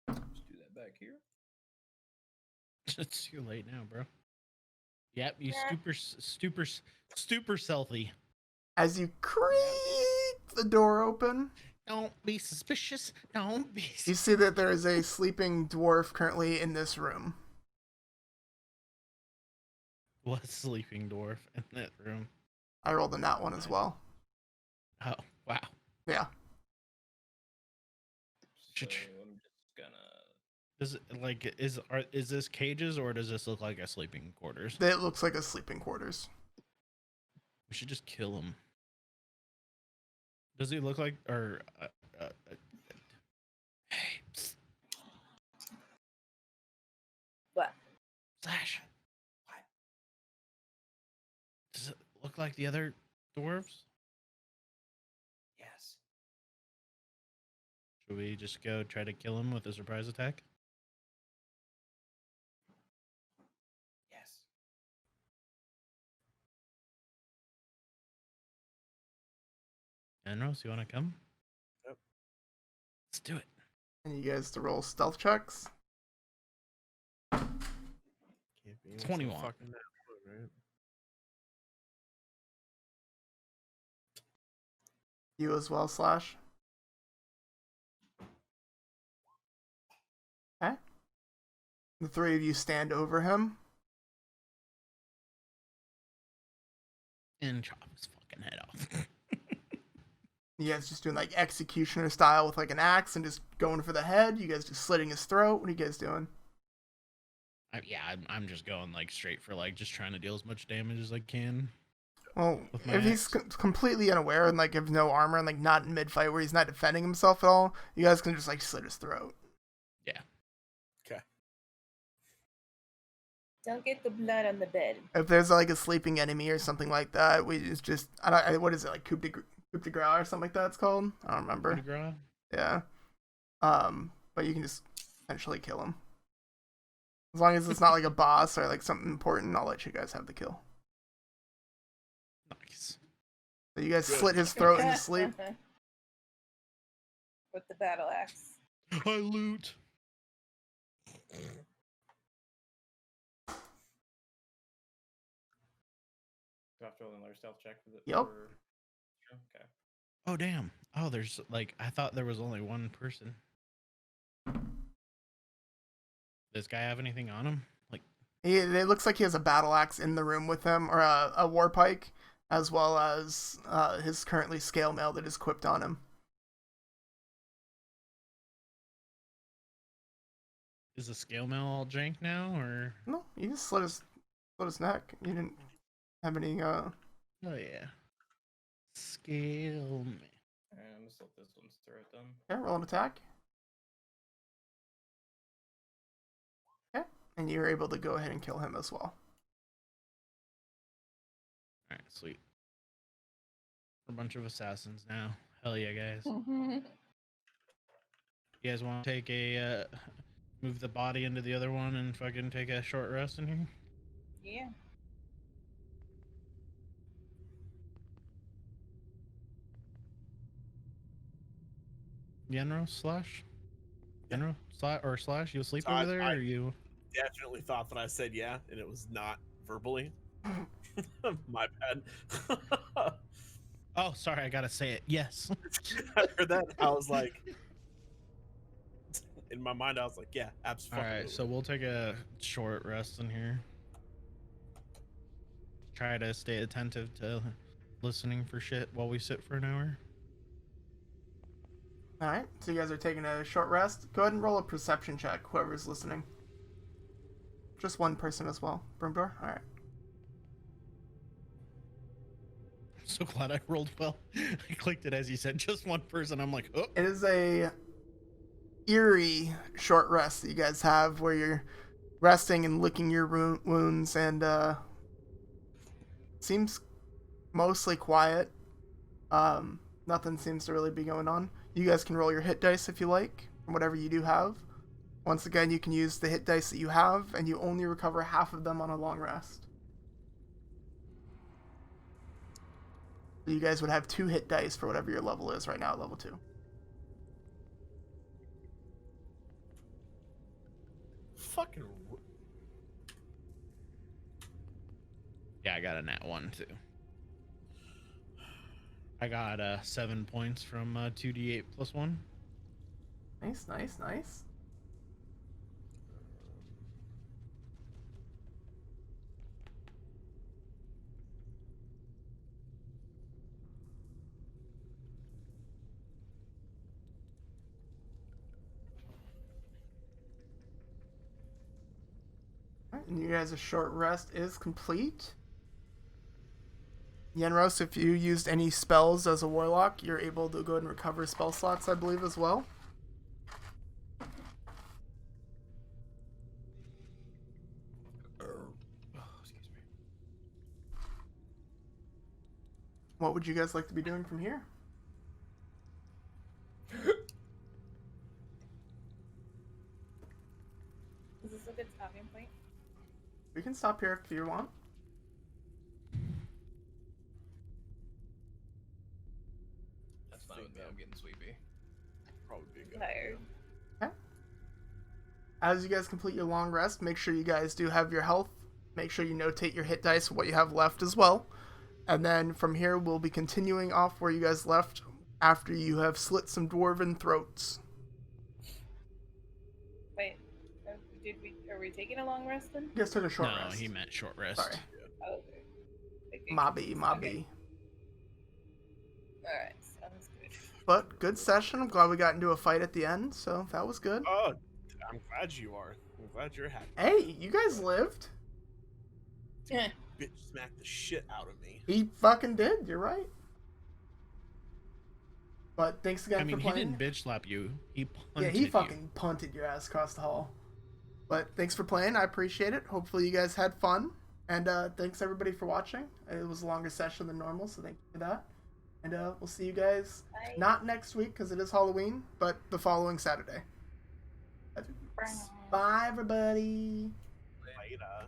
Let's do that back here. It's too late now, bro. Yep, you Yeah. super stealthy. As you creak the door open, Don't be suspicious. Don't be. you see that there is a sleeping dwarf currently in this room. What sleeping dwarf in that room? I rolled a nat one as well. Oh wow. Yeah. So I'm just gonna. Is it like is this cages or does this look like a sleeping quarters? It looks like a sleeping quarters. We should just kill him. Does he look like or? Hey, psst, What? Slash. What? Does it look like the other dwarves? Yes. Should we just go try to kill him with a surprise attack? Yes. Enros, you want to come? Yep. Let's do it. And you guys to roll stealth checks. Can't be it's 21. so fucking that good, right? You as well, Slash. Okay. The 3 of you stand over him. And chop his fucking head off. You guys just doing like executioner style with like an axe and just going for the head. You guys just slitting his throat. What are you guys doing? I'm just going like straight for like just trying to deal as much damage as I can. Well, With my if he's axe. completely unaware and like have no armor and like not in mid fight where he's not defending himself at all, you guys can just like slit his throat. Yeah. Okay. Don't get the blood on the bed. If there's like a sleeping enemy or something like that, we just what is it like coup de grace or something like that? It's called. I don't remember. Coup de grace? Yeah. But you can just essentially kill him. As long as it's not like a boss or like something important, I'll let you guys have the kill. Nice. So you guys Good. slit his throat in his sleep. With the battle axe. I loot. Do I have to roll another stealth check for the? Yep. Okay. Oh damn. Oh, there's like I thought there was only one person. Does this guy have anything on him? Like It looks like he has a battle axe in the room with him, or a war pike, as well as his currently scale mail that is equipped on him. is the scale mail all jank now or No, you just slit his neck. You didn't have any. oh yeah. Scale mail. And I'm gonna slit this one's throat then. Yeah, roll an attack. Okay, and you're able to go ahead and kill him as well. Alright, sweet. A bunch of assassins now. Hell yeah, guys. Mm-hmm. You guys want to take a move the body into the other one and fucking take a short rest in here? Yeah. Genro slash? Genro slash? You asleep So over there or you? Definitely thought that I said yeah, and it was not verbally. My bad. Oh, sorry, I gotta say it. Yes. I heard that. I was like, in my mind, I was like, yeah, All absolutely. right, so we'll take a short rest in here. Try to stay attentive to listening for shit while we sit for an hour. All right, so you guys are taking a short rest. Go ahead and roll a perception check, whoever's listening. Just one person as well. Brimdor? All right. So glad I rolled well. I clicked it as you said, just one person. I'm like, oh. It is a eerie short rest that you guys have where you're resting and licking your wounds, and seems mostly quiet. Nothing seems to really be going on. You guys can roll your hit dice if you like, whatever you do have. Once again, you can use the hit dice that you have, and you only recover half of them on a long rest. So you guys would have 2 hit dice for whatever your level is right now at level 2. Fucking. Yeah, I got a nat 1 too. I got 7 points from 2d8 plus 1. Nice, nice, nice. Alright, and you guys' short rest is complete. Yenros, if you used any spells as a warlock, you're able to go ahead and recover spell slots, I believe, as well. Excuse me. What would you guys like to be doing from here? Is this a good stopping point? We can stop here if you want. That's fine with me. I'm getting sleepy. Probably be a good Tired. Okay. As you guys complete your long rest, make sure you guys do have your health. Make sure you notate your hit dice, what you have left as well. And then from here, we'll be continuing off where you guys left after you have slit some dwarven throats. Wait, are we taking a long rest then? You guys took a short No, rest. he meant short rest. Sorry. Oh, okay. Okay. Mobby. Okay. Alright, sounds good. But good session. I'm glad we got into a fight at the end, so that was good. Oh, I'm glad you are. I'm glad you're happy. Hey, you guys lived. Yeah. Bitch smacked the shit out of me. He fucking did. You're right. But thanks again I mean, for he playing. didn't bitch slap you. He punted Yeah, he you. fucking punted your ass across the hall. But thanks for playing. I appreciate it. Hopefully you guys had fun. And thanks everybody for watching. It was a longer session than normal, so thank you for that. And we'll see you guys Bye. not next week because it is Halloween, but the following Saturday. Bye, everybody. Later.